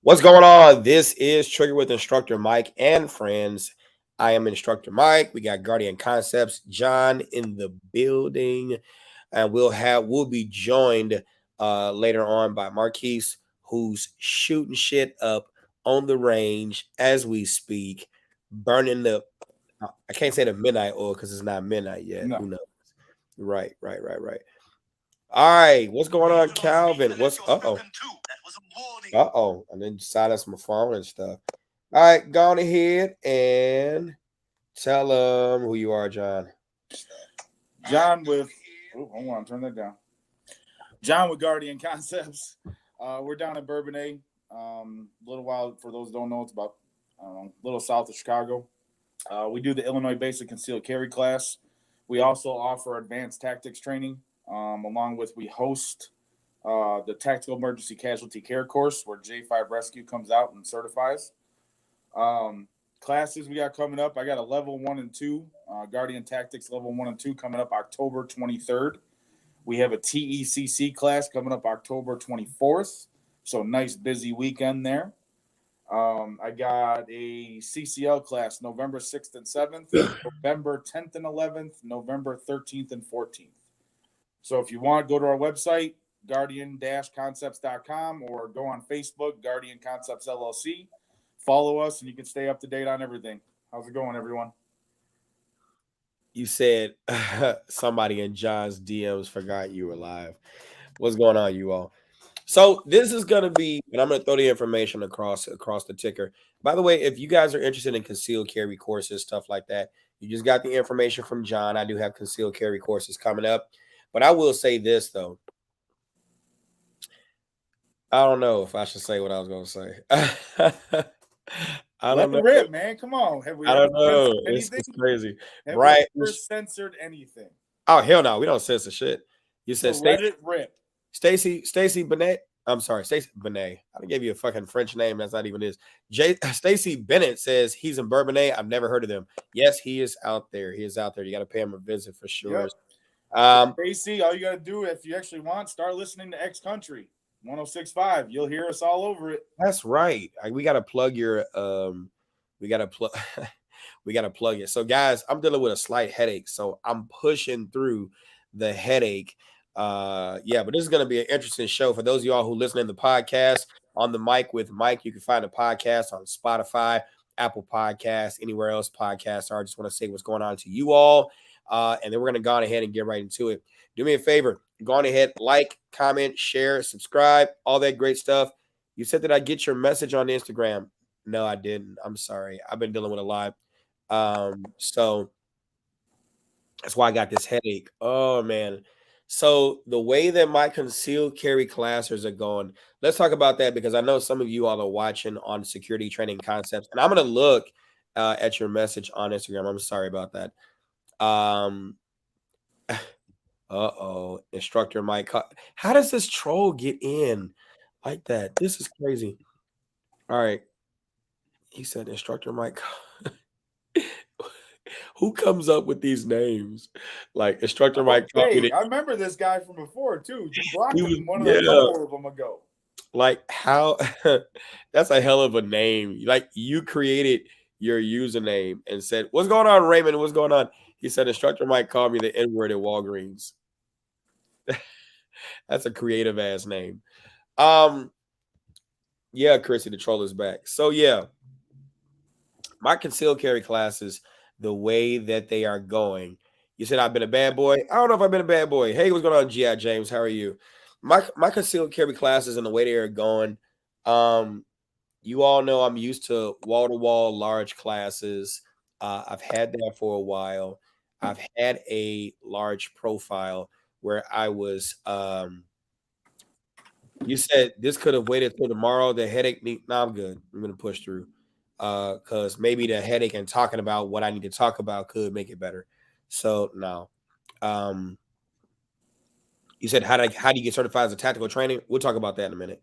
What's going on? This is Trigger with Instructor Mike and friends. I am Instructor Mike. We got Guardian Concepts, John in the building, and we'll be joined later on by Marquise, who's shooting shit up on the range as we speak, burning the. I can't say the midnight oil because it's not midnight yet. No. Who knows? Right. All right, what's going on, Calvin? Uh-oh. And then silence my phone and stuff. All right, go on ahead and tell them who you are, John. John with hold on, turn that down. John with Guardian Concepts. We're down in Bourbonnais. A little while, for those who don't know, it's about a little south of Chicago. We do the Illinois Basic Concealed Carry class. We also offer advanced tactics training, along with we host the Tactical Emergency Casualty Care course, where J5 Rescue comes out and certifies. Classes we got coming up. I got a level 1 and 2, Guardian Tactics level 1 and 2 coming up October 23rd. We have a TECC class coming up October 24th. So nice busy weekend there. I got a CCL class November 6th and 7th, November 10th and 11th, November 13th and 14th. So if you want, go to our website, guardian-concepts.com, or go on Facebook, Guardian Concepts LLC. Follow us, and you can stay up to date on everything. How's it going, everyone? You said somebody in John's DMs forgot you were live. What's going on, you all? So this is going to be, and I'm going to throw the information across the ticker. By the way, if you guys are interested in concealed carry courses, stuff like that, you just got the information from John. I do have concealed carry courses coming up. But I will say this, though. I don't know if I should say what I was going to say. Let the rip, man. Come on. Have we I don't know. It's crazy. Right. We ever censored anything? Oh, hell no. We don't censor shit. You said so let it rip. Stacy Bennett. I'm sorry, Stacy Bennett. I gave you a fucking French name. That's not even his. Stacy Bennett says he's in Bourbonnais. I've never heard of him. Yes, he is out there. He is out there. You got to pay him a visit for sure. Yep. Stacy, all you got to do, if you actually want, start listening to X Country 106.5. You'll hear us all over it. That's right. We got to plug your. We got to plug. We got to plug it. So, guys, I'm dealing with a slight headache, so I'm pushing through the headache. But this is going to be an interesting show for those of y'all who listen to the podcast on the mic with Mike. You can find the podcast on Spotify, Apple Podcasts, anywhere else podcasts are. I just want to say what's going on to you all. And then we're going to go on ahead and get right into it. Do me a favor. Go on ahead, like, comment, share, subscribe, all that great stuff. You said that I get your message on Instagram. No, I didn't. I'm sorry. I've been dealing with a lot. So that's why I got this headache. Oh, man. So the way that my concealed carry classes are going, let's talk about that because I know some of you all are watching on Security Training Concepts. And I'm going to look at your message on Instagram. I'm sorry about that. Instructor Mike. How does this troll get in like that? This is crazy. All right. He said Instructor Mike. Who comes up with these names? Like Instructor Mike. Hey, I remember this guy from before too. You blocked him one of them ago. Like how? That's a hell of a name. Like you created your username and said, "What's going on, Raymond? What's going on?" He said, "Instructor Mike called me the N-word at Walgreens." That's a creative ass name. Yeah, Chrissy, the troll is back. So yeah, my concealed carry classes, the way that they are going. You said I've been a bad boy. I don't know if I've been a bad boy. Hey, what's going on, G.I. James? How are you? My concealed carry classes and the way they are going. You all know I'm used to wall-to-wall large classes. I've had that for a while. I've had a large profile where I was You said this could have waited till tomorrow. The headache. Nah, I'm good. I'm gonna push through. Because maybe the headache and talking about what I need to talk about could make it better. So no. Um, you said how do you get certified as a tactical training? We'll talk about that in a minute.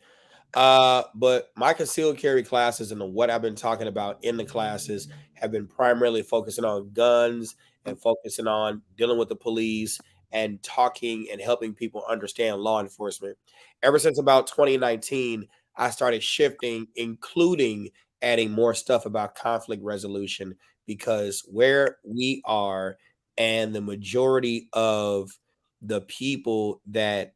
But my concealed carry classes and what I've been talking about in the classes have been primarily focusing on guns and focusing on dealing with the police and talking and helping people understand law enforcement. Ever since about 2019, I started shifting, including adding more stuff about conflict resolution because where we are and the majority of the people that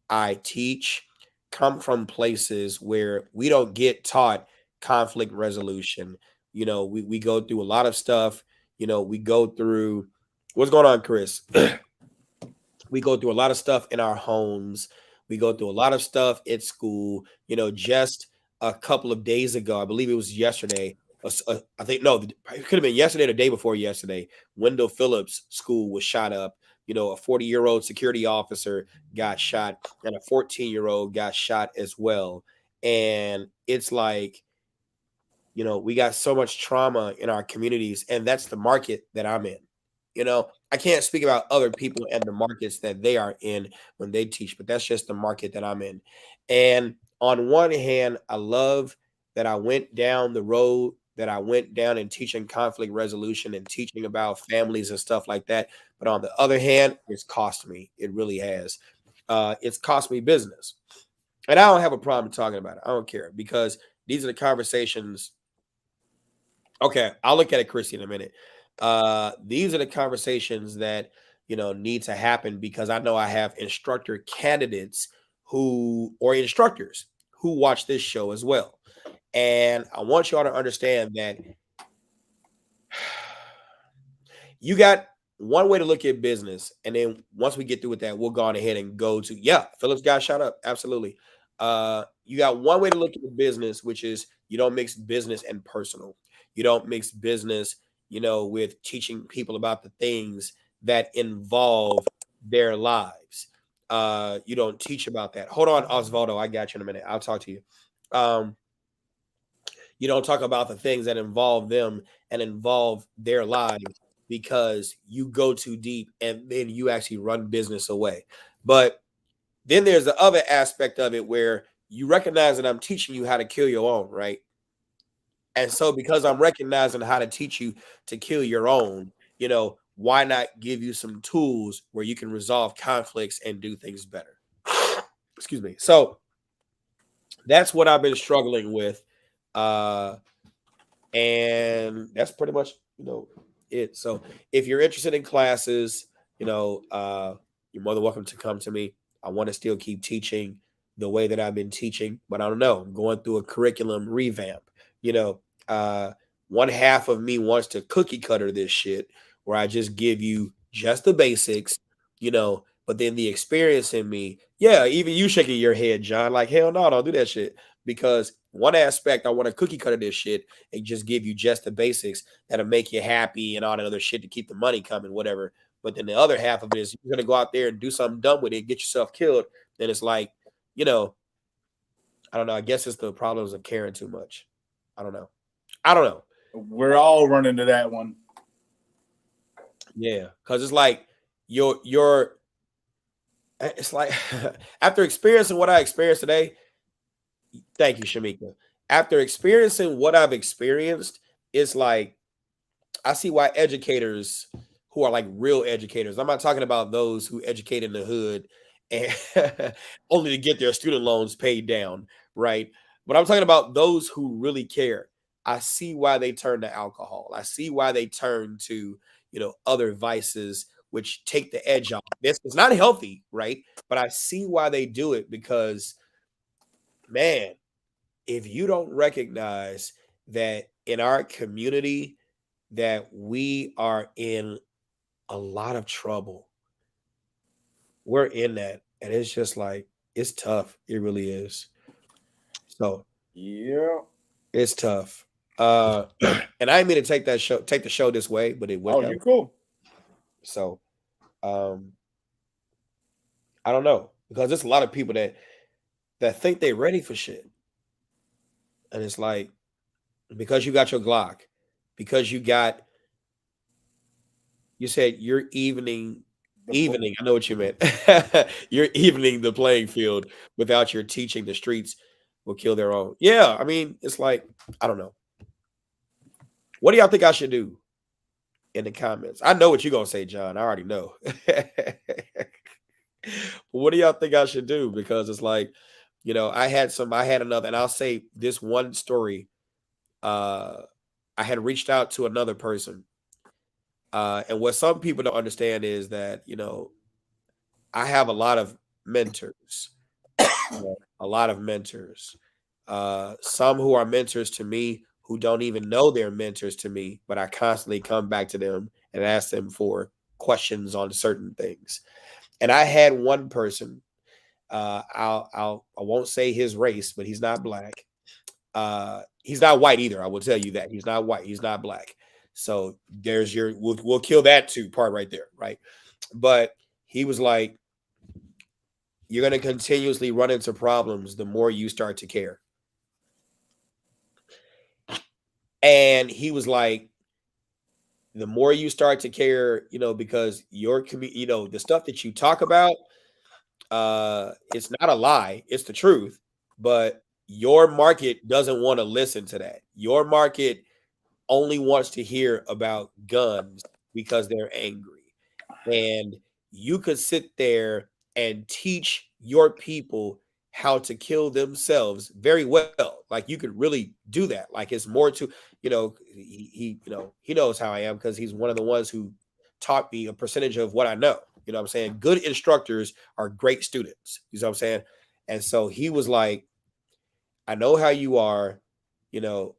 I teach come from places where we don't get taught conflict resolution. We go through a lot of stuff. We go through what's going on, Chris? We go through a lot of stuff in our homes. We go through a lot of stuff at school. Just a couple of days ago, I believe it was yesterday. I think no, it could have been yesterday or the day before yesterday. Wendell Phillips School was shot up. A 40-year-old security officer got shot, and a 14-year-old got shot as well. And it's like, we got so much trauma in our communities, and that's the market that I'm in. I can't speak about other people and the markets that they are in when they teach, but that's just the market that I'm in. And on one hand, I love that I went down the road that I went down in teaching conflict resolution and teaching about families and stuff like that. But on the other hand, it's cost me. It really has. It's cost me business. And I don't have a problem talking about it. I don't care because these are the conversations. Okay, I'll look at it, Chrissy, in a minute. These are the conversations that need to happen because I know I have instructor candidates or instructors who watch this show as well. And I want y'all to understand that you got one way to look at business, and then once we get through with that, we'll go on ahead and go to Phillips got shot up. Absolutely. You got one way to look at the business, which is you don't mix business and personal. You don't mix business, with teaching people about the things that involve their lives. You don't teach about that. Hold on, Osvaldo. I got you in a minute. I'll talk to you. You don't talk about the things that involve them and involve their lives because you go too deep and then you actually run business away. But then there's the other aspect of it where you recognize that I'm teaching you how to kill your own, right? And so because I'm recognizing how to teach you to kill your own, why not give you some tools where you can resolve conflicts and do things better? Excuse me. So that's what I've been struggling with. And that's pretty much, it. So if you're interested in classes, you're more than welcome to come to me. I want to still keep teaching the way that I've been teaching, but I don't know. I'm going through a curriculum revamp. You know, one half of me wants to cookie cutter this shit where I just give you just the basics, but then the experience in me, yeah, even you shaking your head, John, like, hell no, don't do that shit. Because one aspect, I want to cookie cutter this shit and just give you just the basics that'll make you happy and all that other shit to keep the money coming, whatever. But then the other half of it is you're gonna go out there and do something dumb with it, get yourself killed. Then it's like, I don't know. I guess it's the problems of caring too much. I don't know. We're all running to that one. Yeah, because it's like your it's like after experiencing what I experienced today. Thank you, Shamika. After experiencing what I've experienced, it's like I see why educators who are like real educators. I'm not talking about those who educate in the hood and only to get their student loans paid down, right? But I'm talking about those who really care. I see why they turn to alcohol. I see why they turn to, other vices which take the edge off. It's not healthy, right? But I see why they do it because man, if you don't recognize that in our community that we are in a lot of trouble. We're in that. And it's just like, it's tough. It really is. So Yeah. it's tough. And I didn't mean to take the show this way, but it went Oh, that you way. cool. So I don't know. Because there's a lot of people that that think they ready for shit. And it's like, because you got your Glock, because you said you're evening, I know what you meant. You're evening the playing field without your teaching the streets will kill their own. Yeah, I mean, it's like, I don't know. What do y'all think I should do in the comments? I know what you're gonna say, John. I already know. What do y'all think I should do? Because it's like, I had another, and I'll say this one story. Uh, I had reached out to another person. And what some people don't understand is that, I have a lot of mentors, a lot of mentors. Some who are mentors to me who don't even know they're mentors to me, but I constantly come back to them and ask them for questions on certain things. And I had one person, I won't say his race, but he's not black. He's not white either. I will tell you that he's not white. He's not black. So there's we'll kill that too part right there, right? But he was like, you're going to continuously run into problems the more you start to care. And he was like, the more you start to care, because your community, the stuff that you talk about, it's not a lie, it's the truth, but your market doesn't want to listen to that. Your market only wants to hear about guns because they're angry. And you could sit there and teach your people how to kill themselves very well. Like you could really do that. Like it's more to, he knows how I am because he's one of the ones who taught me a percentage of what I know. You know what I'm saying? Good instructors are great students. You know what I'm saying? And so he was like, I know how you are,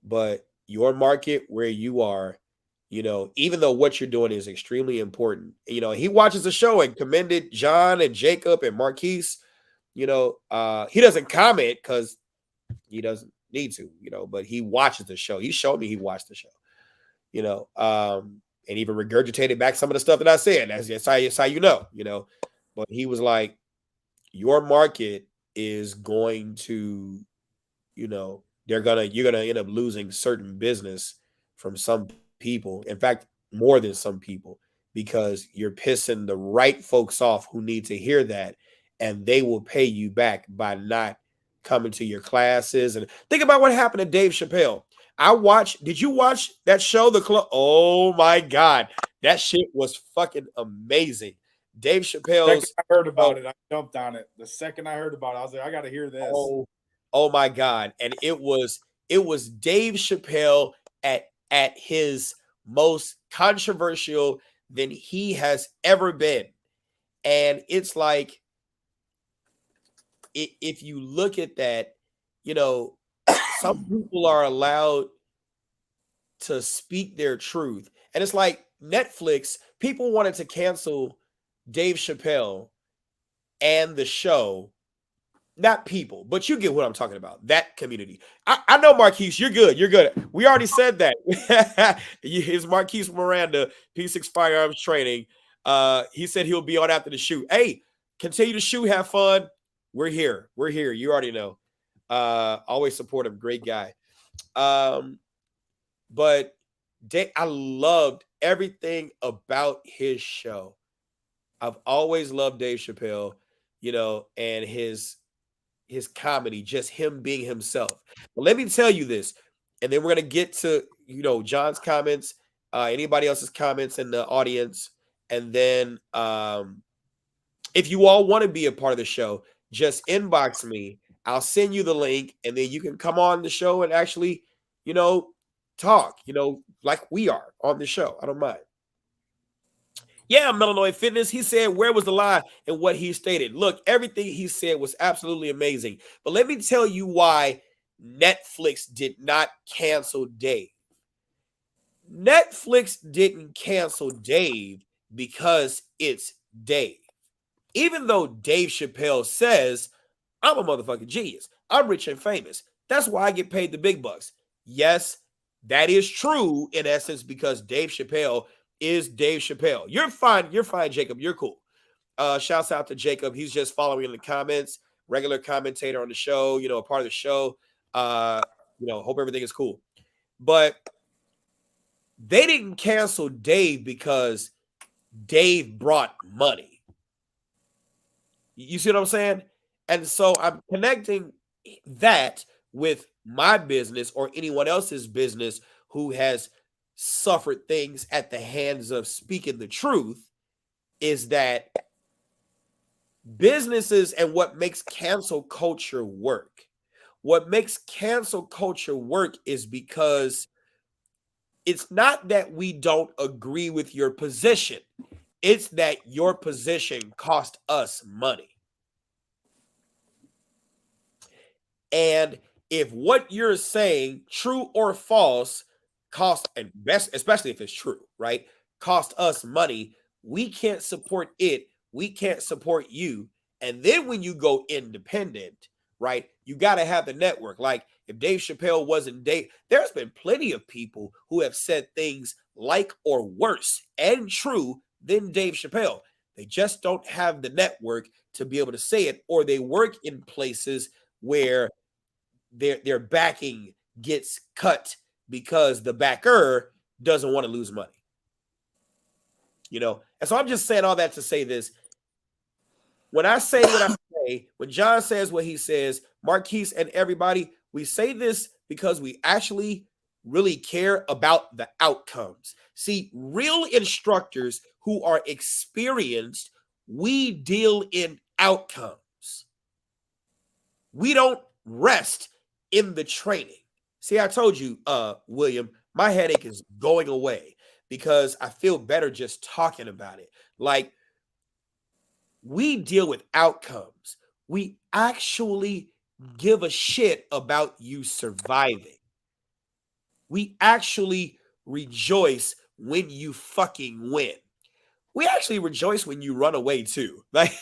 but your market where you are, even though what you're doing is extremely important, he watches the show and commended John and Jacob and Marquise. He doesn't comment because he doesn't need to, but he watches the show. He showed me he watched the show, and even regurgitated back some of the stuff that I said. That's how you know. But he was like, your market is going to, you're gonna end up losing certain business from some people. In fact, more than some people, because you're pissing the right folks off who need to hear that, and they will pay you back by not coming to your classes. And think about what happened to Dave Chappelle. Did you watch that show, The Club? Oh my God. That shit was fucking amazing. Dave Chappelle's. I heard about it. I jumped on it. The second I heard about it, I was like, I got to hear this. Oh my God. And it was Dave Chappelle at his most controversial than he has ever been. And it's like, if you look at that, some people are allowed to speak their truth. And it's like Netflix, people wanted to cancel Dave Chappelle and the show. Not people, but you get what I'm talking about. That community. I know, Marquise, you're good. You're good. We already said that. His Marquise Miranda, P6 Firearms Training. He said he'll be on after the shoot. Hey, continue to shoot. Have fun. We're here. We're here. You already know. Always support him. Great guy. But I loved everything about his show. I've always loved Dave Chappelle, and his comedy, just him being himself. But let me tell you this, and then we're going to get to, John's comments, anybody else's comments in the audience. And then if you all want to be a part of the show, just inbox me. I'll send you the link, and then you can come on the show and actually, talk, like we are on the show. I don't mind. Yeah, Melanoid Fitness. He said, where was the lie in what he stated? Look, everything he said was absolutely amazing. But let me tell you why Netflix did not cancel Dave. Netflix didn't cancel Dave because it's Dave. Even though Dave Chappelle says, I'm a motherfucking genius. I'm rich and famous. That's why I get paid the big bucks. Yes, that is true in essence, because Dave Chappelle is Dave Chappelle. You're fine. You're fine, Jacob. You're cool. Shouts out to Jacob. He's just following in the comments. regular commentator on the show, a part of the show. Hope everything is cool. But they didn't cancel Dave because Dave brought money. You see what I'm saying? And so I'm connecting that with my business or anyone else's business who has suffered things at the hands of speaking the truth, is that businesses and what makes cancel culture work. What makes cancel culture work is because it's not that we don't agree with your position. It's that your position cost us money. And if what you're saying, true or false, cost, and best, especially if it's true, right, cost us money, we can't support it. We can't support you. And then when you go independent, right, you got to have the network. Like if Dave Chappelle wasn't Dave, there's been plenty of people who have said things like or worse and true than Dave Chappelle. They just don't have the network to be able to say it, or they work in places where their backing gets cut because the backer doesn't want to lose money. And so I'm just saying all that to say this. When I say what I say, when John says what he says, Marquise and everybody, we say this because we actually really care about the outcomes. See, real instructors who are experienced, we deal in outcomes. We don't rest in the training. See, I told you, William, my headache is going away because I feel better just talking about it. Like, we deal with outcomes. We actually give a shit about you surviving. We actually rejoice when you fucking win. We actually rejoice when you run away too. Like,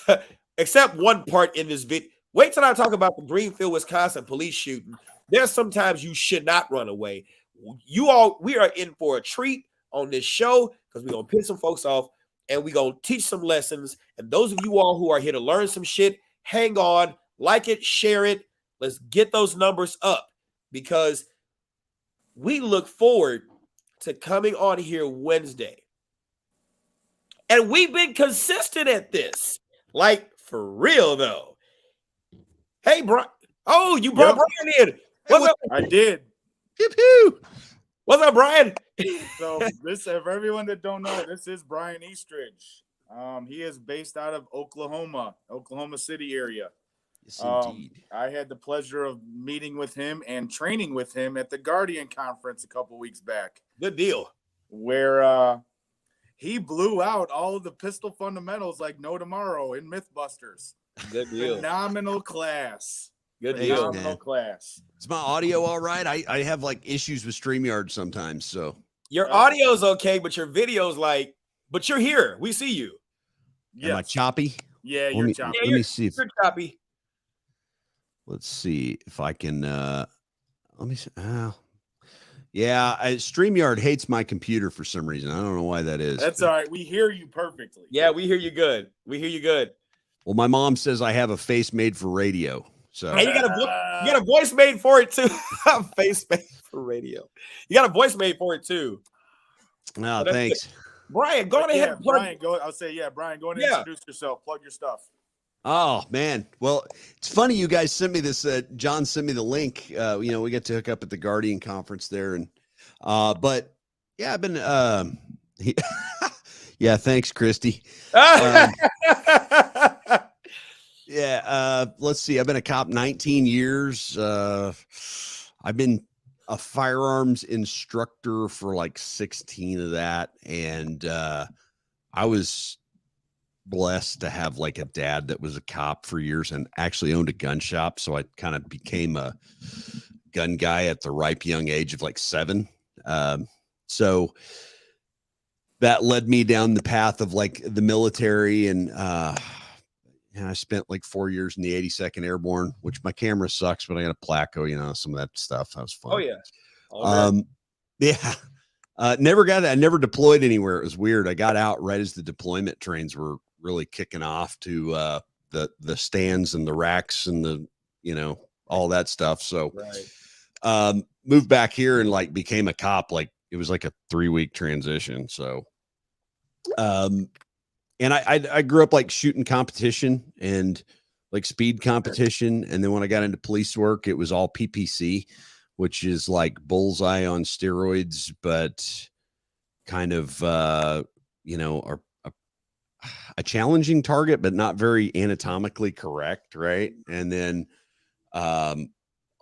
except one part in this video. Wait till I talk about the Greenfield, Wisconsin police shooting. There's sometimes you should not run away. We are in for a treat on this show because we're going to piss some folks off and we're going to teach some lessons. And those of you all who are here to learn some shit, hang on, like it, share it. Let's get those numbers up because we look forward to coming on here Wednesday. And we've been consistent at this. Like, for real, though. Hey, Brian. Oh, you brought Brian in. What's up? I did. Pew-pew. What's up, Brian? So this, for everyone that don't know, this is Brian Eastridge. He is based out of Oklahoma City area. Yes, indeed. I had the pleasure of meeting with him and training with him at the Guardian Conference a couple weeks back. Good deal. Where he blew out all of the pistol fundamentals like no tomorrow in Mythbusters. Good deal. Phenomenal class. Good deal. Phenomenal class. Is my audio all right? I have like issues with StreamYard sometimes. So your audio's okay, but your video's like, but you're here. We see you. Am I choppy? Yeah, you're choppy. Let me see. You're choppy. Let's see if I can. Let me see. Yeah, StreamYard hates my computer for some reason. I don't know why that is. That's all right. We hear you perfectly. Yeah, we hear you good. We hear you good. Well, my mom says I have a face made for radio. So and you got a voice made for it too. Face made for radio. You got a voice made for it too. No, thanks. Good. Brian, go ahead. Yeah, Brian, go. I'll say, Brian, go ahead and introduce yourself. Plug your stuff. Oh man, well, it's funny you guys sent me this. John sent me the link. We get to hook up at the Guardian conference there, and but yeah, I've been yeah, thanks, Christy. Yeah, let's see. I've been a cop 19 years. I've been a firearms instructor for like 16 of that, and I was blessed to have like a dad that was a cop for years and actually owned a gun shop. So I kind of became a gun guy at the ripe young age of like 7. So that led me down the path of like the military. And I spent like 4 years in the 82nd Airborne, which my camera sucks, but I got a Placo, some of that stuff. That was fun. Oh yeah. Yeah. I never deployed anywhere. It was weird. I got out right as the deployment trains were really kicking off to the stands and the racks and the, you know, all that stuff. So, Right. Moved back here and like became a cop. Like it was like a 3-week transition. So, and I grew up like shooting competition and like speed competition. And then when I got into police work, it was all PPC, which is like bullseye on steroids, but kind of, you know, a challenging target, but not very anatomically correct. Right. And then,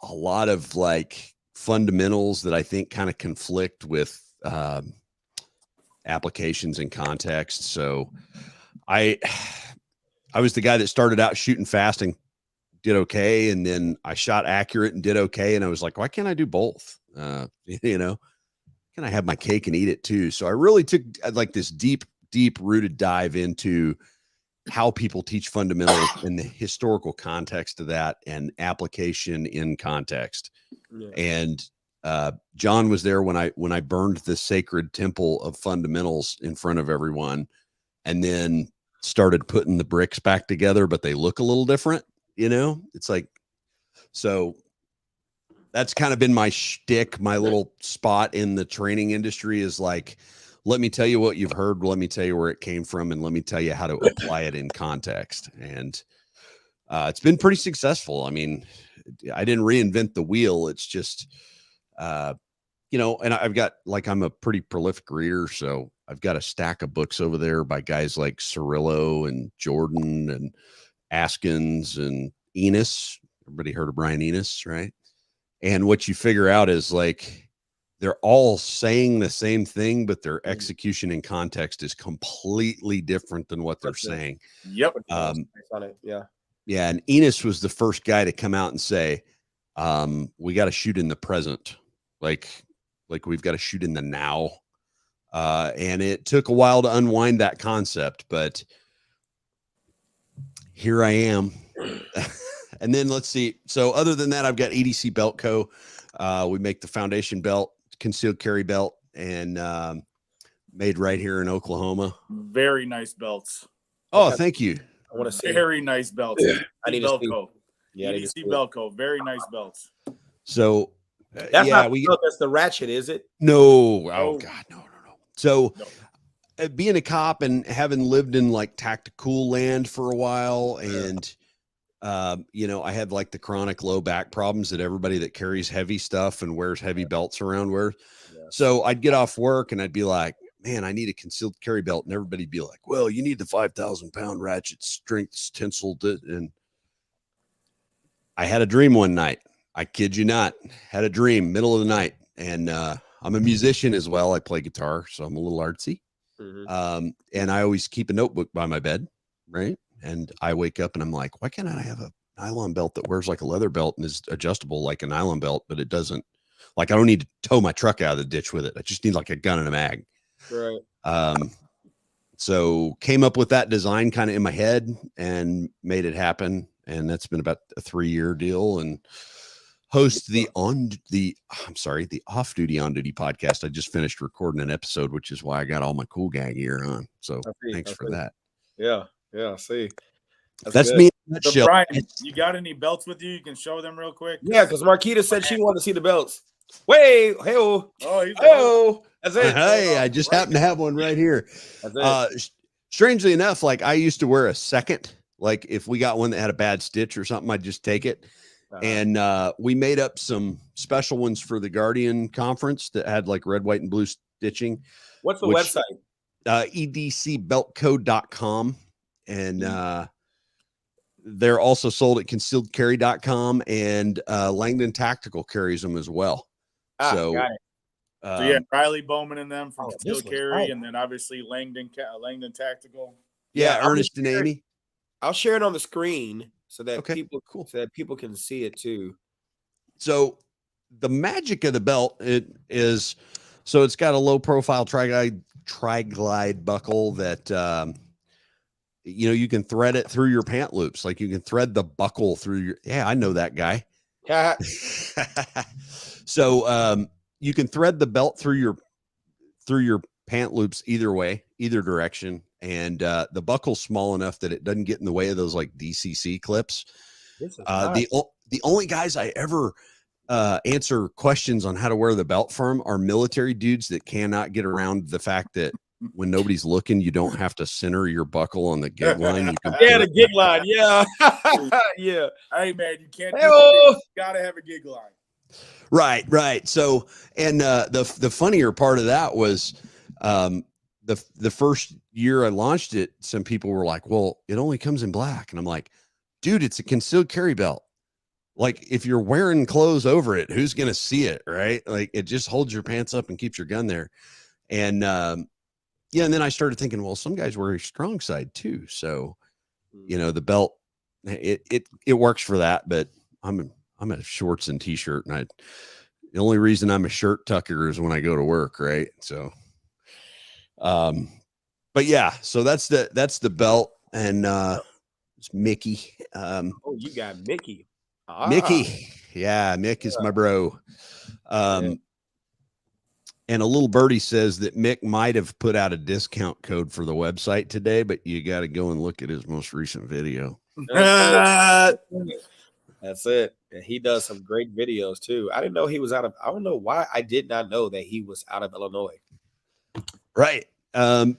a lot of like fundamentals that I think kind of conflict with, applications and context. So I was the guy that started out shooting fast and did okay. And then I shot accurate and did okay. And I was like, why can't I do both? You know, can I have my cake and eat it too? So I really took like this deep rooted dive into how people teach fundamentals and the historical context of that and application in context. Yeah. And John was there when I burned the sacred temple of fundamentals in front of everyone, and then started putting the bricks back together, but they look a little different. You know, it's like, so that's kind of been my shtick, my little spot in the training industry is like, let me tell you what you've heard. Let me tell you where it came from. And let me tell you how to apply it in context. And it's been pretty successful. I mean, I didn't reinvent the wheel. It's just, you know, and I've got like, I'm a pretty prolific reader. So I've got a stack of books over there by guys like Cirillo and Jordan and Askins and Enos. Everybody heard of Brian Enos, right? And what you figure out is like, they're all saying the same thing, but their execution in context is completely different than what they're saying. Yep. Yeah. Yeah. And Enos was the first guy to come out and say, we got to shoot in the present. Like we've got to shoot in the now. And it took a while to unwind that concept, but here I am. And then let's see. So other than that, I've got EDC Belt Co. We make the foundation belt, concealed carry belt, and made right here in Oklahoma. Very nice belts. Oh, thank you. I want to see. Very nice belts. I need Belt to see. Co. Yeah, EDC Belt Co. Very nice belts. So that's yeah, not that's the ratchet, is it? No. Oh God, no. So No. Being a cop and having lived in like tactical land for a while, and you know, I had like the chronic low back problems that everybody that carries heavy stuff and wears heavy belts around wears. Yeah. So I'd get off work and I'd be like, man, I need a concealed carry belt. And everybody'd be like, well, you need the 5,000 pound ratchet strength tensile. And I had a dream one night. I kid you not, had a dream middle of the night. And I'm a musician as well. I play guitar, so I'm a little artsy. Mm-hmm. And I always keep a notebook by my bed, right? And I wake up and I'm like, why can't I have a nylon belt that wears like a leather belt and is adjustable like a nylon belt, but it doesn't, like, I don't need to tow my truck out of the ditch with it. I just need like a gun and a mag. Right. So came up with that design kind of in my head and made it happen. And that's been about a 3-year deal, and host the off-duty on-duty podcast. I just finished recording an episode, which is why I got all my cool gang gear on. So thanks for that. Yeah. Yeah. See, that's me. So Brian, you got any belts with you? You can show them real quick. Yeah, because Marquita said she wanted to see the belts. Wait, hey-oh. That's it. Hey, I just happen to have one right here. Strangely enough, like I used to wear a second. Like if we got one that had a bad stitch or something, I'd just take it. And we made up some special ones for the Guardian conference that had like red, white, and blue stitching. What's the website? edcbeltco.com. And they're also sold at concealedcarry.com, and Langdon Tactical carries them as well. So got it. So yeah, Riley Bowman and them from Concealed Carry, and then obviously Langdon Tactical. Yeah, Ernest and Amy. I'll share it on the screen so that people can see it too. So the magic of the belt it's got a low profile tri-glide buckle that you know, you can thread it through your pant loops. Like you can thread the buckle through your, I know that guy. So you can thread the belt through your pant loops either way, either direction. and the buckle's small enough that it doesn't get in the way of those like DCC clips. This is nice. The only guys I ever answer questions on how to wear the belt from are military dudes that cannot get around the fact that when nobody's looking, you don't have to center your buckle on the gig line. You can Yeah, the gig line. Yeah. Yeah. Hey man, you can't. Hey-oh. You gotta have a gig line. Right. So, and the funnier part of that was the first year I launched it, some people were like, well, it only comes in black. And I'm like, dude, it's a concealed carry belt. Like if you're wearing clothes over it, who's going to see it? Right. Like it just holds your pants up and keeps your gun there. And yeah. And then I started thinking, well, some guys wear a strong side too. So, you know, the belt, it works for that, but I'm a shorts and t-shirt, and the only reason I'm a shirt tucker is when I go to work. Right. So, but yeah, so that's the belt, and it's Mickey. Oh, you got Mickey. Mickey. Yeah, Mick is my bro. And a little birdie says that Mick might have put out a discount code for the website today, but you got to go and look at his most recent video. That's it. And he does some great videos too. I didn't know he was I don't know why I did not know that he was out of Illinois. Right.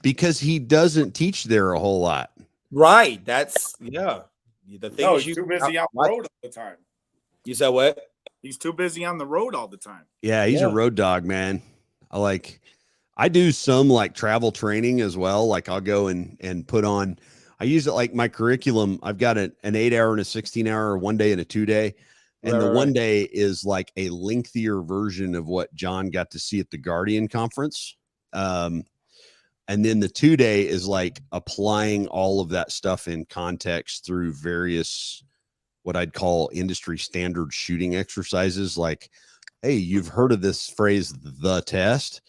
Because he doesn't teach there a whole lot. Right. That's the thing. No, he's too busy on the road all the time. You said what? He's too busy on the road all the time. Yeah, he's a road dog, man. I do some like travel training as well. Like I'll go and put on, I use it like my curriculum. I've got an 8-hour and a 16-hour, 1 day and a 2 day. And the 1 day is like a lengthier version of what John got to see at the Guardian conference. And then the 2 day is like applying all of that stuff in context through various, what I'd call industry standard shooting exercises. Like, hey, you've heard of this phrase, the test.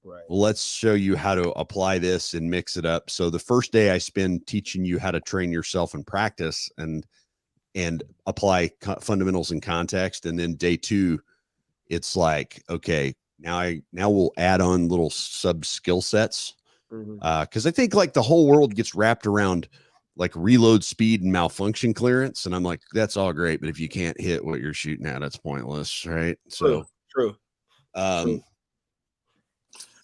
Right. Well, let's show you how to apply this and mix it up. So the first day I spend teaching you how to train yourself in practice and apply fundamentals in context. And then day 2, it's like, okay, now we'll add on little sub skill sets. Cause I think like the whole world gets wrapped around like reload speed and malfunction clearance. And I'm like, that's all great, but if you can't hit what you're shooting at, it's pointless. Right. So true. True.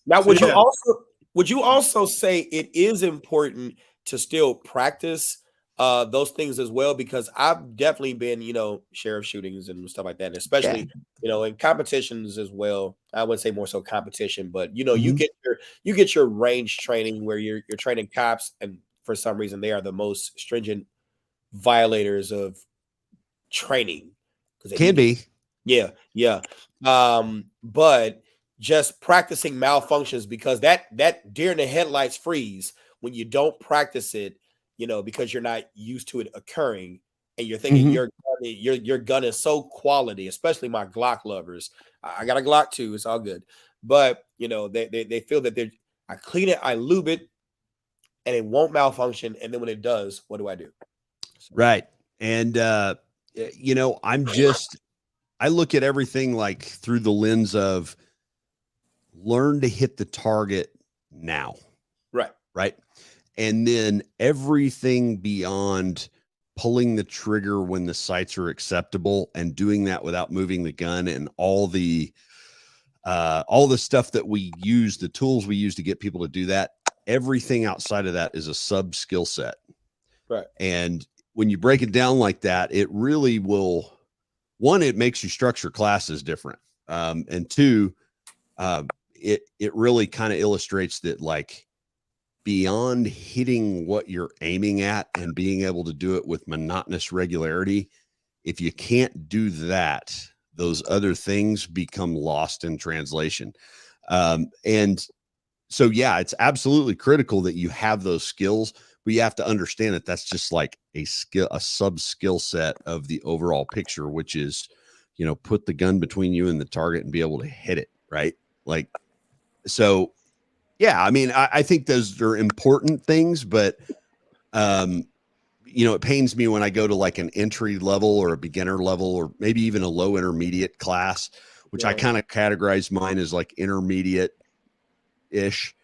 Now, would you also say it is important to still practice those things as well? Because I've definitely been, sheriff shootings and stuff like that, especially, in competitions as well. I would say more so competition, but you get your range training where you're training cops, and for some reason they are the most stringent violators of training. Can be. Yeah. But just practicing malfunctions, because that deer in the headlights freeze when you don't practice it, because you're not used to it occurring, and you're thinking your gun is so quality, especially my Glock lovers. I got a Glock too, it's all good. But they feel that I clean it, I lube it, and it won't malfunction. And then when it does, what do I do? Right. And I look at everything like through the lens of learn to hit the target now. Right. And then everything beyond pulling the trigger when the sights are acceptable and doing that without moving the gun, and all the stuff that we use, the tools we use to get people to do that, everything outside of that is a sub skill set. Right. And when you break it down like that, it really will, one, it makes you structure classes different. And two, it really kind of illustrates that, like, beyond hitting what you're aiming at and being able to do it with monotonous regularity, if you can't do that, those other things become lost in translation. And so, yeah, it's absolutely critical that you have those skills, but you have to understand that that's just like a sub skill set of the overall picture, which is, put the gun between you and the target and be able to hit it. Right. Like, so, yeah, I mean, I think those are important things, but, it pains me when I go to like an entry level or a beginner level, or maybe even a low intermediate class, which I kind of categorize mine as like intermediate ish.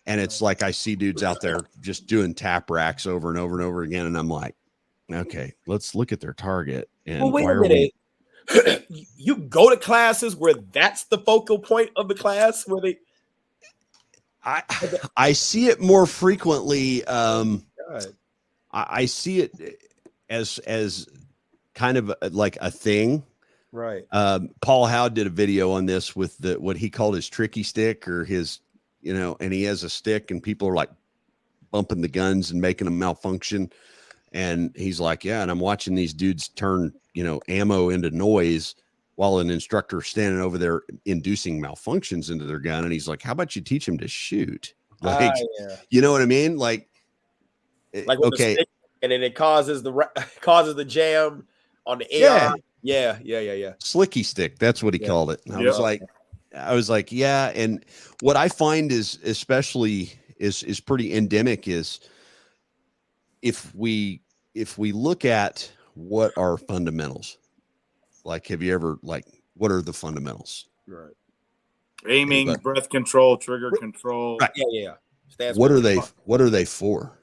And it's like I see dudes out there just doing tap racks over and over and over again, and I'm like, okay, let's look at their target. And Well, wait why a are we? minute. You go to classes where that's the focal point of the class, where they. I see it more frequently. God. I see it as kind of like a thing. Right. Paul Howe did a video on this with what he called his tricky stick, or his, and he has a stick and people are like bumping the guns and making them malfunction. And he's like, yeah. And I'm watching these dudes turn, ammo into noise while an instructor standing over there inducing malfunctions into their gun. And he's like, how about you teach them to shoot? Like, Yeah. you know what I mean? Like with okay. The stick, and then it causes the jam on the AR. Yeah. Slicky stick. That's what he called it. And I was like, yeah. And what I find is especially is pretty endemic is if we look at what are fundamentals, like, have you ever, like, what are the fundamentals? Right. Aiming, breath control, trigger control. Right. Yeah. What are they for?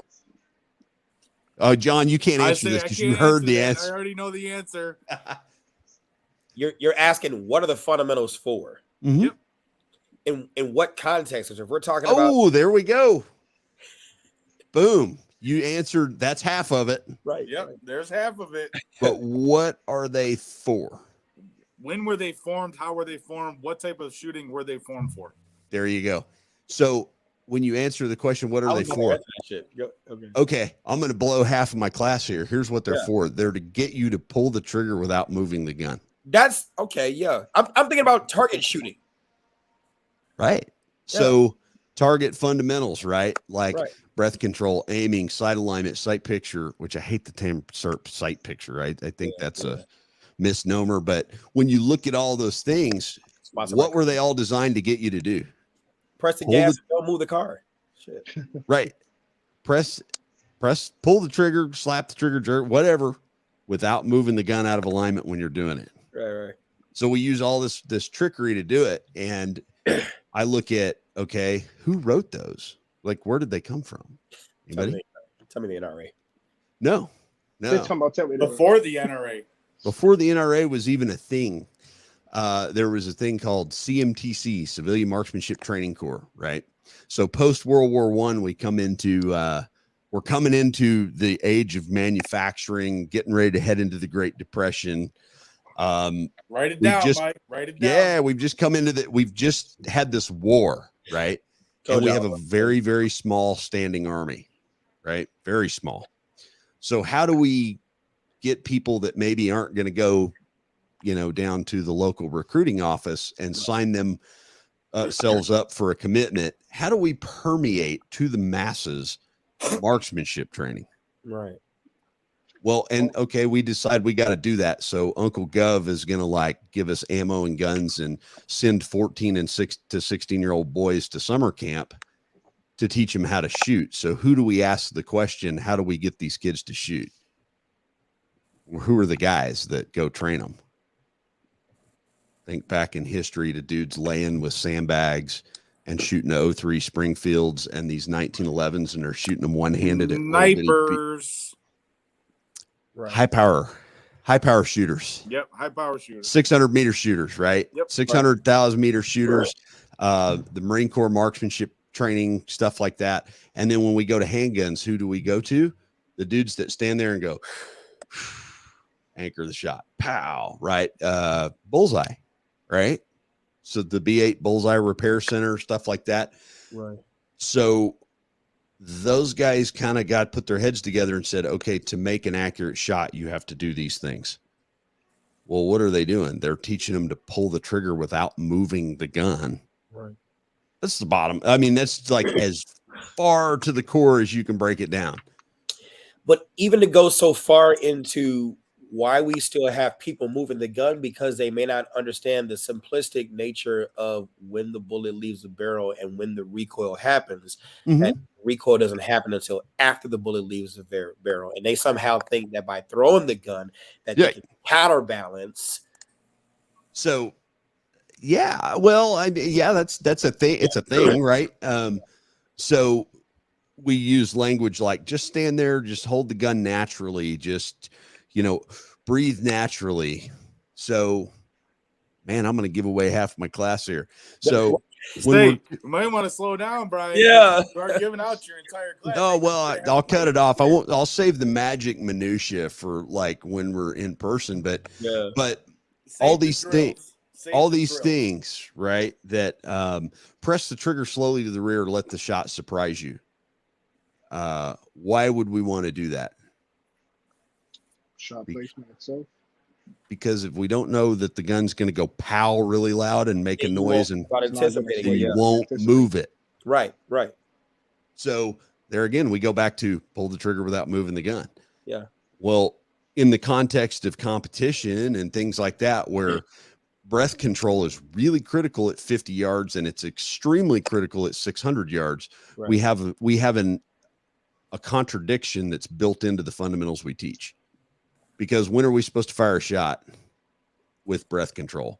Oh, John, you can't answer this because you heard the answer. I already know the answer. You're asking what are the fundamentals for? Mm-hmm. Yep. In what context? If we're talking about, oh, there we go. Boom. You answered. That's half of it. Right. Yep. Right. There's half of it. But what are they for? When were they formed? How were they formed? What type of shooting were they formed for? There you go. So when you answer the question, what are they for? Okay, I'm going to blow half of my class here. Here's what they're for. They're to get you to pull the trigger without moving the gun. That's okay. Yeah. I'm thinking about target shooting. Right. Yeah. So target fundamentals, right? Like breath control, aiming, sight alignment, sight picture, which I hate the term sight picture, right? I think that's a misnomer. But when you look at all those things, what were they all designed to get you to do? Press the gas and don't move the car. Shit. Right. Press, pull the trigger, slap the trigger, jerk, whatever, without moving the gun out of alignment when you're doing it. Right. So we use all this trickery to do it. And I look at, okay, who wrote those? Like, where did they come from? Anybody? Tell me the NRA. No. Before the NRA. Before the NRA was even a thing, there was a thing called CMTC, Civilian Marksmanship Training Corps, right? So post World War I, we're coming into the age of manufacturing, getting ready to head into the Great Depression. Write it down, Mike. Write it down. Yeah, we've just had this war, right? And we have a very, very small standing army, right? Very small. So how do we get people that maybe aren't going to go, down to the local recruiting office and sign themselves up for a commitment? How do we permeate to the masses marksmanship training? Right. Well, and okay, we decide we got to do that. So Uncle Gov is going to give us ammo and guns and send 14 and 6 to 16-year-old boys to summer camp to teach them how to shoot. So who do we ask the question? How do we get these kids to shoot? Who are the guys that go train them? Think back in history to dudes laying with sandbags and shooting .03 Springfields and these 1911s, and they're shooting them one-handed. Snipers. Right. High power shooters. Yep. High power shooters. 600-meter shooters, right? Yep. 600,000-meter shooters, the Marine Corps marksmanship training, stuff like that. And then when we go to handguns, who do we go to? The dudes that stand there and go, anchor the shot, pow, right? Bullseye, right? So the B8 Bullseye Repair Center, stuff like that. Right. So those guys kind of got put their heads together and said, okay, to make an accurate shot, you have to do these things. Well, what are they doing? They're teaching them to pull the trigger without moving the gun. Right. That's the bottom. I mean, that's like as far to the core as you can break it down. But even to go so far into why we still have people moving the gun, because they may not understand the simplistic nature of when the bullet leaves the barrel and when the recoil happens. Mm-hmm. That recoil doesn't happen until after the bullet leaves the barrel. And they somehow think that by throwing the gun that they can counterbalance. So yeah, well, that's a thing. It's a thing, right? So we use language like just stand there, just hold the gun naturally, just, breathe naturally. So, man, I'm going to give away half my class here. So you might want to slow down, Brian. Yeah. You are giving out your entire class. Oh, well, I'll cut it off. I'll save the magic minutia for like when we're in person, but all these things, right? That press the trigger slowly to the rear, let the shot surprise you. Why would we want to do that? Shot placement itself. Because if we don't know that the gun's going to go pow really loud and make a noise, and you won't move it. Right. So there again, we go back to pull the trigger without moving the gun. Yeah. Well, in the context of competition and things like that, where breath control is really critical at 50 yards and it's extremely critical at 600 yards, right. we have a contradiction that's built into the fundamentals we teach. Because when are we supposed to fire a shot with breath control?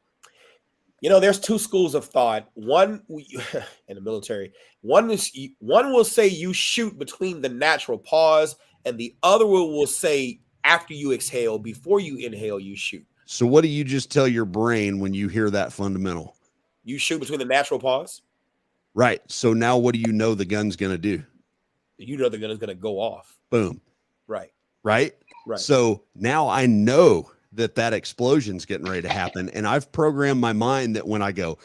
There's two schools of thought. One in the military, one will say you shoot between the natural pause, and the other will say after you exhale, before you inhale, you shoot. So what do you just tell your brain when you hear that fundamental? You shoot between the natural pause. Right. So now what do you know the gun's going to do? You know the gun is going to go off. Boom. Right. Right. Right. So now I know that explosion's getting ready to happen. And I've programmed my mind that when I go,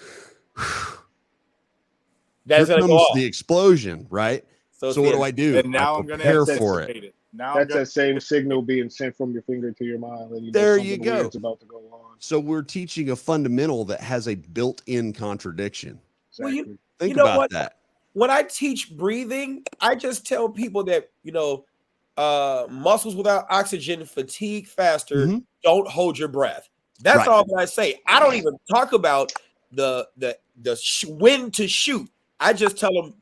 that's here comes the explosion. Right. So what do I do? And now I'm going to prepare for it. That's that same signal being sent from your finger to your mind. And there you go. It's about to go on. So we're teaching a fundamental that has a built-in contradiction. Exactly. Well, Think about that. When I teach breathing, I just tell people that, muscles without oxygen fatigue faster. Mm-hmm. Don't hold your breath. That's all that I say. I don't even talk about the when to shoot. I just tell them,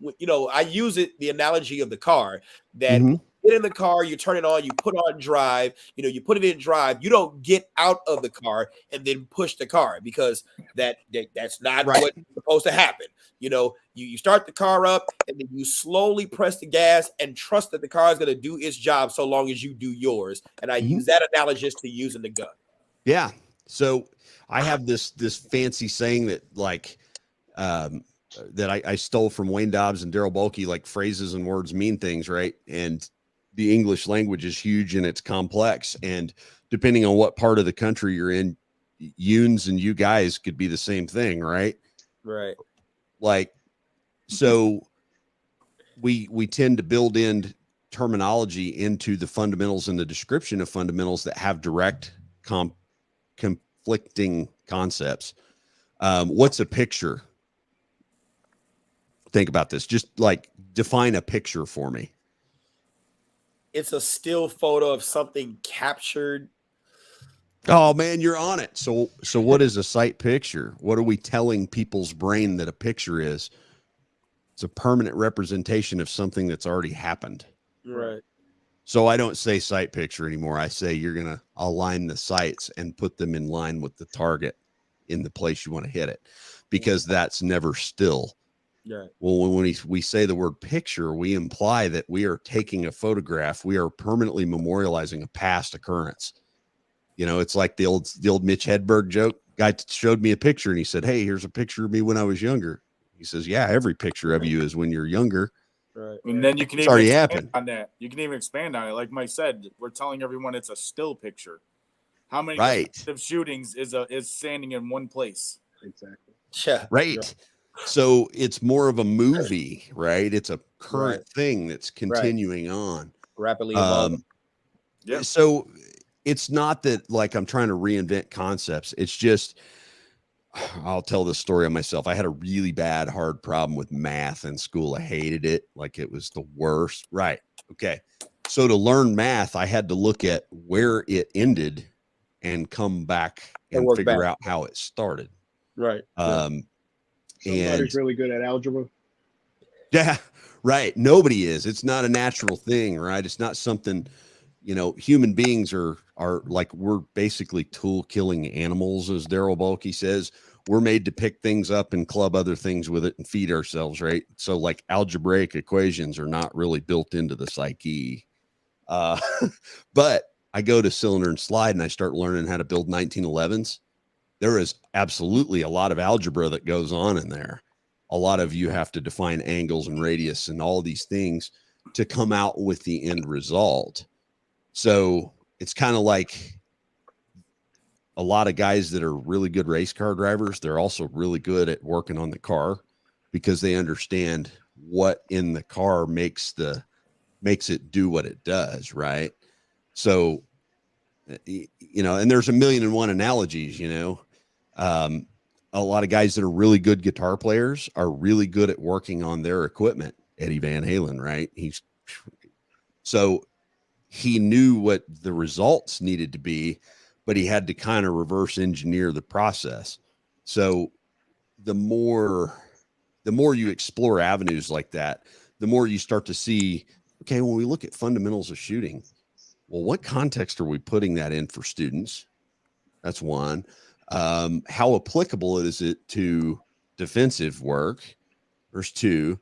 I use the analogy of the car that get in the car, you turn it on, you put on drive, you put it in drive. You don't get out of the car and then push the car, because that's not what's supposed to happen. You start the car up and then you slowly press the gas and trust that the car is going to do its job so long as you do yours. And I use that analogous to using the gun. Yeah. So I have this fancy saying that that I stole from Wayne Dobbs and Daryl Bulkey, like phrases and words mean things, right? And the English language is huge and it's complex. And depending on what part of the country you're in, yuns and you guys could be the same thing, right? Right. So we tend to build in terminology into the fundamentals and the description of fundamentals that have direct conflicting concepts. What's a picture? Think about this. Just define a picture for me. It's a still photo of something captured. Oh man, you're on it. So what is a sight picture? What are we telling people's brain that a picture is? It's a permanent representation of something that's already happened. Right. So I don't say sight picture anymore. I say you're going to align the sights and put them in line with the target in the place you want to hit it, because that's never still. Right. Well, when we say the word picture, we imply that we are taking a photograph. We are permanently memorializing a past occurrence. It's like the old Mitch Hedberg joke. Guy showed me a picture and he said, "Hey, here's a picture of me when I was younger." He says, "Yeah, every picture of you is when you're younger." Right. And then you can even expand on that. You can even expand on it. Like Mike said, we're telling everyone it's a still picture. How many of shootings is standing in one place? Exactly. Yeah. Right. Yeah. So it's more of a movie, right? It's a current thing that's continuing on. Rapidly evolving. Yeah. So it's not that I'm trying to reinvent concepts. It's just, I'll tell this story on myself. I had a really bad, hard problem with math in school. I hated it. It was the worst. Right. Okay. So to learn math, I had to look at where it ended and come back and figure out how it started. Right. Somebody's really good at algebra. Yeah, right. Nobody is. It's not a natural thing, right? It's not something, human beings are we're basically tool killing animals, as Daryl Bulkey says. we're made to pick things up and club other things with it and feed ourselves, right? So like algebraic equations are not really built into the psyche. But I go to cylinder and slide and I start learning how to build 1911s. There is absolutely a lot of algebra that goes on in there. A lot of you have to define angles and radius and all these things to come out with the end result. So it's kind of like a lot of guys that are really good race car drivers. They're also really good at working on the car because they understand what in the car makes it do what it does. Right. So, and there's a million and one analogies, a lot of guys that are really good guitar players are really good at working on their equipment. Eddie Van Halen, right? So he knew what the results needed to be, but he had to kind of reverse engineer the process. So the more you explore avenues like that, the more you start to see, okay, when we look at fundamentals of shooting, well, what context are we putting that in for students? That's one. How applicable is it to defensive work? There's two.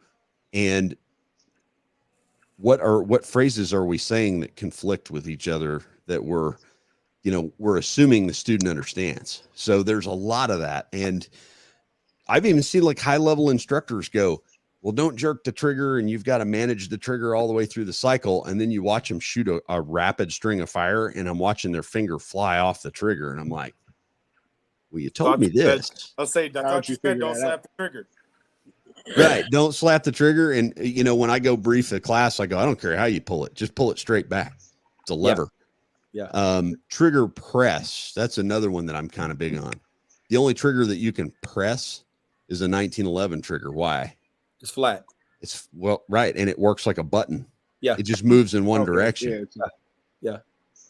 And what phrases are we saying that conflict with each other that we're assuming the student understands? So there's a lot of that. And I've even seen like high level instructors go, well, don't jerk the trigger and you've got to manage the trigger all the way through the cycle. And then you watch them shoot a rapid string of fire and I'm watching their finger fly off the trigger. And I'm like, well, you told me this. I'll say, I thought you said don't slap the trigger. Right. Don't slap the trigger. And, when I go brief a class, I go, I don't care how you pull it. Just pull it straight back. It's a lever. Yeah. Trigger press. That's another one that I'm kind of big on. The only trigger that you can press is a 1911 trigger. Why? It's flat. Right. And it works like a button. Yeah. It just moves in one direction. Yeah.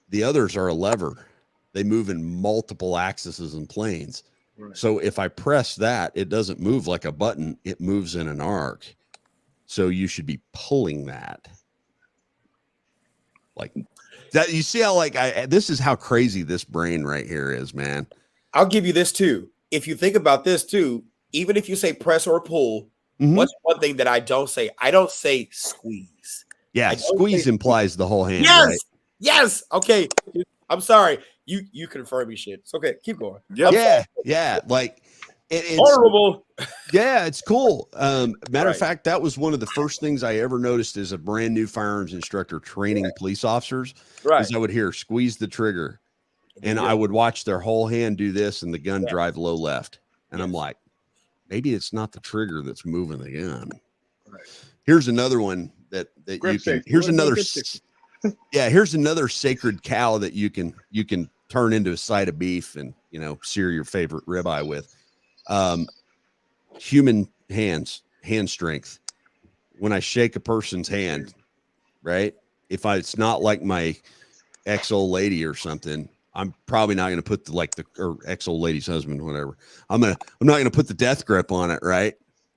The others are a lever. They move in multiple axes and planes. Right. So if I press that, it doesn't move like a button. It moves in an arc. So you should be pulling that. Like that. You see how this is how crazy this brain right here is, man. I'll give you this too. If you think about this too, even if you say press or pull, what's one thing that I don't say? I don't say squeeze. Yeah. Squeeze implies the whole hand. Yes. Right? Yes. Okay. I'm sorry. You confirm me shit. It's okay. Keep going. Yep. Yeah. Like it's horrible. Yeah, it's cool. Matter of fact, that was one of the first things I ever noticed as a brand new firearms instructor training police officers. Right. Is I would hear squeeze the trigger, and I would watch their whole hand do this and the gun drive low left. And I'm like, maybe it's not the trigger that's moving the gun. Right. Here's another one that you can. Here's another. Here's another sacred cow that you can turn into a side of beef and sear your favorite ribeye with. Human hand strength. When I shake a person's hand, right? If it's not like my ex-old lady or something, I'm probably not going to put or ex-old lady's husband, whatever. I'm not going to put the death grip on it, right?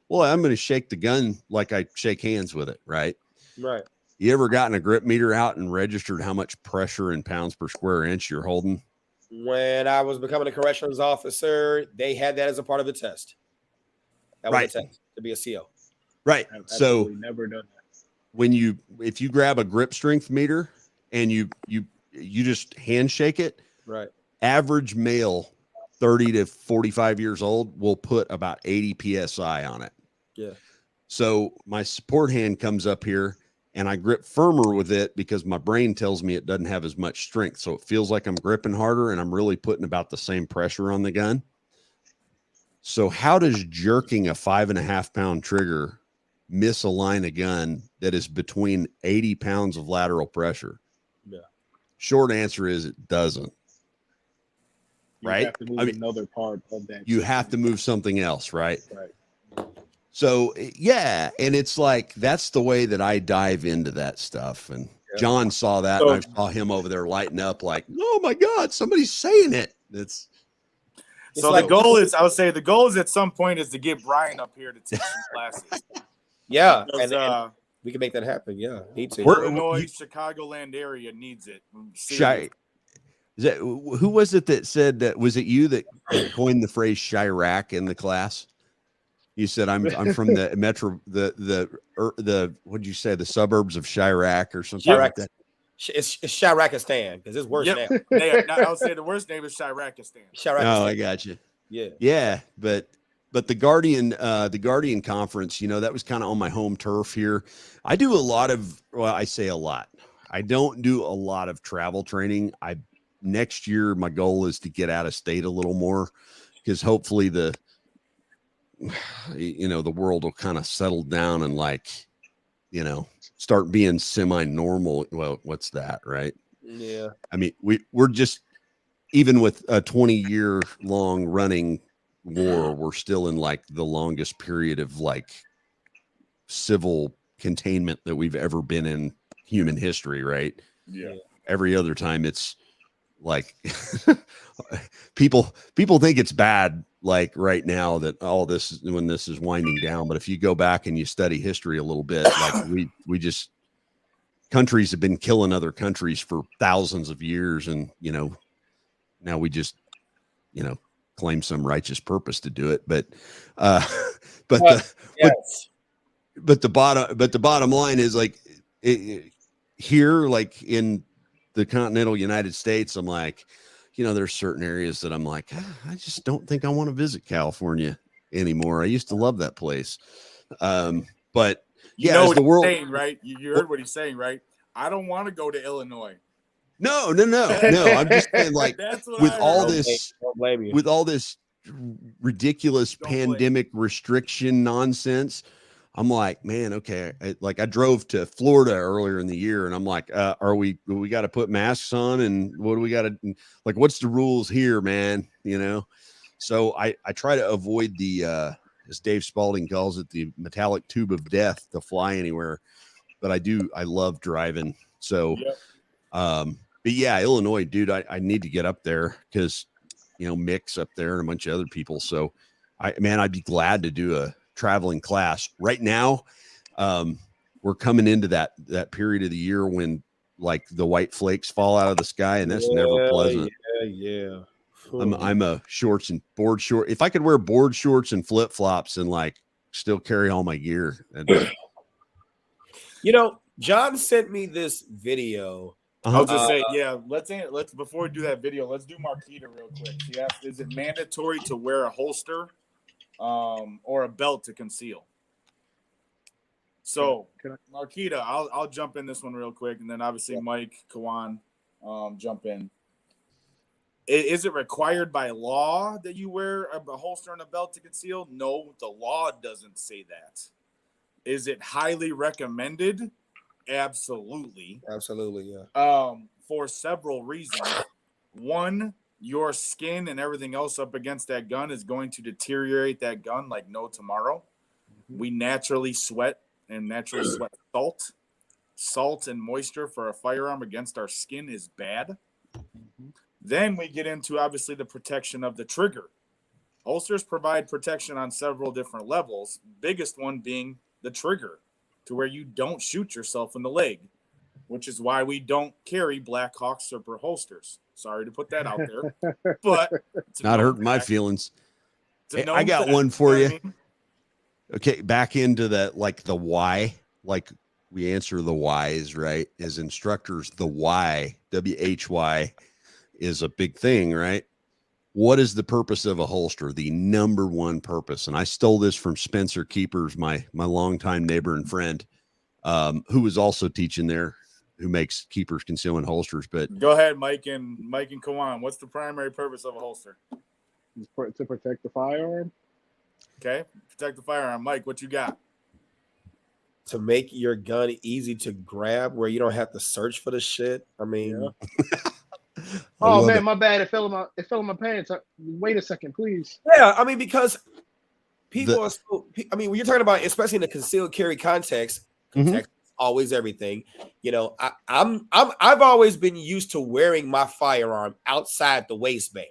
Well, I'm going to shake the gun like I shake hands with it, right? Right. You ever gotten a grip meter out and registered how much pressure in pounds per square inch you're holding? When I was becoming a corrections officer, they had that as a part of the test. That was a test to be a CO. Right. So never done that. If you grab a grip strength meter and you just handshake it, right? Average male, 30 to 45 years old, will put about 80 psi on it. Yeah. So my support hand comes up here and I grip firmer with it because my brain tells me it doesn't have as much strength. So it feels like I'm gripping harder and I'm really putting about the same pressure on the gun. So how does jerking a 5.5 pound trigger misalign a gun that is between 80 pounds of lateral pressure? Yeah. Short answer is it doesn't. Right? You have to move another part of that. You have to move something else, right? Right. So, yeah. And it's like, that's the way that I dive into that stuff. And John saw that, and I saw him over there lighting up like, oh my God, somebody's saying it. So the goal is, I would say the goal is at some point is to get Brian up here to teach some classes. Yeah. And we can make that happen. Yeah. Need to. Illinois, Chicagoland area needs it. Is that who was it that said that? Was it you that coined the phrase Chirac in the class? You said I'm from the metro, the what'd you say, the suburbs of Chirac or something like that. It's Shirakistan because it's worse now. I would say the worst name is Shirakistan. Oh, I got you. Yeah. But the Guardian conference, that was kind of on my home turf here. I do a lot of, I say a lot. I don't do a lot of travel training. Next year, my goal is to get out of state a little more because hopefully the world will kind of settle down and start being semi-normal. Well, what's that, right? Yeah. I mean, we're just, even with a 20-year long running war, we're still in the longest period of civil containment that we've ever been in human history, right? Yeah. Every other time it's people think it's bad right now that all this when this is winding down, but if you go back and you study history a little bit, we just, countries have been killing other countries for thousands of years, and now we just claim some righteous purpose to do it, but the bottom line is here, in the continental United States, I'm there's certain areas that I'm I just don't think I want to visit California anymore. I used to love that place. But what the world, he's saying, right? You heard what he's saying, right? I don't want to go to Illinois. No. I'm just saying, with all this ridiculous pandemic restriction nonsense, I'm man, okay. I drove to Florida earlier in the year, and I'm we got to put masks on, and what do we got to, what's the rules here, man? So I try to avoid the, as Dave Spalding calls it, the metallic tube of death to fly anywhere. But I love driving. So, but yeah, Illinois, dude, I need to get up there because, Mick's up there and a bunch of other people. So I'd be glad to do a traveling class right now. We're coming into that period of the year when the white flakes fall out of the sky, and that's never pleasant. Yeah. I'm a shorts and board short. If I could wear board shorts and flip flops and still carry all my gear. John sent me this video. I was just saying, let's before we do that video, let's do Marquita real quick. She asked, is it mandatory to wear a holster or a belt to conceal? So Marquita, I'll jump in this one real quick, and then obviously Mike, Kawan, jump in. Is it required by law that you wear a holster and a belt to conceal? No, the law doesn't say that. Is it highly recommended? Absolutely. Yeah. For several reasons. One, your skin and everything else up against that gun is going to deteriorate that gun like no tomorrow. Mm-hmm. We naturally sweat salt. Salt and moisture for a firearm against our skin is bad. Mm-hmm. Then we get into, obviously, the protection of the trigger. Holsters provide protection on several different levels, biggest one being the trigger, to where you don't shoot yourself in the leg, which is why we don't carry Black Hawk Super holsters. Sorry to put that out there, but it's not hurting my feelings. Hey, I got one for you. Okay, back into the why, we answer the whys, right? As instructors, the why, WHY, is a big thing, right? What is the purpose of a holster? The number one purpose. And I stole this from Spencer Keepers, my longtime neighbor and friend, who was also teaching there, who makes Keepers concealment holsters. But go ahead, Mike and Kawan. What's the primary purpose of a holster? To protect the firearm. Okay, protect the firearm. Mike, what you got? To make your gun easy to grab, where you don't have to search for the shit. I mean, oh man, my bad. It fell in my pants. Wait a second, please. Yeah, I mean, because people are so, I mean, when you're talking about, especially in the concealed carry context, is always everything. I've always been used to wearing my firearm outside the waistband.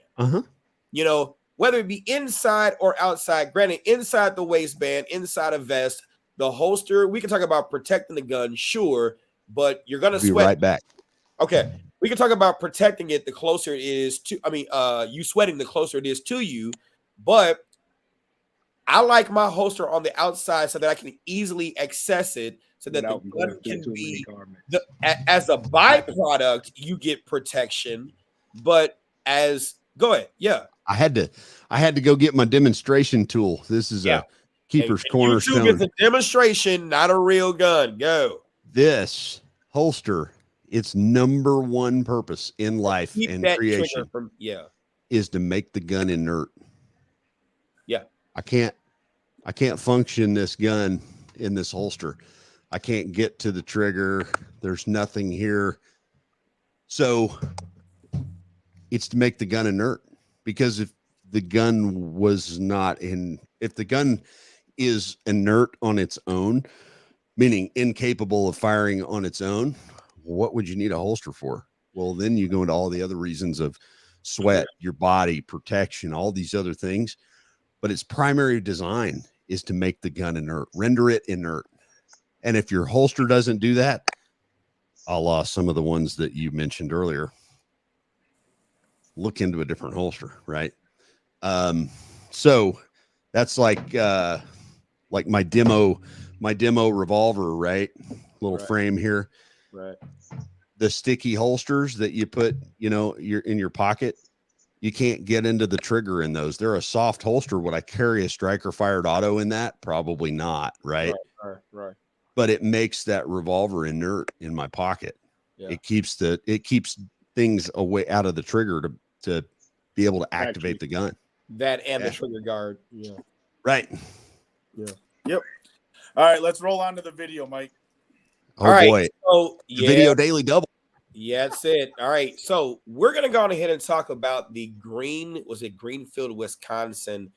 Whether it be inside or outside. Granted, inside the waistband, inside a vest, the holster. We can talk about protecting the gun, sure, but you're gonna sweat. Right back. Okay. we can talk about protecting it the closer it is to, you sweating the closer it is to you. But I like my holster on the outside so that I can easily access it so that Without the going gun through can too many be, garments. as a byproduct, you get protection. But go ahead. Yeah. I had to go get my demonstration tool. This is a keeper's And cornerstone. YouTube is a demonstration, not a real gun. Go. This holster, its number one purpose in life Keep and that creation trigger from is to make the gun inert. Yeah. I can't function this gun in this holster. I can't get to the trigger. There's nothing here. So it's to make the gun inert, because if the gun is inert on its own, meaning incapable of firing on its own, what would you need a holster for? Well, then you go into all the other reasons of sweat, your body, protection, all these other things. But its primary design is to make the gun inert, render it inert. And if your holster doesn't do that, a la some of the ones that you mentioned earlier, look into a different holster, right? So that's like my demo revolver, right? Little frame here. Right. The sticky holsters that you put, you're in your pocket, you can't get into the trigger in those. They're a soft holster. Would I carry a striker fired auto in that? Probably not, right? Right. But it makes that revolver inert in my pocket. Yeah. It keeps things away out of the trigger to be able to activate the gun. That and the trigger guard. Yeah. Right. Yeah. Yep. All right, let's roll on to the video, Mike. Oh, all right, boy. So the video daily double. Yeah, that's it. All right. So we're gonna go ahead and talk about the Greenfield, Wisconsin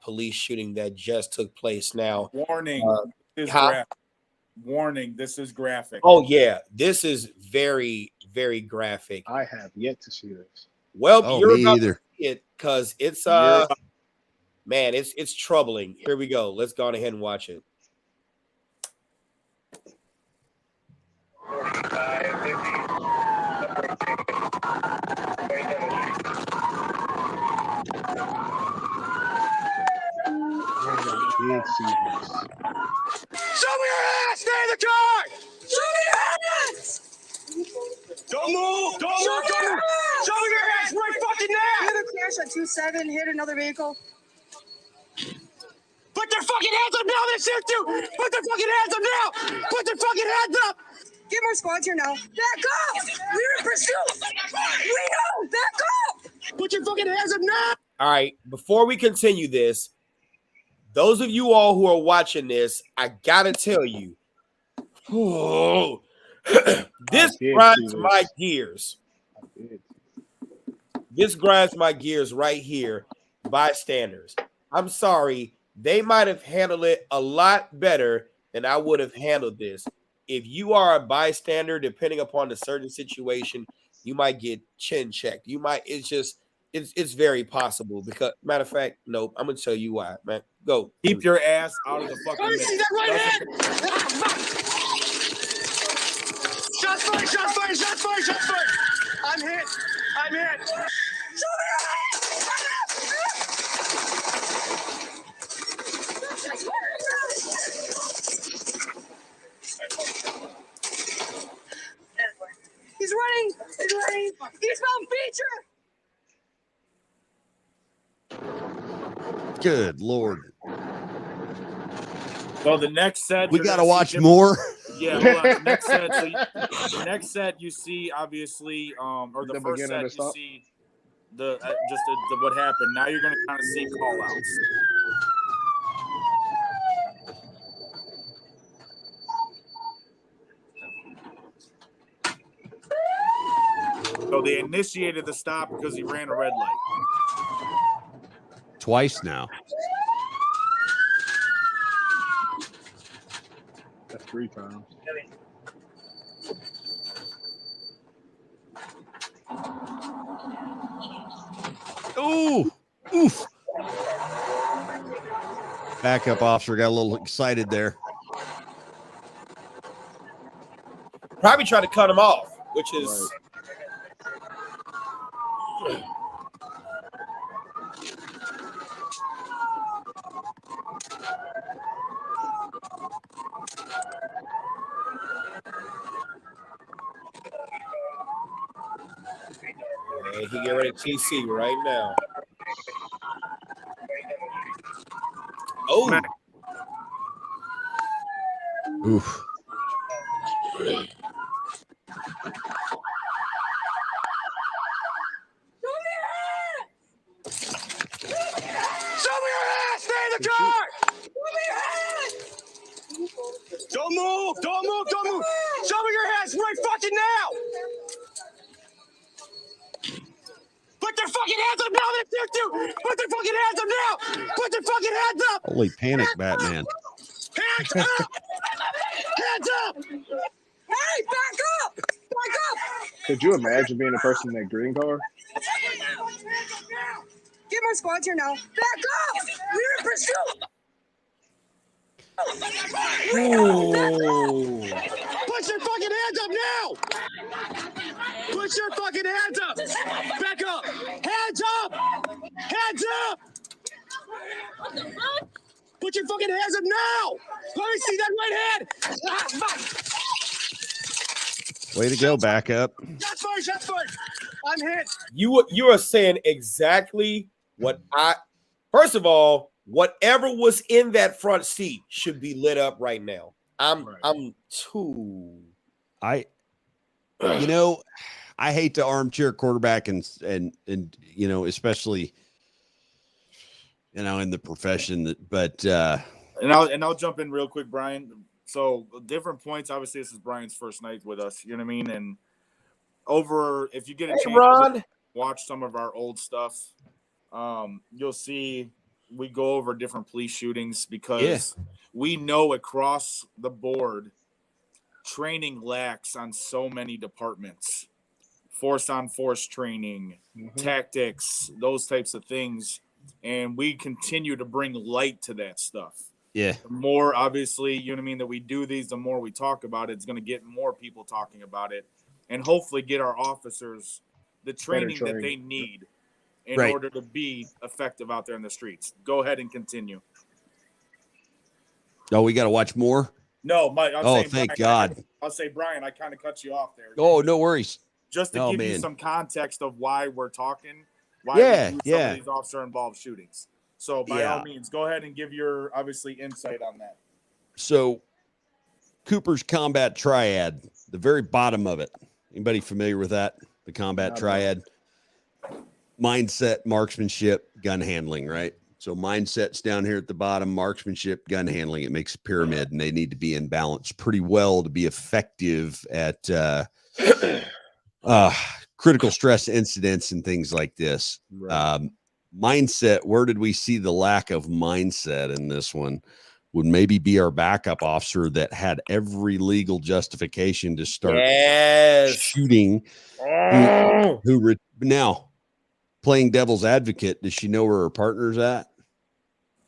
police shooting that just took place. Now, warning. Warning, this is graphic. Oh yeah, this is very, very graphic. I have yet to see this. Well, you're me about either. to see it because it's man, it's troubling. Here we go. Let's go on ahead and watch it. Show me your ass! Stay in the car! Show me your ass! Don't move! Don't move! Show me your ass right fucking now! Hit a crash at 27, hit another vehicle. Put their fucking hands up now! I'm gonna shoot you! Put their fucking hands up now! Put their fucking hands up! Get more squads here now. Back up! We're in pursuit! We know! Back up! Put your fucking hands up now! All right, before we continue this, those of you all who are watching this, I gotta tell you, this grinds my gears. This grinds my gears right here, bystanders. I'm sorry, they might have handled it a lot better than I would have handled this. If you are a bystander, depending upon the certain situation, you might get chin checked. It's very possible because, matter of fact, nope. I'm gonna tell you why, man. Go. Keep your ass out of the fucking mix. See that right hand? Shots fired! Shots fired! Shots fired! Shots fired! I'm hit! I'm hit! Show me your He's running! He's running! He's found feature! Good Lord. So the next set, we got to watch more. Yeah, hold on. The next set. So the next set you see, obviously, or the first set you see the what happened. Now you're going to kind of see call outs. So they initiated the stop because he ran a red light. Twice now. That's 3 times. Ooh. Oof. Backup officer got a little excited there. Probably try to cut him off, which is And he get ready to TC right now. Oh. Oof. Show me your hands! Stay in the car! Show me your hands! Don't move! Don't move! Don't move! Show me your hands right fucking now! Put their fucking hands up now! They shoot you! Put their fucking hands up now! Put their fucking hands up! Holy panic, Batman. Hands up! Hands up! Hey, back up! Back up! Could you imagine being a person in that green car? Get my squads here now. Back up! We're in pursuit! Ooh. Put your fucking hands up now! Put your fucking hands up! Back up! Hands up! Hands up! Put your fucking hands up now! Let me see that right hand! Ah, fuck! Way to go, back up. Shots fired! Shots fired! I'm hit! You are saying exactly what I. First of all, whatever was in that front seat should be lit up right now. I'm too. I hate to armchair quarterback and especially in the profession but And I'll jump in real quick, Brian. So different points. Obviously, this is Brian's first night with us. You know what I mean? And if you get a chance to watch some of our old stuff, you'll see we go over different police shootings because we know across the board training lacks on so many departments. Force on force training, tactics, those types of things. And we continue to bring light to that stuff. Yeah. The more, obviously, you know what I mean, that we do these, the more we talk about it, it's going to get more people talking about it and hopefully get our officers the training that they need in order to be effective out there in the streets. Go ahead and continue. Oh, we got to watch more? No, Mike. Thank God. I'll say, Brian, I kind of cut you off there. Oh, no worries. Just to give you some context of why we're talking, why we do some of these officer-involved shootings. So, by all means, go ahead and give your, obviously, insight on that. So, Cooper's combat triad, the very bottom of it. Anybody familiar with that? The combat triad? Mindset, marksmanship, gun handling, right? So mindset's down here at the bottom, marksmanship, gun handling. It makes a pyramid, and they need to be in balance pretty well to be effective at critical stress incidents and things like this. Right. Mindset, where did we see the lack of mindset in this one? Would maybe be our backup officer that had every legal justification to start shooting. Now, playing devil's advocate, does she know where her partner's at?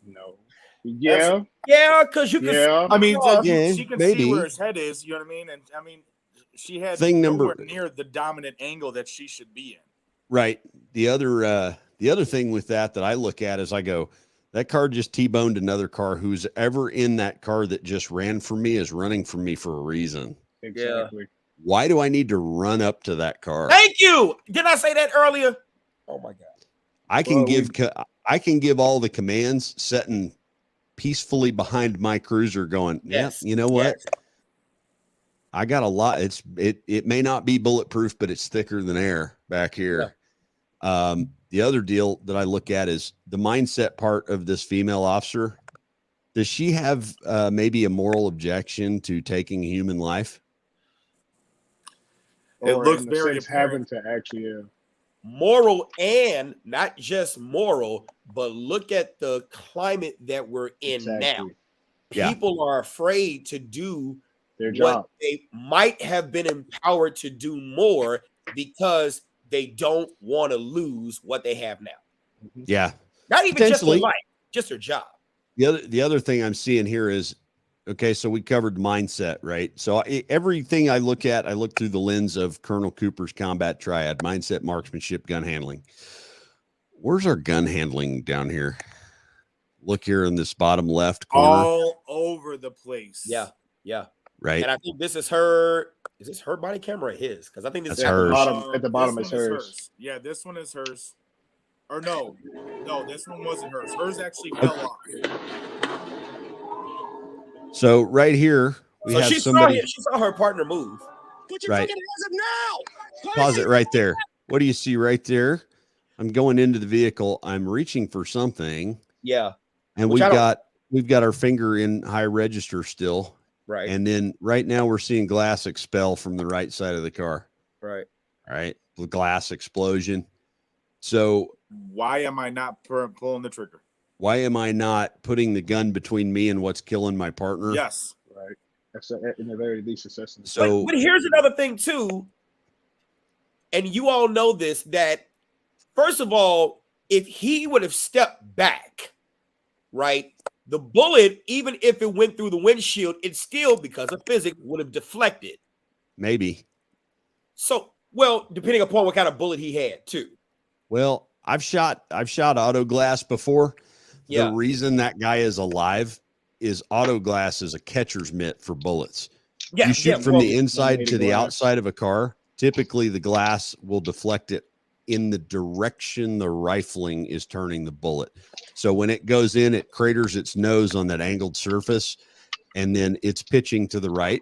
No. Yeah, because you can. I mean, she can see where his head is. You know what I mean? And I mean, she had nowhere near the dominant angle that she should be in. Right. The other thing with that I look at is I go, that car just T-boned another car. Who's ever in that car that just ran from me is running from me for a reason. Exactly. Yeah. Why do I need to run up to that car? Thank you. Did I say that earlier? Oh my God. I can give all the commands sitting peacefully behind my cruiser going, you know what? Yes. I got a lot. It may not be bulletproof, but it's thicker than air back here. Yeah. The other deal that I look at is the mindset part of this female officer. Does she have maybe a moral objection to taking a human life? It looks very having to actually moral, and not just moral, but look at the climate that we're in now. People are afraid to do their job. What they might have been empowered to do more because they don't want to lose what they have now. Yeah. Not even just their life, just their job. The other thing I'm seeing here is, okay, so we covered mindset, right? So everything I look at, I look through the lens of Colonel Cooper's combat triad: mindset, marksmanship, gun handling. Where's our gun handling down here? Look here in this bottom left corner. All over the place. Yeah. right? And I think this is her. Is this her body camera or his? Because I think this That's is hers. At the bottom This is one hers. Yeah, this one is hers. Or no, this one wasn't hers. Hers actually fell off. So right here we So have she somebody. she saw her partner move. Put your Right. fucking hands up now. Pause it right there. What do you see right there? I'm going into the vehicle. I'm reaching for something, Yeah. and Which we've got our finger in high register still. Right. And then right now we're seeing glass expel from the right side of the car. Right. All right. The glass explosion. So Why am I not pulling the trigger? why am I not putting the gun between me and what's killing my partner? Yes. Right. That's in the very least assessment. So but here's another thing too, and you all know this, that first of all, if he would have stepped back, right, the bullet, even if it went through the windshield, it still, because of physics, would have deflected. maybe. So, well, depending upon what kind of bullet he had, too. Well, I've shot auto glass before. Yeah. The reason that guy is alive is auto glass is a catcher's mitt for bullets. Yeah, You shoot from the inside to the glass. outside of a car. Typically, the glass will deflect it in the direction the rifling is turning the bullet. So when it goes in, it craters its nose on that angled surface, and then it's pitching to the right,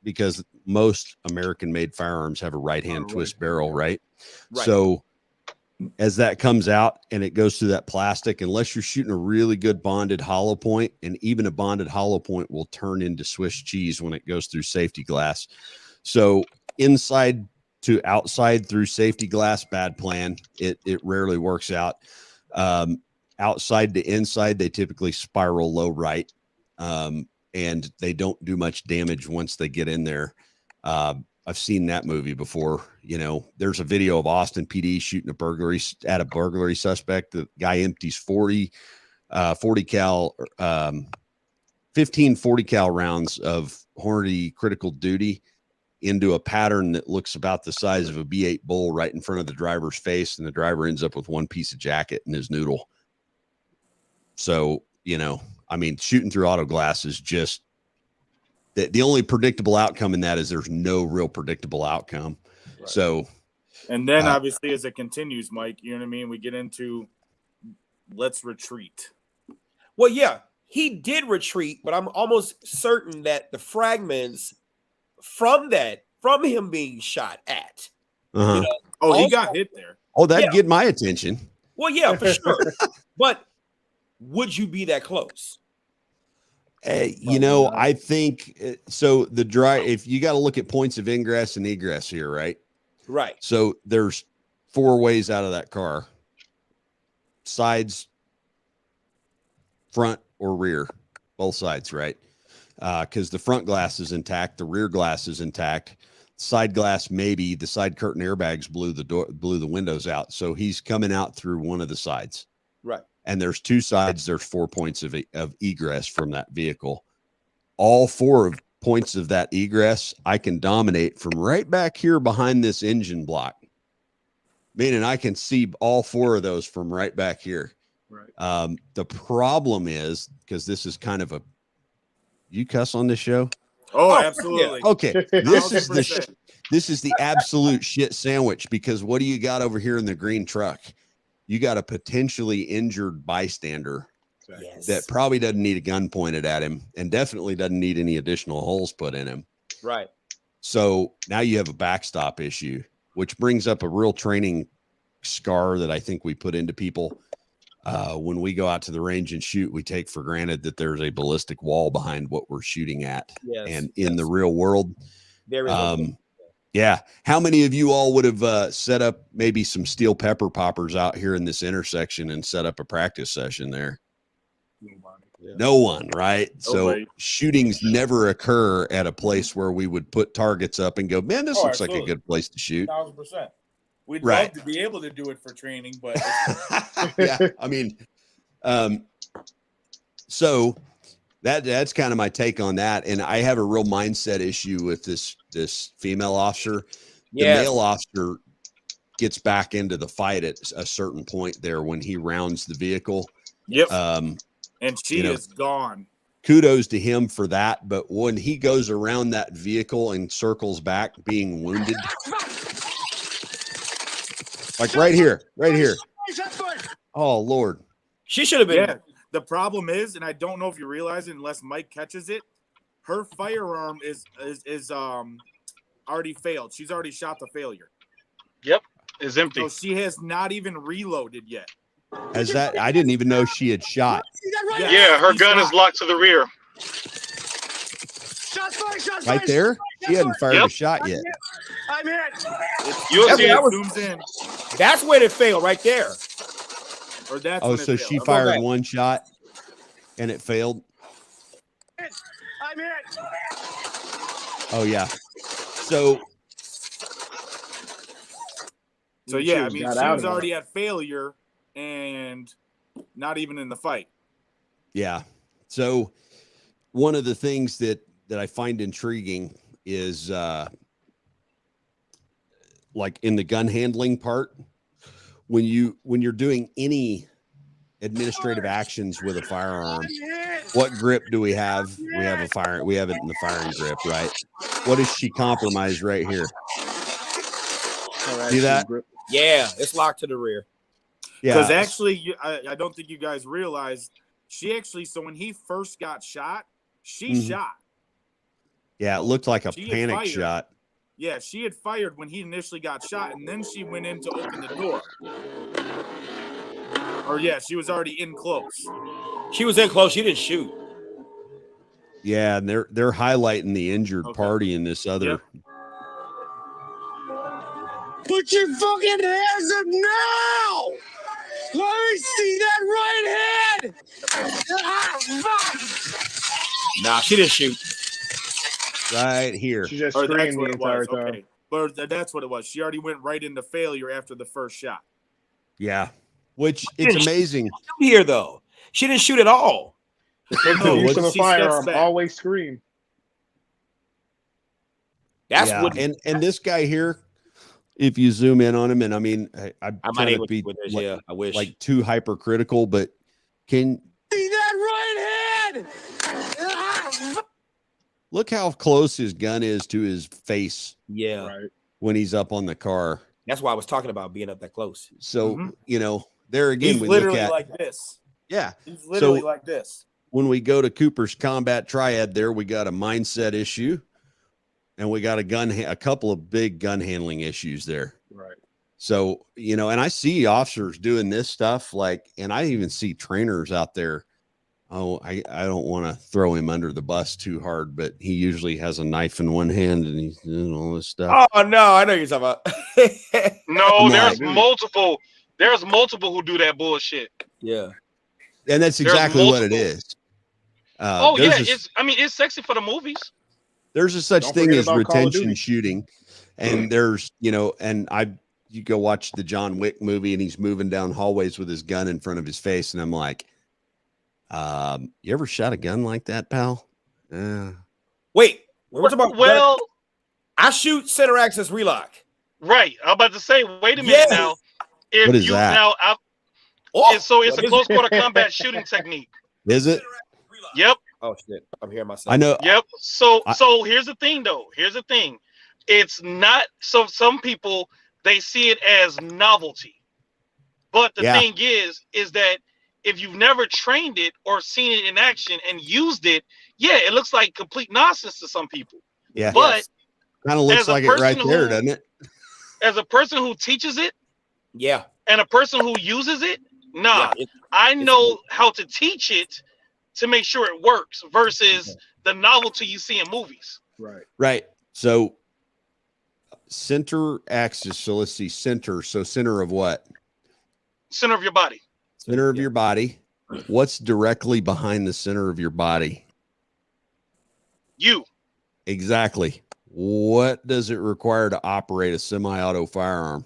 because most American-made firearms have a right-hand twist barrel, right? So as that comes out and it goes through that plastic, unless you're shooting a really good bonded hollow point, and even a bonded hollow point will turn into Swiss cheese when it goes through safety glass. So inside to outside through safety glass, bad plan. It rarely works out. Outside to inside, they typically spiral low right, and they don't do much damage once they get in there. I've seen that movie before. You know, there's a video of Austin PD shooting a burglary suspect. The guy empties 40 cal 15 40 cal rounds of Hornady critical duty into a pattern that looks about the size of a B8 bull right in front of the driver's face, and the driver ends up with one piece of jacket in his noodle. So, you know, I mean, shooting through auto glass is just the only predictable outcome in that is there's no real predictable outcome. Right. So, and then obviously as it continues, Mike, you know what I mean? We get into let's retreat. Well, yeah, he did retreat, but I'm almost certain that the fragments from him being shot at. Uh-huh. You know, oh, he got hit there. Oh, that'd get my attention. Well, yeah, for sure. But would you be that close? You know, I think so. If you got to look at points of ingress and egress here, right? Right. So there's 4 ways out of that car: sides, front, or rear, both sides, right? Because the front glass is intact, the rear glass is intact. Side glass, maybe the side curtain airbags blew the windows out, so he's coming out through one of the sides. Right. And there's 2 sides. There's 4 points of egress from that vehicle. All 4 points of that egress, I can dominate from right back here behind this engine block. Meaning I can see all 4 of those from right back here. Right. The problem is, because this is kind of you cuss on this show? Oh, absolutely. Yeah. Okay. This is 100%. the absolute shit sandwich, because what do you got over here in the green truck? You got a potentially injured bystander that probably doesn't need a gun pointed at him, and definitely doesn't need any additional holes put in him. Right. So now you have a backstop issue, which brings up a real training scar that I think we put into people. When we go out to the range and shoot, we take for granted that there's a ballistic wall behind what we're shooting at. Yes. And in the real world, there is yeah. How many of you all would have set up maybe some steel pepper poppers out here in this intersection and set up a practice session there? Yeah. No one, right? Nobody. So shootings never occur at a place where we would put targets up and go, man, this looks like a good place to shoot. 1,000%. We'd Right. love to be able to do it for training, but Yeah, I mean, so that's kind of my take on that. And I have a real mindset issue with this female officer. The male officer gets back into the fight at a certain point there when he rounds the vehicle. yep. And she is gone. kudos to him for that. But when he goes around that vehicle and circles back being wounded, like right here. Oh, Lord. She should have been. Yeah. The problem is, and I don't know if you realize it unless Mike catches it, her firearm is already failed. She's already shot the failure. Yep. It's empty. So she has not even reloaded yet. As that, I didn't even know she had shot. Yeah, her gun is locked to the rear. Right there? She hadn't fired a shot yet. I'm hit. You'll see it. Zooms in. That's when it failed right there. Or that's Oh, when it so failed. she Okay. fired one shot and it failed. I'm hit. Oh, yeah. So yeah, I mean, she got out was of it. already at failure and not even in the fight. yeah. So one of the things that I find intriguing is like in the gun handling part, when you're doing any administrative actions with a firearm, what grip do we have? We have it in the firing grip, right? What is she compromised right here? See that? Yeah, it's locked to the rear. Yeah. Because actually, I don't think you guys realized, she actually, so when he first got shot, she Mhm. shot. Yeah, it looked like a She had panic fired. shot. Yeah, she had fired when he initially got shot, and then she went in to open the door. Or yeah, she was already in close. She was in close. She didn't shoot. Yeah, and they're highlighting the injured Okay. party in this other. Yep. Put your fucking hands up now! Let me see that right hand! Ah, fuck! Nah, she didn't shoot. Right here. She just Or that's screamed the what it entire was. time. Okay. But that's what it was. She already went right into failure after the first shot. Yeah. Which it's amazing. Here though, she didn't shoot at all. Because No, the use of a she steps firearm back. always scream. That's Yeah, what. and this guy here, if you zoom in on him, and I mean, I'm I'm not trying to able be with this. like, Yeah, I wish. like too hypercritical, but can See that right hand! Ah, look how close his gun is to his face Yeah, Right. when he's up on the car. that's why I was talking about being up that close. So Mhm. you know, there again, He's we look literally at like this. yeah. He's literally So- like this. When we go to Cooper's combat triad, there we got a mindset issue, and we got a couple of big gun handling issues there. Right. So, you know, and I see officers doing this stuff, like, and I even see trainers out there. Oh, I don't want to throw him under the bus too hard, but he usually has a knife in one hand and he's doing all this stuff. Oh no, I know you're talking about. No, I'm there's like, multiple. There's multiple who do that bullshit. Yeah, And that's There's exactly what it multiple. is. Oh yeah, there's it's sexy for the movies. there's a such Don't thing forget as about Call of retention Duty. shooting, and there's, you know, and you go watch the John Wick movie and he's moving down hallways with his gun in front of his face, and I'm like, you ever shot a gun like that, pal? wait. We're talking about. Well, I shoot center access relock. right. I'm about to say, wait a minute Yes. now. If What is you that? now, Oh, so it's what a is close it? quarter combat shooting technique. Is it? Yep. Oh shit! I'm hearing myself. I know. Yep. So I- so here's the thing though. Here's the thing. It's not, so some people, they see it as novelty. But the Yeah. thing is that if you've never trained it or seen it in action and used it, yeah, it looks like complete nonsense to some people. Yeah. But Kind of looks as a like it right person there, who- doesn't it? as a person who teaches it Yeah, and a person who uses it, nah, yeah. I know how to teach it to make sure it works versus the novelty you see in movies. Right. Right. So center axis. So let's see, center. So center of what? Center of your body. Center of your body. What's directly behind the center of your body? You. Exactly. What does it require to operate a semi-auto firearm?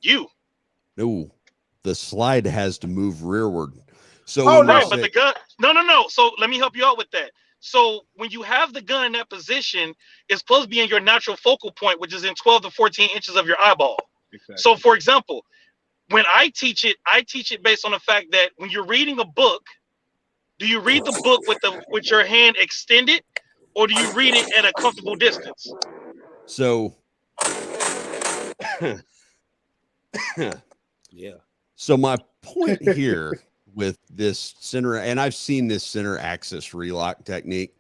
You. No, the slide has to move rearward. So Oh, when we no. Right, but say- the gun, no. So let me help you out with that. So when you have the gun in that position, it's supposed to be in your natural focal point, which is in 12 to 14 inches of your eyeball. Exactly. So for example, when I teach it based on the fact that when you're reading a book, Do you read the book with your hand extended, or do you read it at a comfortable distance? So, Yeah. so my point here with this center, and I've seen this center axis relock technique,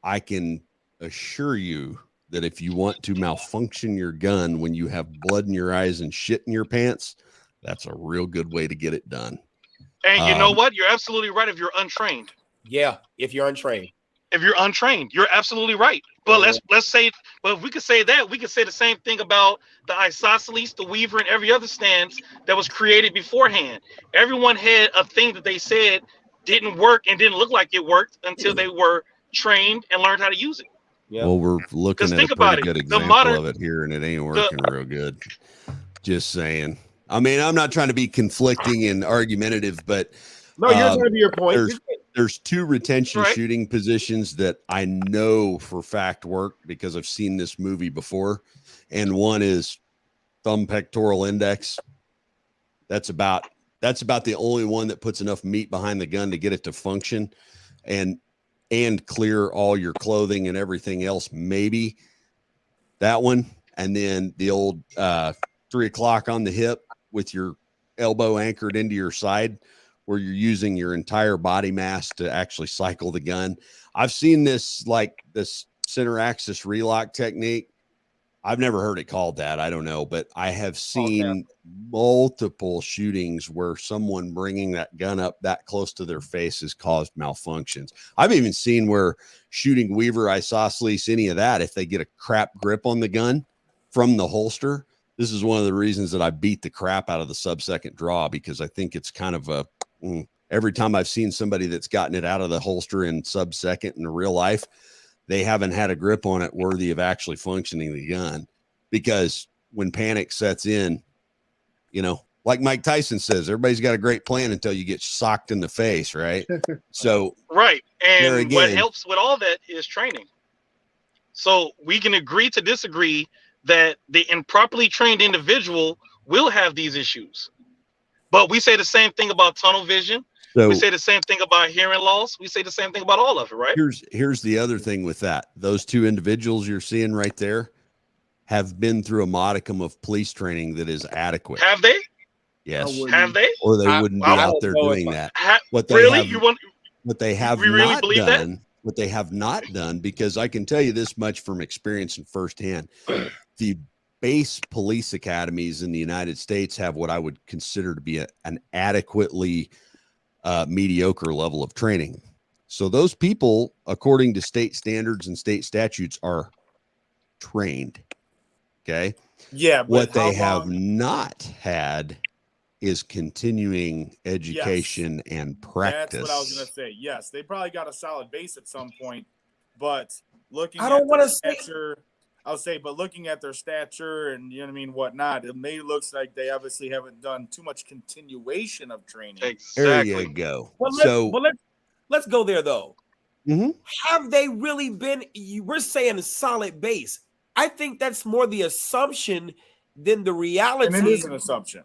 I can assure you that if you want to malfunction your gun when you have blood in your eyes and shit in your pants, that's a real good way to get it done. And you know what? You're absolutely right if you're untrained. Yeah, if you're untrained. If you're untrained, you're absolutely right. But let's say, but if we could say that, we could say the same thing about the isosceles, the weaver, and every other stance that was created beforehand. Everyone had a thing that they said didn't work and didn't look like it worked until they were trained and learned how to use it. Yeah. Well, we're looking at a pretty good example of it here, and it ain't working real good. Just saying. I mean, I'm not trying to be conflicting and argumentative, but no, you're trying to be your point. There's two retention shooting positions that I know for fact work because I've seen this movie before. And one is thumb pectoral index. That's about the only one that puts enough meat behind the gun to get it to function and clear all your clothing and everything else. Maybe that one. And then the old 3 o'clock on the hip with your elbow anchored into your side, where you're using your entire body mass to actually cycle the gun. I've seen this, like this center axis relock technique. I've never heard it called that. I don't know, but I have seen multiple shootings where someone bringing that gun up that close to their face has caused malfunctions. I've even seen where shooting weaver, isosceles, any of that, if they get a crap grip on the gun from the holster. This is one of the reasons that I beat the crap out of the sub-second draw, because I think it's kind of every time I've seen somebody that's gotten it out of the holster in sub-second in real life, they haven't had a grip on it worthy of actually functioning the gun. Because when panic sets in, you know, like Mike Tyson says, everybody's got a great plan until you get socked in the face, right? So right. And again, what helps with all that is training. So we can agree to disagree that the improperly trained individual will have these issues. But we say the same thing about tunnel vision. So we say the same thing about hearing loss. We say the same thing about all of it, right? Here's the other thing with that. Those two individuals you're seeing right there have been through a modicum of police training that is adequate. Have they? Yes. Have they? Or they wouldn't be out there doing that. What they have not done, because I can tell you this much from experience and firsthand, the base police academies in the United States have what I would consider to be an adequately mediocre level of training. So those people, according to state standards and state statutes, are trained. Okay. Yeah. What they have not had is continuing education and practice. That's what I was going to say. Yes. They probably got a solid base at some point, but looking I don't want to say but looking at their stature and, you know what I mean, whatnot, it may looks like they obviously haven't done too much continuation of training. Exactly. There you go. Let's go there though. Mm-hmm. Have they really been? We're saying a solid base. I think that's more the assumption than the reality. And it is an assumption.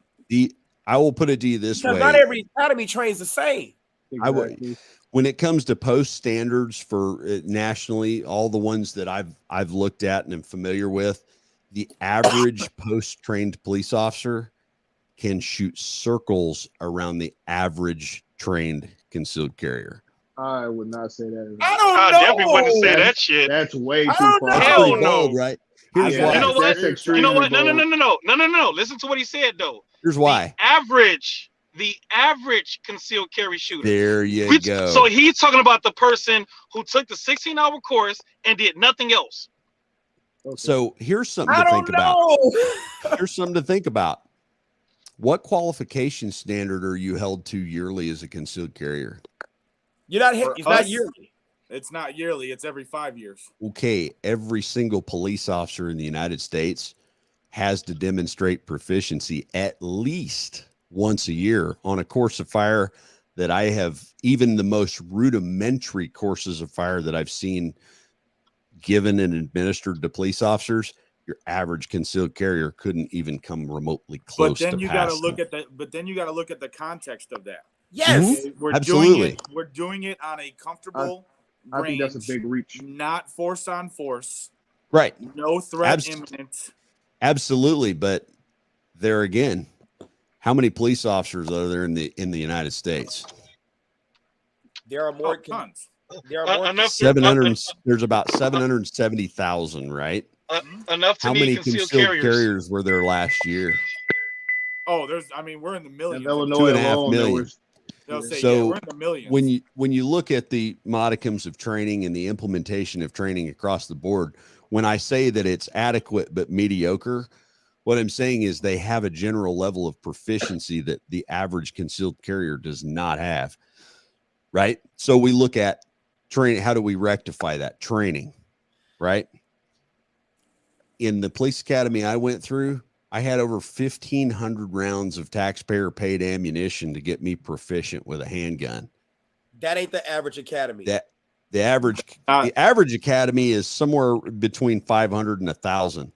I will put it to you this way: not every academy trains the same. Exactly. When it comes to post standards for nationally, all the ones that I've looked at and am familiar with, the average post-trained police officer can shoot circles around the average trained concealed carrier. I would not say that. I don't know. Definitely wouldn't say that shit. That's way too I don't far. know. Hell no. Bold, right? Here's why. You know what? That's extremely You know what? bold. No. Listen to what he said though. Here's why. The average concealed carry shooter. There you go. So he's talking about the person who took the 16-hour course and did nothing else. Okay. So here's something to think about. Here's something to think about. What qualification standard are you held to yearly as a concealed carrier? You're not hit. It's not yearly. It's not yearly. It's every 5 years. Okay, every single police officer in the United States has to demonstrate proficiency at least once a year on a course of fire that I have, even the most rudimentary courses of fire that I've seen given and administered to police officers. Your average concealed carrier couldn't even come remotely close. But then to you got to pass look them. at the. But then you got to look at the context of that. Yes. Okay, we're Absolutely. doing it on a comfortable I think range, that's a big reach. not force on force. Right. No threat imminent. Absolutely. But there again, how many police officers are there in the United States? There are more. Tons. There are more. Enough. 700. There's about 770,000, right? Enough to How me many concealed concealed carriers. carriers were there last year? Oh, we're in the millions. In Illinois 2.5 alone, there million. was They'll say, So we're in the millions. when you look at the modicums of training and the implementation of training across the board, when I say that it's adequate but mediocre, what I'm saying is they have a general level of proficiency that the average concealed carrier does not have. Right. So we look at training. How do we rectify that? Training, right? In the police academy I went through, I had over 1,500 rounds of taxpayer paid ammunition to get me proficient with a handgun. That ain't the average academy. The average academy is somewhere between 500 and 1,000.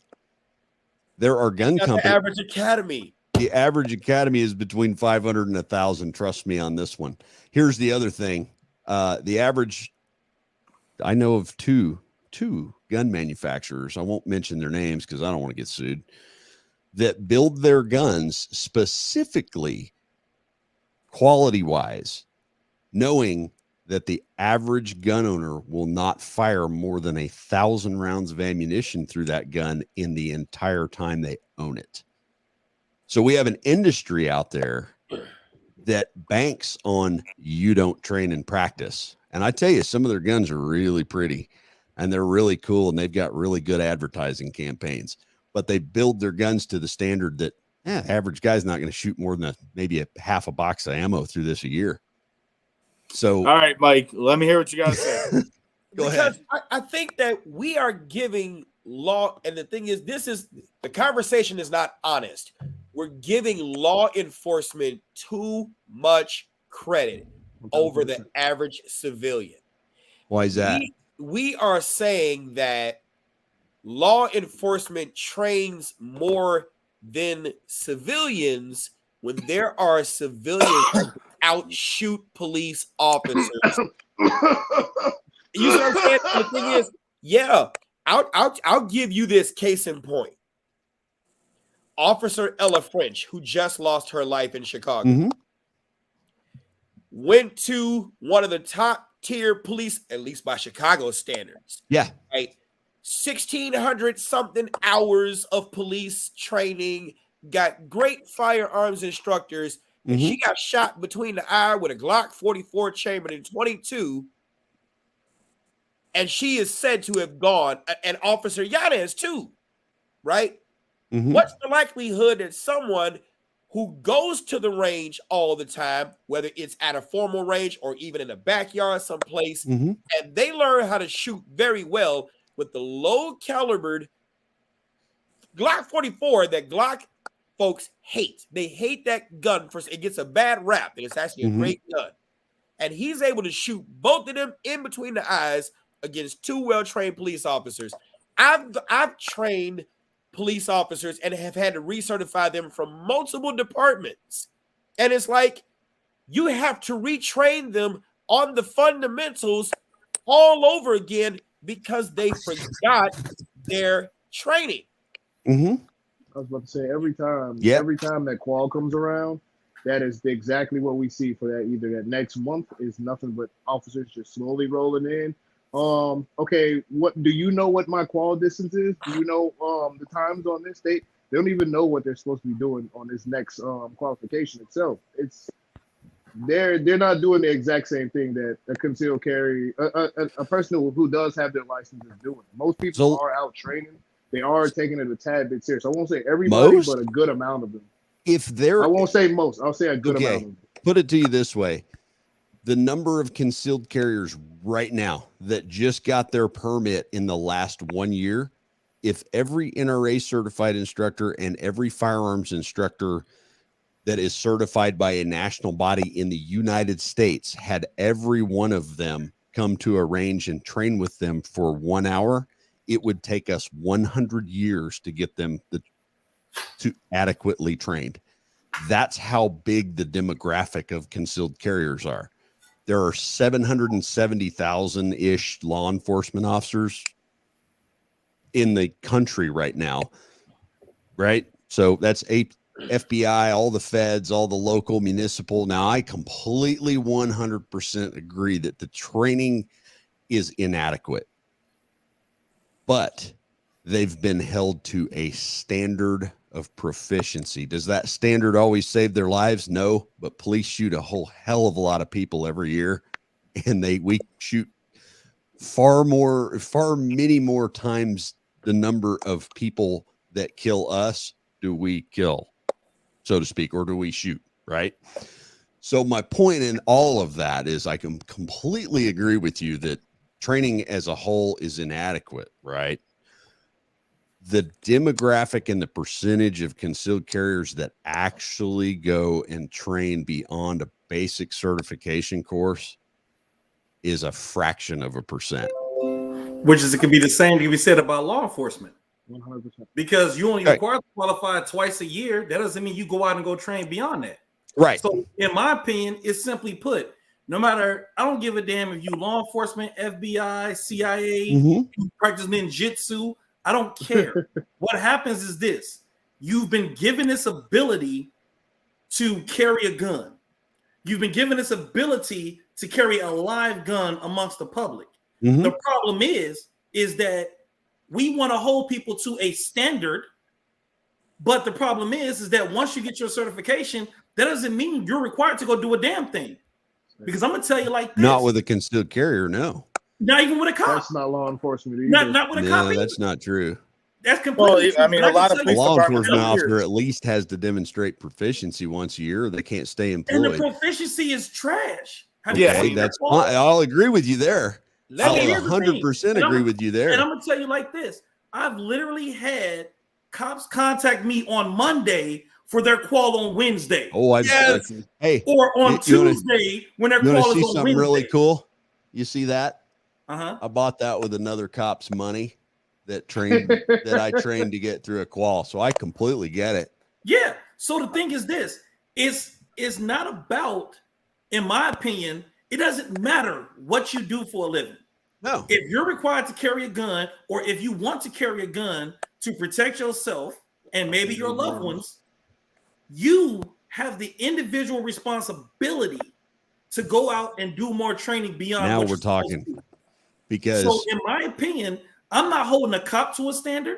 There are gun companies. The average academy. The average academy is between 500 and 1,000. Trust me on this one. Here's the other thing. The average, I know of two gun manufacturers. I won't mention their names because I don't want to get sued, that build their guns specifically quality-wise, knowing that the average gun owner will not fire more than 1,000 rounds of ammunition through that gun in the entire time they own it. So we have an industry out there that banks on you don't train and practice. And I tell you, some of their guns are really pretty and they're really cool and they've got really good advertising campaigns, but they build their guns to the standard that average guy's not going to shoot more than maybe a half a box of ammo through this a year. So, all right, Mike, let me hear what you got to say. Go ahead. I think that we are giving law, and the thing is, the conversation is not honest. We're giving law enforcement too much credit over the average civilian. Why is that? We are saying that law enforcement trains more than civilians when there are civilians that outshoot police officers. You see what I'm saying? The thing is, I'll give you this case in point. Officer Ella French, who just lost her life in Chicago, went to one of the top tier police, at least by Chicago standards. Yeah. Right. 1,600 something hours of police training, got great firearms instructors, and she got shot between the eye with a Glock 44 chambered in 22. And she is said to have gone, and Officer Yanez too, right? What's the likelihood that someone who goes to the range all the time, whether it's at a formal range or even in a backyard someplace, and they learn how to shoot very well with the low calibered Glock 44 that Glock folks hate. They hate that gun. It gets a bad rap, and it's actually a great gun. And he's able to shoot both of them in between the eyes against two well-trained police officers. I've trained police officers and have had to recertify them from multiple departments. And it's like you have to retrain them on the fundamentals all over again because they forgot their training. I was about to say, every time that qual comes around, that is exactly what we see for that. Either that next month is nothing but officers just slowly rolling in. Okay, what do you know what my qual distance is? Do you know the times on this? They don't even know what they're supposed to be doing on this next qualification itself. They're not doing the exact same thing that a concealed carry a person who does have their license is doing. Most people are out training. They are taking it a tad bit serious. I won't say everybody, but a good amount of them. I won't say most. I'll say a good amount of them. Put it to you this way. The number of concealed carriers right now that just got their permit in the last 1 year, if every NRA certified instructor and every firearms instructor that is certified by a national body in the United States had every one of them come to a range and train with them for 1 hour, it would take us 100 years to get them to adequately trained. That's how big the demographic of concealed carriers are. There are 770,000-ish law enforcement officers in the country right now, right? So that's FBI, all the feds, all the local, municipal. Now, I completely 100% agree that the training is inadequate, but they've been held to a standard of proficiency. Does that standard always save their lives? No, but police shoot a whole hell of a lot of people every year, and we shoot far many more times the number of people that kill us do we kill, so to speak, or do we shoot, right? So my point in all of that is I can completely agree with you that training as a whole is inadequate, right? The demographic and the percentage of concealed carriers that actually go and train beyond a basic certification course is a fraction of a percent. Which is, it could be the same to be said about law enforcement. 100%. Because you only required to qualify twice a year. That doesn't mean you go out and go train beyond that. Right. So in my opinion, it's simply put, no matter, I don't give a damn if you law enforcement, FBI, CIA, you practice ninjutsu. I don't care. What happens is this: you've been given this ability to carry a gun. You've been given this ability to carry a live gun amongst the public. The problem is that we want to hold people to a standard, but the problem is that once you get your certification, that doesn't mean you're required to go do a damn thing. Because I'm gonna tell you like this: not with a concealed carrier, no. Not even with a cop. That's not law enforcement either. Not with a cop. No, that's not true. That's completely. Well, I mean, a lot of A law enforcement officer at least has to demonstrate proficiency once a year. They can't stay employed. And the proficiency is trash. Okay, that's fine. I'll agree with you there. I'll 100% agree with you there. And I'm gonna tell you like this: I've literally had cops contact me on Monday for their qual on Wednesday. Oh, hey, or on Tuesday when their qual is on Wednesday. Something really cool? You see that? Uh-huh. I bought that with another cop's money that I trained to get through a qual. So I completely get it. Yeah. So the thing is this: it's not about, in my opinion, it doesn't matter what you do for a living. No. If you're required to carry a gun, or if you want to carry a gun to protect yourself and maybe your loved ones, you have the individual responsibility to go out and do more training beyond. Now we're talking. Because so, in my opinion, I'm not holding a cop to a standard.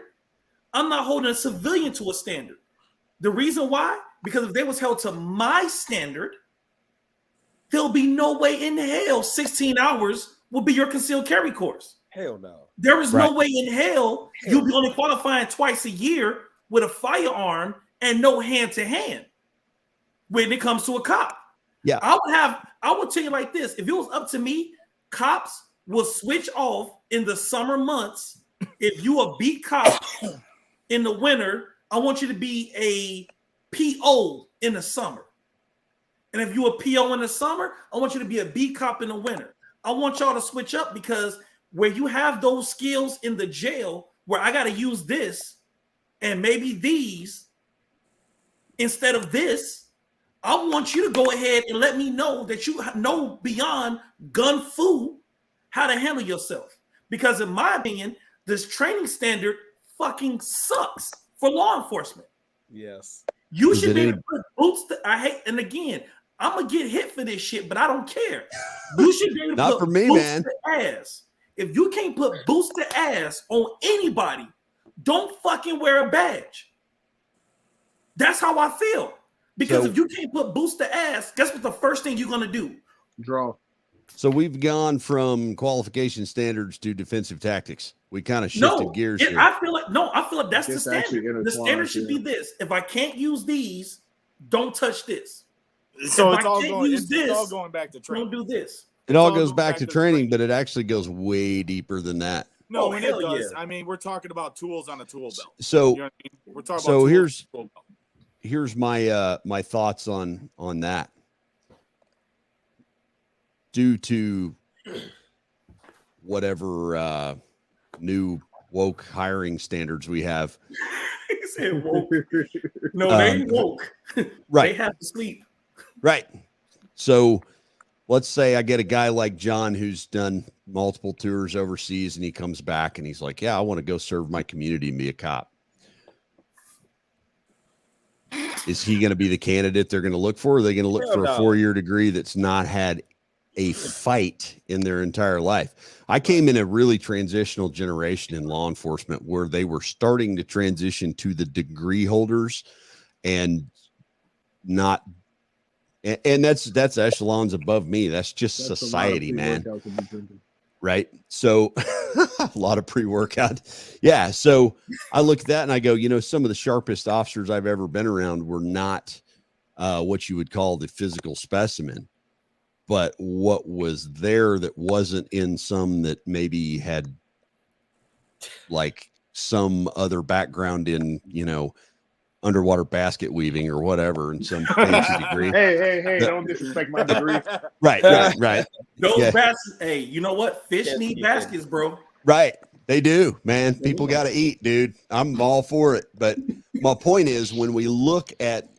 I'm not holding a civilian to a standard. The reason why? Because if they was held to my standard, there'll be no way in hell 16 hours will be your concealed carry course. Hell no. There is no way in hell you'll be only qualifying twice a year with a firearm and no hand-to-hand when it comes to a cop. Yeah. I would tell you like this: if it was up to me, cops will switch off in the summer months. If you a beat cop in the winter, I want you to be a PO in the summer. And if you a PO in the summer, I want you to be a beat cop in the winter. I want y'all to switch up, because where you have those skills in the jail, where I got to use this and maybe these instead of this, I want you to go ahead and let me know that you know beyond gun fu how to handle yourself. Because in my opinion, this training standard fucking sucks for law enforcement. Yes. You should be able to put boots to, and again, I'm gonna get hit for this shit, but I don't care. You should be able to put boots to ass. If you can't put boots to ass on anybody, don't fucking wear a badge. That's how I feel. Because if you can't put boots to ass, guess what the first thing you're gonna do? Draw. So we've gone from qualification standards to defensive tactics. We kind of shifted gears here. I feel like that's the standard. The standard should be this: if I can't use these, don't touch this. So it's all going back to training. Don't do this. It all goes back to training, but it actually goes way deeper than that. No, and it does. Yeah. I mean, we're talking about tools on a tool belt. So, you know what I mean? We're talking about here's my my thoughts on that. Due to whatever new woke hiring standards we have. He said woke. No, they ain't woke. Right. They have to sleep. Right. So let's say I get a guy like John who's done multiple tours overseas, and he comes back and he's like, yeah, I want to go serve my community and be a cop. Is he going to be the candidate they're going to look for? Or are they going to look for a 4-year degree that's not had a fight in their entire life? I came in a really transitional generation in law enforcement where they were starting to transition to the degree holders and not. And that's echelons above me. That's just society, man. Right. So a lot of pre-workout. Yeah. So I look at that and I go, some of the sharpest officers I've ever been around were not what you would call the physical specimen, but what was there that wasn't in some that maybe had like some other background in, underwater basket weaving or whatever in some fancy degree. Hey, don't disrespect my degree. Right. Those baskets, hey, you know what? Fish need baskets, bro. Right. They do, man. People got to eat, dude. I'm all for it. But my point is when we look at,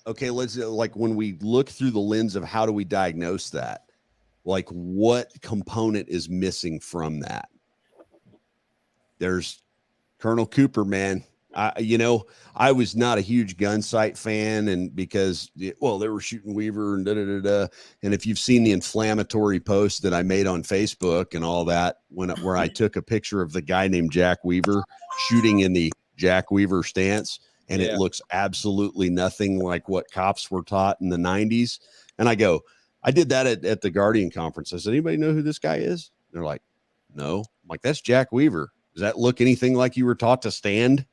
when we look through the lens of how do we diagnose that, like what component is missing from that? There's Colonel Cooper, man. I was not a huge gun sight fan, and because, they were shooting Weaver and and if you've seen the inflammatory post that I made on Facebook and all that, where I took a picture of the guy named Jack Weaver shooting in the Jack Weaver stance, and it looks absolutely nothing like what cops were taught in the 90s. And I did that at the Guardian conference. I said, anybody know who this guy is? They're like, no. I'm like, that's Jack Weaver. Does that look anything like you were taught to stand?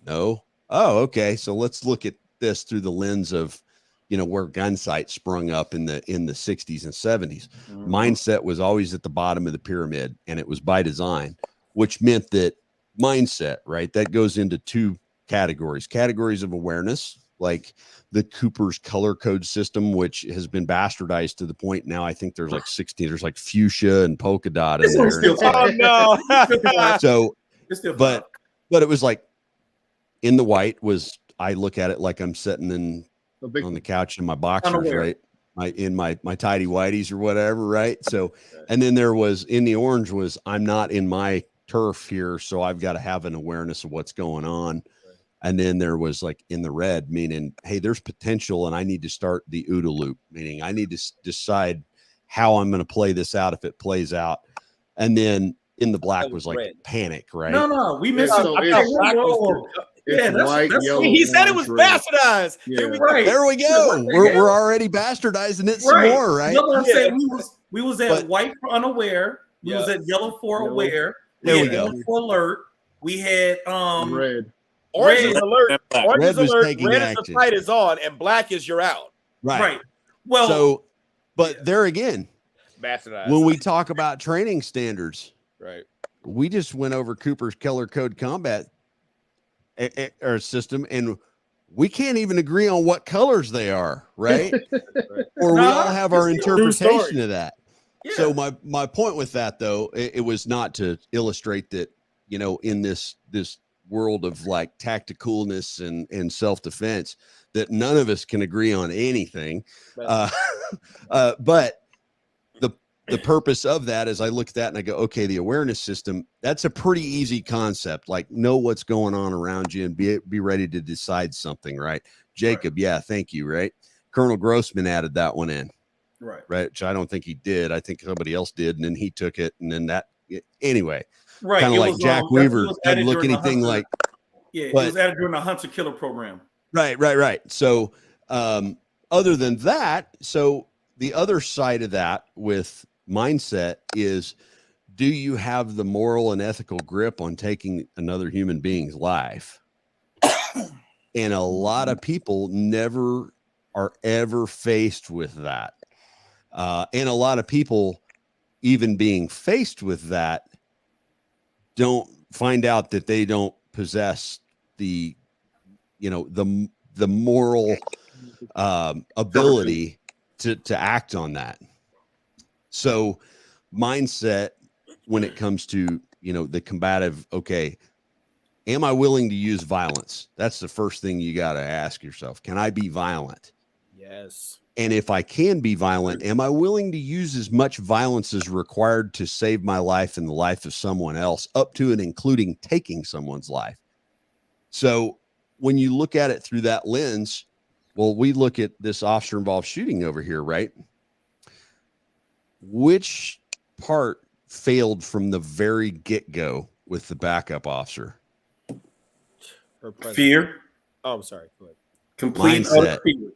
No. Oh, okay. So let's look at this through the lens of, where gun sight sprung up in the 60s and 70s. Mm-hmm. Mindset was always at the bottom of the pyramid, and it was by design, which meant that mindset, right? That goes into two categories of awareness, like the Cooper's color code system, which has been bastardized to the point now I think there's like 16, there's like fuchsia and polka dot in there. So, but it was like, in the white was, I look at it like I'm sitting on the couch in my boxers, right? My tidy whities or whatever, right? So, and then there was in the orange was, I'm not in my turf here, so I've got to have an awareness of what's going on. And then there was like in the red, meaning, hey, there's potential, and I need to start the OODA loop, meaning I need to decide how I'm going to play this out if it plays out. And then in the black was like panic, right? No, we missed It's white, yellow. He said it was bastardized. Yeah. There we go. We're already bastardizing it some more, right? We was at white for unaware. We was at yellow for aware. There we go. For alert. We had red. Orange is alert. Orange Red is was alert. taking Red action. is the fight is on, and black is you're out. Right. Well, so, but there again, bastardized. when we talk about training standards, right? We just went over Cooper's color code combat or system, and we can't even agree on what colors they are, right? Or we all have our interpretation of that. Yeah. So my point with that, though, it was not to illustrate that, in this world of like tacticalness and self-defense, that none of us can agree on anything. But the purpose of that is I look at that and I go, okay, the awareness system, that's a pretty easy concept. Like, know what's going on around you and be ready to decide something, right? Jacob, yeah, thank you, right? Colonel Grossman added that one in, right? Which I don't think he did. I think somebody else did, and then he took it, and then anyway, right? Kind of like Jack Weaver doesn't look anything like. Yeah, it was added during the hunter killer program. Right. So, other than that, so the other side of that with mindset is, do you have the moral and ethical grip on taking another human being's life? And a lot of people never are ever faced with that. And a lot of people, even being faced with that, don't find out that they don't possess the moral ability to act on that. So mindset, when it comes to the combative, okay, am I willing to use violence? That's the first thing you got to ask yourself. Can I be violent? Yes. And if I can be violent, am I willing to use as much violence as required to save my life and the life of someone else, up to and including taking someone's life? So when you look at it through that lens, well, we look at this officer involved shooting over here, right? Which part failed from the very get-go with the backup officer? Fear. Oh, I'm sorry. Go ahead. Complete Mindset. fear.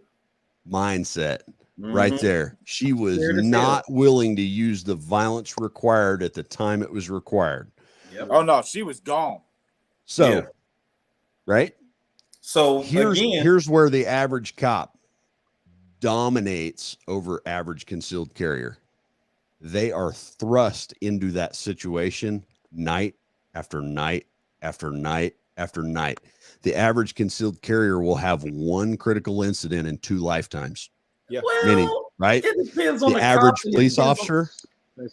Mindset. Right there. She was Scared as not hell. willing to use the violence required at the time it was required. Yep. Oh no, she was gone. So, Yeah. right? So Here's where the average cop dominates over average concealed carrier. They are thrust into that situation night after night after night after night. The average concealed carrier will have one critical incident in 2 lifetimes. Yeah. Well, Meaning, right? It depends on The the average cop, police it depends on- officer,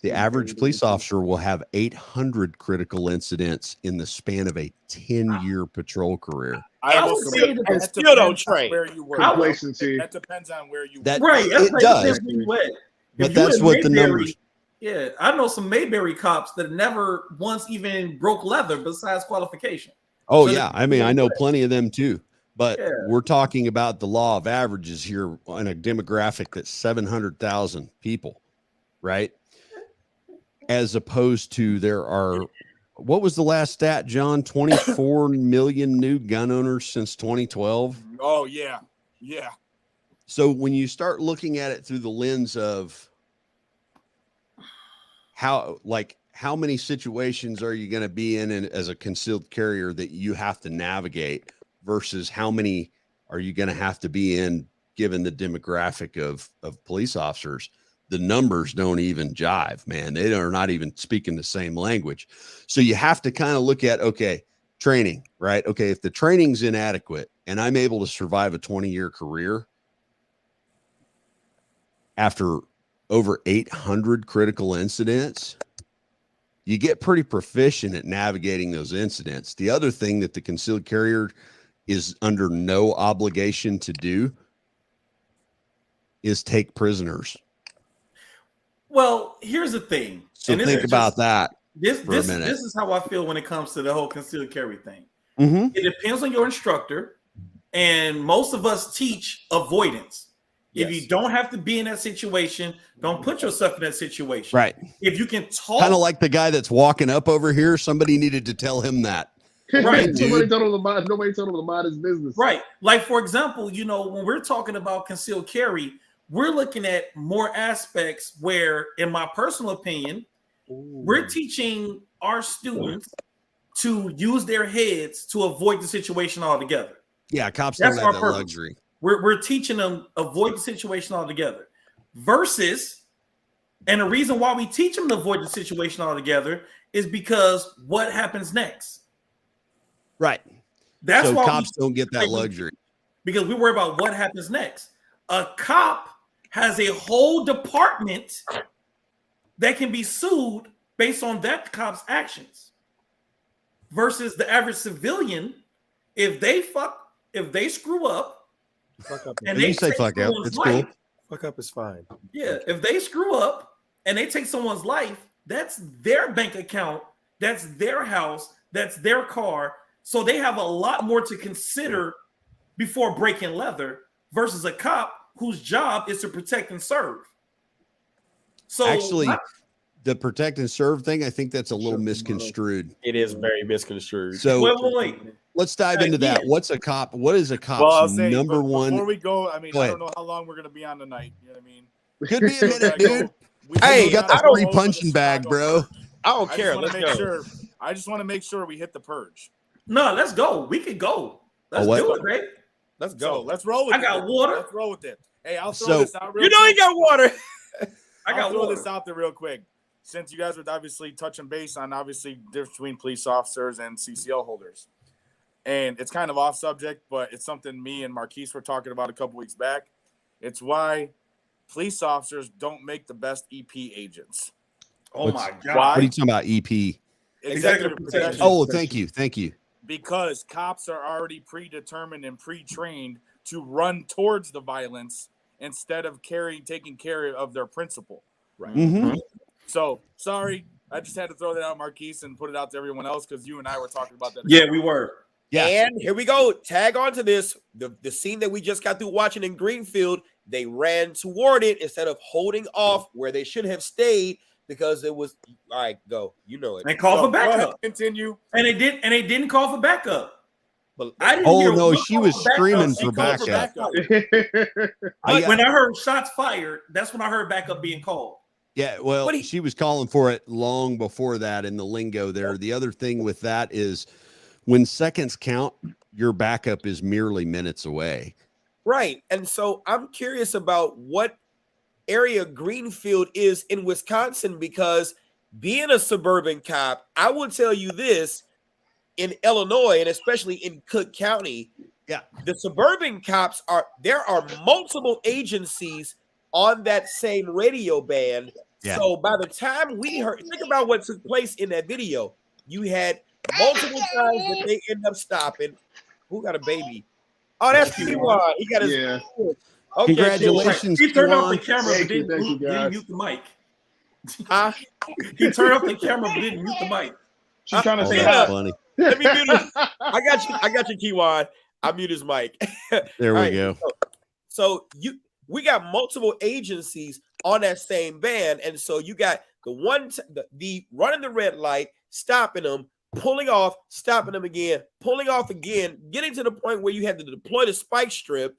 the average police officer will have 800 critical incidents in the span of a 10-year patrol career. I will would say say that that still don't depends on train. where you work. Complacency. That depends on where you That- work. Right. It It does. depends where you at. But If you that's in what the Mayberry- numbers. Yeah, I know some Mayberry cops that never once even broke leather besides qualification. Oh, So yeah. that- I mean, I know plenty of them too. But Yeah. we're talking about the law of averages here on a demographic that's 700,000 people, right? As opposed to there are, what was the last stat, John? 24 million new gun owners since 2012. Oh yeah, yeah. So when you start looking at it through the lens of how many situations are you going to be in as a concealed carrier that you have to navigate versus how many are you going to have to be in given the demographic of police officers, the numbers don't even jive, man. They are not even speaking the same language. So you have to kind of look at, okay, training, right? Okay, if the training's inadequate and I'm able to survive a 20-year career after over 800 critical incidents, you get pretty proficient at navigating those incidents. The other thing that the concealed carrier is under no obligation to do is take prisoners. Well, here's the thing. So and this think is about just- that. This for a minute. this is how I feel when it comes to the whole concealed carry thing. Mm-hmm. It depends on your instructor, and most of us teach avoidance. If Yes. you don't have to be in that situation, don't put yourself in that situation. Right. If you can talk, Kind of like the guy that's walking up over here. Somebody needed to tell him that. Right, Nobody dude. told him to mind his business. right? Like for example, when we're talking about concealed carry, we're looking at more aspects where, in my personal opinion, we're teaching our students to use their heads to avoid the situation altogether. Yeah, cops That's don't our have that purpose. luxury. We're teaching them avoid the situation altogether. Versus, and the reason why we teach them to avoid the situation altogether is because what happens next? Right. That's so why cops don't get that luxury. because we worry about what happens next. A cop has a whole department that can be sued based on that cop's actions. Versus the average civilian, if they screw up, Fuck up. and You they say take fuck up. someone's It's cool. life, Fuck up is fine. yeah, if they screw up and they take someone's life, that's their bank account, that's their house, that's their car. So they have a lot more to consider before breaking leather versus a cop whose job is to protect and serve. So Actually, the protect and serve thing, I think that's a little misconstrued. It is very misconstrued. So wait. let's dive into that. Again. What's a cop? What is a cop's Well, I'll say number one? before we go. I mean, Go I ahead. don't know how long we're gonna be on tonight. You know what I mean? Could be a minute, dude. Hey, You got I the don't- free punching bag, bro. I don't I care. just want Let's to make go. sure. I just want to make sure we hit the purge. No, let's go. We can go. Let's what? do it, right? Let's So go. let's roll with I it. got water. Let's roll with it. Hey, I'll throw So- this out real You know quick. you got water. I got I'll throw water. this out there real quick. Since you guys were obviously touching base on obviously difference between police officers and CCL holders. And it's kind of off subject, but it's something me and Marquise were talking about a couple weeks back. It's why police officers don't make the best EP agents. Oh my What god. are you talking about? EP? executive protection. Oh, thank you. Because cops are already predetermined and pre-trained to run towards the violence instead of taking care of their principal. Right. Mm-hmm. So sorry, I just had to throw that out, Marquise, and put it out to everyone else because you and I were talking about that. Yeah, we were. Yeah. And here we go. Tag on to this. The scene that we just got through watching in Greenfield, they ran toward it instead of holding off where they should have stayed because it was all right. Go, you know it. And call for backup. Continue. And they didn't call for backup. But I didn't Oh hear no, one she call was for backup. screaming She for called backup. When I heard shots fired, that's when I heard backup being called. Yeah, well, she was calling for it long before that in the lingo there. The other thing with that is when seconds count, your backup is merely minutes away. Right. And so I'm curious about what area Greenfield is in Wisconsin, because being a suburban cop, I will tell you this, in Illinois and especially in Cook County, the suburban cops there are multiple agencies on that same radio band. Yeah. So by the time we heard, think about what took place in that video. You had multiple times that they end up stopping. Who got a baby? Oh, that's Kiwan. He got his. Yeah. Okay, congratulations. He turned off the camera, Thank but you, didn't mute the mic. Huh? He turned off the camera, but didn't mute the mic. She's trying to say that's hi. Funny. Let me mute him. I got you, Kiwan. I mute his mic. There we go. So we got multiple agencies on that same band, and so you got the running the red light, stopping them, pulling off, stopping them again, pulling off again, getting to the point where you had to deploy the spike strip.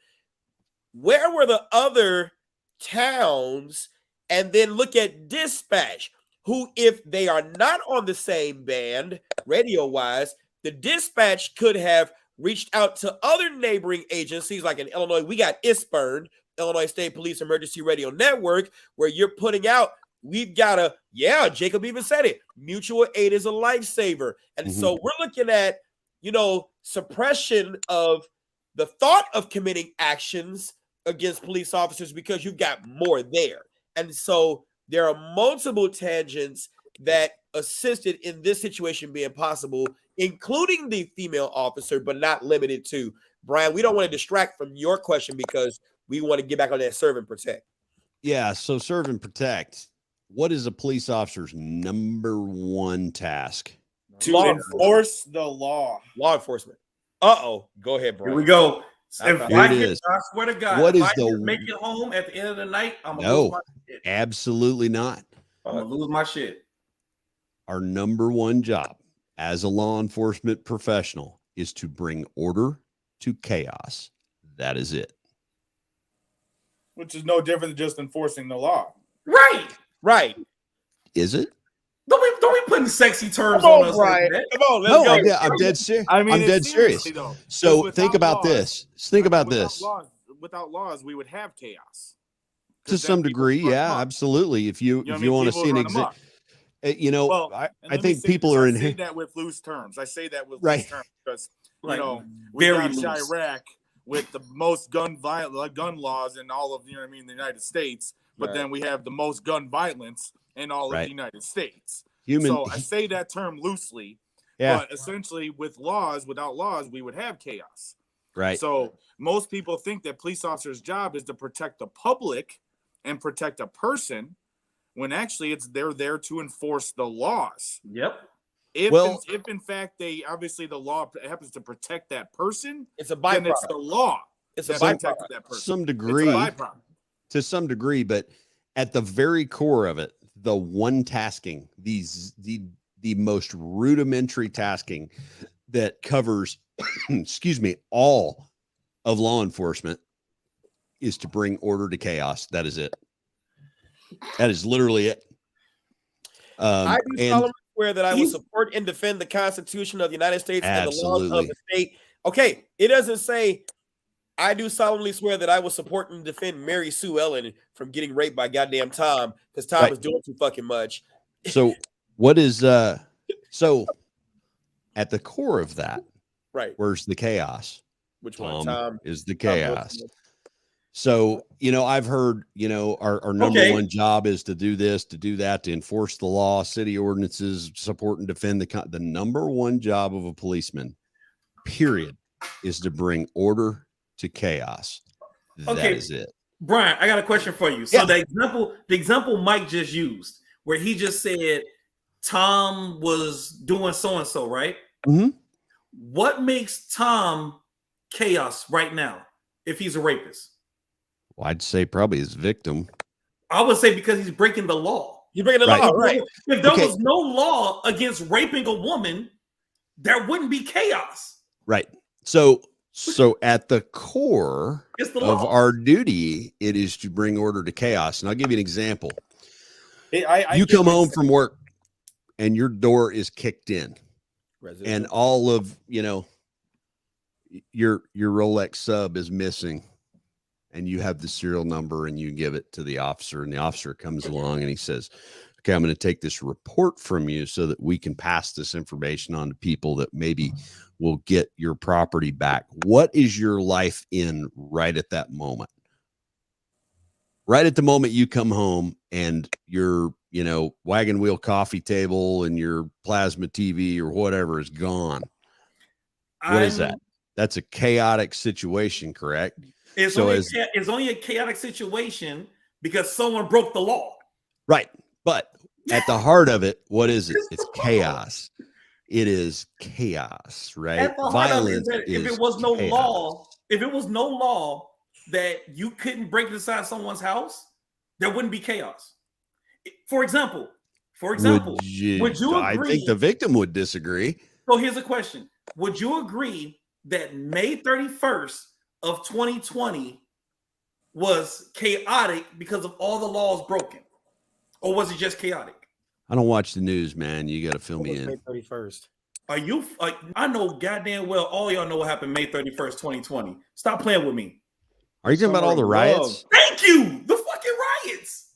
Where were the other towns? And then look at dispatch, who, if they are not on the same band radio-wise, the dispatch could have reached out to other neighboring agencies. Like in Illinois, we got ISPERN, Illinois State Police Emergency Radio Network, where you're putting out, we've got Jacob even said it, mutual aid is a lifesaver. And so we're looking at, suppression of the thought of committing actions against police officers because you've got more there. And so there are multiple tangents that assisted in this situation being possible, including the female officer, but not limited to. Brian, we don't want to distract from your question because we want to get back on that serve and protect. Yeah, so serve and protect. What is a police officer's number one task? To enforce the law. Law enforcement. Go ahead, Brian. Here we go. If I swear to God, what if is I didn't make it home at the end of the night, I'm going to lose my shit. Absolutely not. I'm going to lose my shit. Our number one job as a law enforcement professional is to bring order to chaos. That is it. Which is no different than just enforcing the law. Right. Is it? Don't be putting sexy terms on us. Brian. Come on, let's go. I'm dead serious. I mean, I'm dead serious. Though, so think about this. Think about this. Without laws, we would have chaos. To some degree, yeah, absolutely. If you want to see an example, I think people are in. I say that with loose terms. Loose terms because we got Chirac with the most gun laws in all of the United States, but then we have the most gun violence in all of the United States. So I say that term loosely, but essentially without laws, we would have chaos. Right. So most people think that police officers' job is to protect the public and protect a person, when actually they're there to enforce the laws. Yep. If in fact the law happens to protect that person, it's a byproduct. Then it's the law. It's a byproduct. That person. To some degree, but at the very core of it, the one tasking, the most rudimentary tasking that covers, all of law enforcement is to bring order to chaos. That is it. That is literally it. I do solemnly swear that I will support and defend the Constitution of the United States and the laws of the state. Okay, it doesn't say I do solemnly swear that I will support and defend Mary Sue Ellen from getting raped by goddamn Tom because Tom is doing too fucking much. So what is so at the core of that? Right. Where's the chaos? Which one? Tom is the chaos. So, I've heard, our number one job is to do this, to do that, to enforce the law, city ordinances, support and defend the number one job of a policeman, period, is to bring order to chaos. That is it. Brian, I got a question for you. So the example Mike just used, where he just said Tom was doing so-and-so, right? Mm-hmm. What makes Tom chaos right now if he's a rapist? Well, I'd say probably his victim. I would say because he's breaking the law. You're breaking the law, right? If there was no law against raping a woman, there wouldn't be chaos. Right. So at the core of our duty, it is to bring order to chaos. And I'll give you an example. You come home from work and your door is kicked in. And all of, your Rolex sub is missing. And you have the serial number and you give it to the officer, and the officer comes along and he says, okay, I'm going to take this report from you so that we can pass this information on to people that maybe will get your property back. What is your life in right at that moment? Right at the moment you come home and your, wagon wheel coffee table and your plasma TV or whatever is gone. What is that? That's a chaotic situation, correct? It's only a chaotic situation because someone broke the law. Right. But at the heart of it, what is it? It's chaos. It is chaos, right? Violence is if it was no law, if it was no law that you couldn't break inside someone's house, there wouldn't be chaos. For example, would you agree? I think the victim would disagree. So here's a question. Would you agree that May 31st of 2020 was chaotic because of all the laws broken? Or was it just chaotic? I don't watch the news, man. You got to fill me in. May 31st. Are you I know goddamn well all y'all know what happened May 31st, 2020. Stop playing with me. Are you talking about all the riots? Thank you. The fucking riots.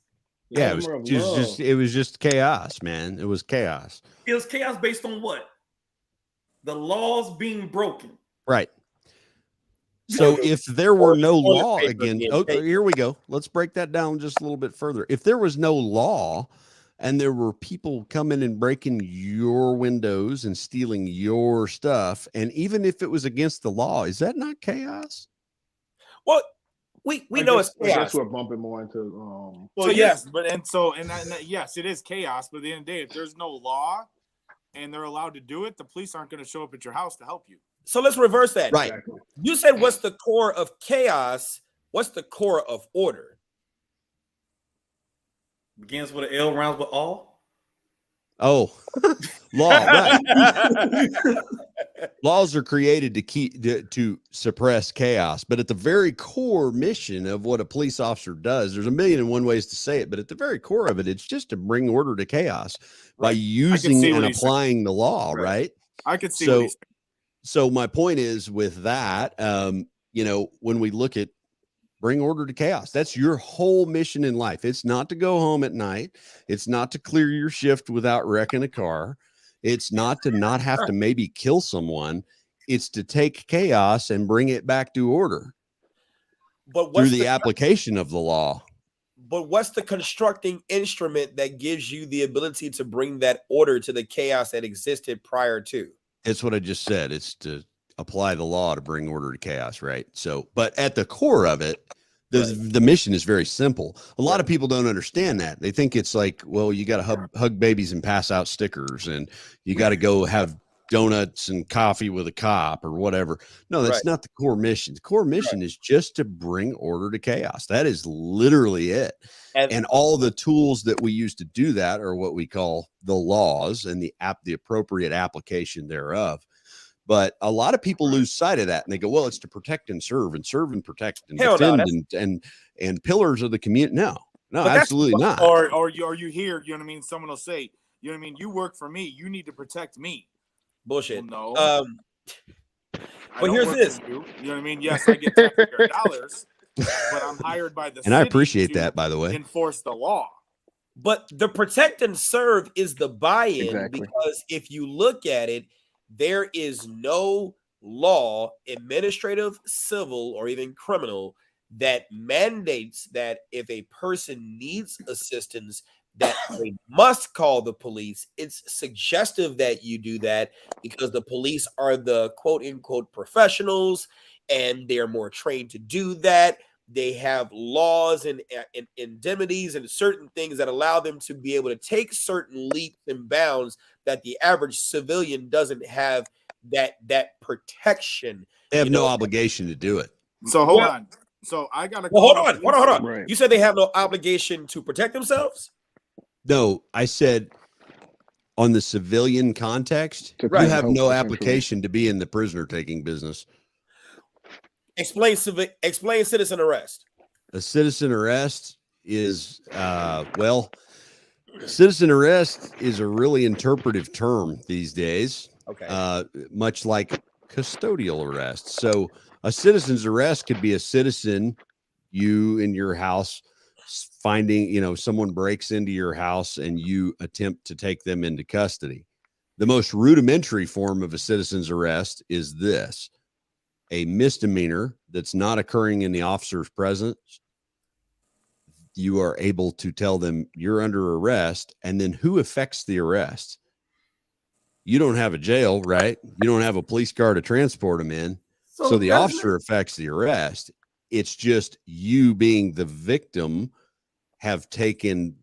Yeah, it was just chaos, man. It was chaos. It was chaos based on what? The laws being broken. Right. So if there were no law again, here we go. Let's break that down just a little bit further. If there was no law and there were people coming and breaking your windows and stealing your stuff, and even if it was against the law, is that not chaos? Well, we know it's chaos. I guess we're bumping more into yes, yes, it is chaos. But at the end of the day, if there's no law and they're allowed to do it, the police aren't going to show up at your house to help you. So let's reverse that. Right. You said, what's the core of chaos? What's the core of order? Begins with an L, rounds with all. Oh, law. Right. Laws are created to suppress chaos, but at the very core mission of what a police officer does, there's a million and one ways to say it, but at the very core of it, it's just to bring order to chaos by using and applying the law. Right. I could see. So my point is with that, when we look at bring order to chaos, that's your whole mission in life. It's not to go home at night. It's not to clear your shift without wrecking a car. It's not to not have to maybe kill someone. It's to take chaos and bring it back to order through the application of the law. But what's the constructing instrument that gives you the ability to bring that order to the chaos that existed prior to? It's what I just said. It's to apply the law to bring order to chaos, right? So, but at the core of it, the mission is very simple. A lot of people don't understand that. They think it's like, well, you got to hug babies and pass out stickers, and you got to go have donuts and coffee with a cop or whatever. No, that's not the core mission. The core mission is just to bring order to chaos. That is literally it. And all the tools that we use to do that are what we call the laws and the appropriate application thereof. But a lot of people lose sight of that, and they go, well, it's to protect and serve and protect and defend and pillars of the community. No, absolutely not. Or you hear, you know what I mean? Someone will say, you know what I mean? You work for me. You need to protect me. Bullshit. Well, no. But here's this. You know what I mean? Yes, I get taxpayer dollars, but I'm hired by the city. And I appreciate that, by the way. Enforce the law. But the protect and serve is the buy-in, because if you look at it, there is no law, administrative, civil, or even criminal, that mandates that if a person needs assistance, that they must call the police. It's suggestive that you do that because the police are the quote unquote professionals and they're more trained to do that. They have laws and indemnities and certain things that allow them to be able to take certain leaps and bounds that the average civilian doesn't have that protection. They have no obligation to do it. So hold on. So I got to hold on. Right. You said they have no obligation to protect themselves? No, I said on the civilian context, you have no application to be in the prisoner taking business. Explain citizen arrest. A citizen arrest is, citizen arrest is a really interpretive term these days. Okay. Much like custodial arrest. So a citizen's arrest could be a citizen, you in your house, finding, someone breaks into your house and you attempt to take them into custody. The most rudimentary form of a citizen's arrest is this: a misdemeanor that's not occurring in the officer's presence. You are able to tell them you're under arrest, and then who effects the arrest? You don't have a jail, right? You don't have a police car to transport them in. So the officer effects the arrest. It's just you being the victim have taken,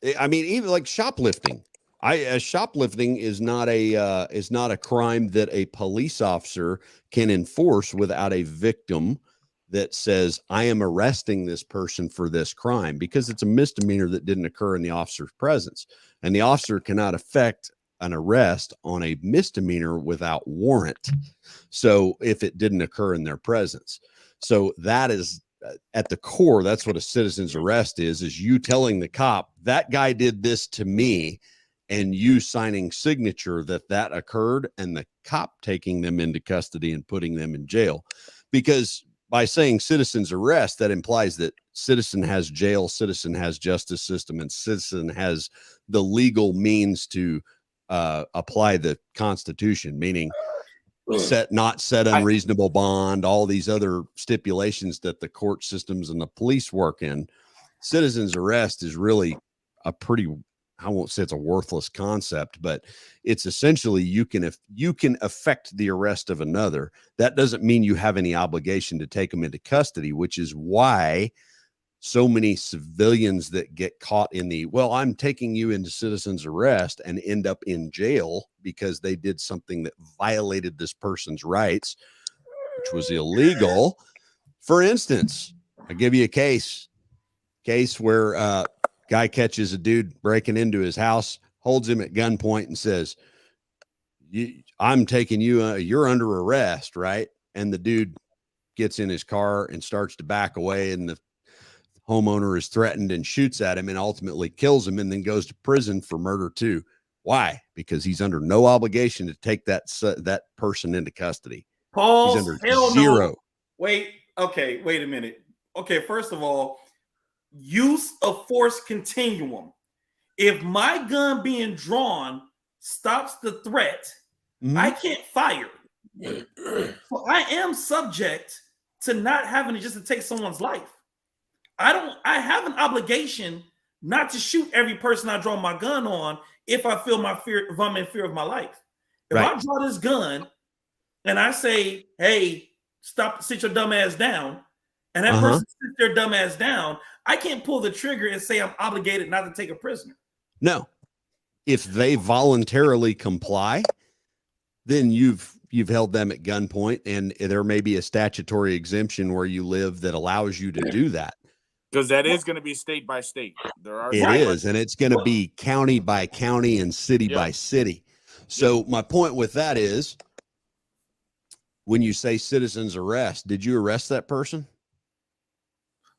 even like shoplifting. Shoplifting is not a crime that a police officer can enforce without a victim that says, I am arresting this person for this crime, because it's a misdemeanor that didn't occur in the officer's presence. And the officer cannot effect an arrest on a misdemeanor without warrant. So if it didn't occur in their presence. So that is at the core, that's what a citizen's arrest is you telling the cop that guy did this to me, and you signing signature that occurred, and the cop taking them into custody and putting them in jail. Because by saying citizen's arrest, that implies that citizen has jail, citizen has justice system, and citizen has the legal means to apply the Constitution, meaning not set unreasonable bond, all these other stipulations that the court systems and the police work in. Citizen's arrest is really a pretty, I won't say it's a worthless concept, but it's essentially you can affect the arrest of another. That doesn't mean you have any obligation to take them into custody, which is why so many civilians that get caught in I'm taking you into citizen's arrest and end up in jail because they did something that violated this person's rights, which was illegal. For instance, I'll give you a case where guy catches a dude breaking into his house, holds him at gunpoint and says, I'm taking you, you're under arrest, right? And the dude gets in his car and starts to back away, and the homeowner is threatened and shoots at him and ultimately kills him, and then goes to prison for murder too. Why? Because he's under no obligation to take that person into custody. Pause. He's under zero. No. Wait a minute. Okay, first of all, use of force continuum. If my gun being drawn stops the threat, I can't fire. So I am subject to not having just to take someone's life. I have an obligation not to shoot every person I draw my gun on if I feel if I'm in fear of my life. If I draw this gun and I say, hey, sit your dumb ass down, and that person sits their dumb ass down, I can't pull the trigger and say I'm obligated not to take a prisoner. No. If they voluntarily comply, then you've held them at gunpoint, and there may be a statutory exemption where you live that allows you to do that. Because that is going to be state by state. It is, and it's going to be county by county and city by city. So my point with that is, when you say citizen's arrest, did you arrest that person?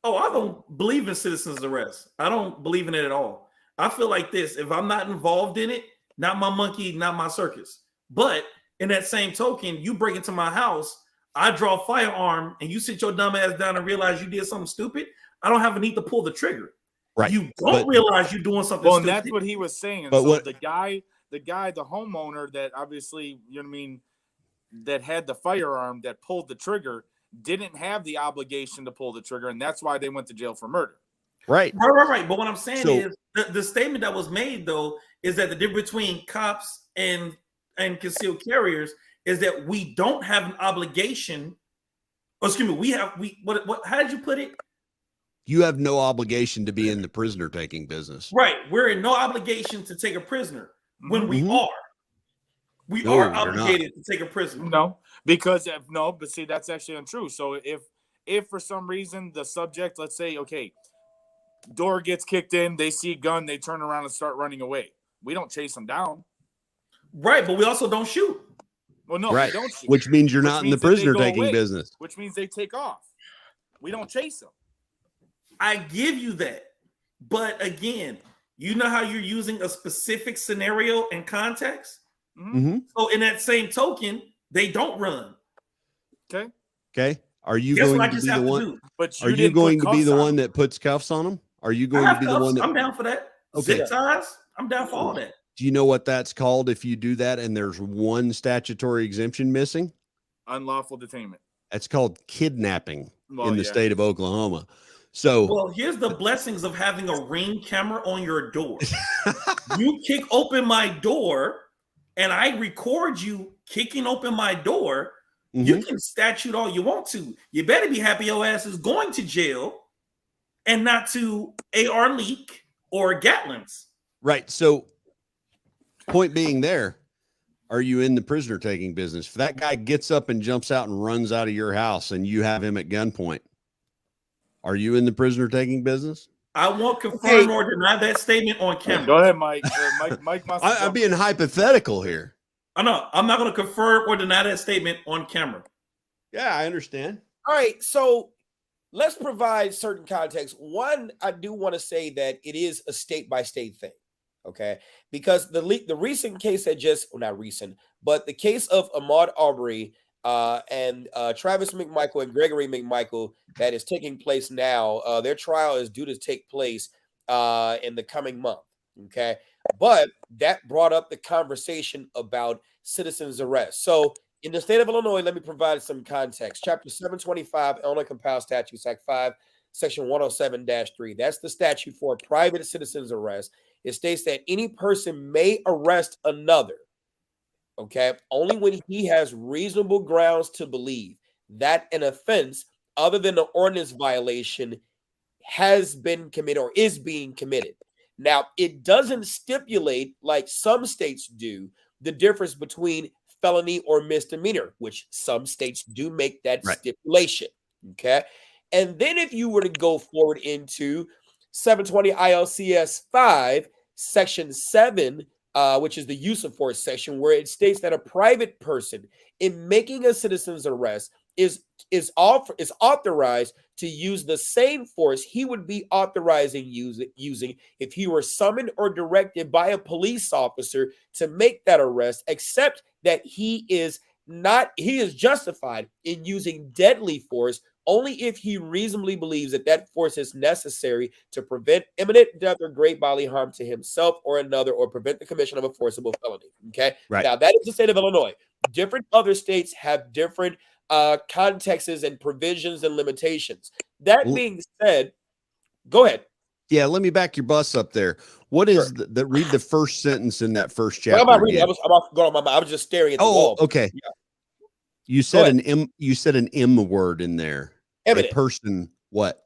Oh, I don't believe in citizen's arrest. I don't believe in it at all. I feel like this: if I'm not involved in it, not my monkey, not my circus. But in that same token, you break into my house, I draw a firearm, and you sit your dumb ass down and realize you did something stupid, I don't have a need to pull the trigger. Right. You don't realize you're doing something stupid. Well, that's what he was saying. But so the homeowner that obviously, that had the firearm that pulled the trigger, didn't have the obligation to pull the trigger, and that's why they went to jail for murder. Right. Right. But what I'm saying So- is the statement that was made though is that the difference between cops and concealed carriers is that we don't have an obligation. Oh, excuse me. What? How did you put it? You have no obligation to be in the prisoner taking business. Right. We're in no obligation to take a prisoner when we Mhm. are. We No, are you're not. obligated to take a prisoner. No, but see, that's actually untrue. So if for some reason the subject, let's say, okay, door gets kicked in, they see a gun, they turn around and start running away. We don't chase them down. Right, but we also don't shoot. Well, no, Right. we don't shoot. Which means you're Which not in the means that they prisoner go taking away. business. Which means they take off. We don't chase them. I give you that. But again, you know how you're using a specific scenario and context? Mm-hmm. So in that same token, they don't run. Okay. Okay. Are you Guess going what I to just be have the to one? do? But Are you going to be the one that puts cuffs on them? Are you going to be the one that? I'm down for that. Okay. Zip ties. I'm down for all that. Do you know what that's called if you do that and there's one statutory exemption missing? Unlawful detainment. That's called kidnapping Well, in the yeah. state of Oklahoma. So, Well, here's the blessings of having a Ring camera on your door. You kick open my door and I record you kicking open my door. You can statute all you want to. You better be happy your ass is going to jail and not to AR leak or Gatlins. right. So, point being there, are you in the prisoner taking business? If that guy gets up and jumps out and runs out of your house and you have him at gunpoint, are you in the prisoner taking business? I won't confirm or deny that statement on camera. Go ahead, Mike. Mike I'm being hypothetical here. I know. I'm not going to confirm or deny that statement on camera. Yeah, I understand. All right, so let's provide certain context. One, I do want to say that it is a state by state thing, okay? Because the recent case that not recent, but the case of Ahmaud Arbery and Travis McMichael and Gregory McMichael that is taking place now, their trial is due to take place in the coming month, okay? But that brought up the conversation about citizens arrest. So in the state of Illinois, let me provide some context. Chapter 725, Illinois Compiled Statutes, Act 5, Section 107-3. That's the statute for private citizens arrest. It states that any person may arrest another, okay, only when he has reasonable grounds to believe that an offense other than an ordinance violation has been committed or is being committed. Now, it doesn't stipulate, like some states do, the difference between felony or misdemeanor, which some states do make that stipulation, okay? And then if you were to go forward into 720 ILCS 5, Section 7, which is the use of force section, where it states that a private person in making a citizen's arrest is authorized to use the same force he would be authorizing using if he were summoned or directed by a police officer to make that arrest, except that he is justified in using deadly force only if he reasonably believes that that force is necessary to prevent imminent death or great bodily harm to himself or another, or prevent the commission of a forcible felony. Okay. Right. Now that is the state of Illinois. Different other states have different contexts and provisions and limitations. That being said, go ahead. Yeah, let me back your bus up there. What is the read the first sentence in that first chapter? I'm not reading. I'm off going on my mind. I was just staring at the wall. Okay. Yeah. You said an M word in there. Eminent. A person what?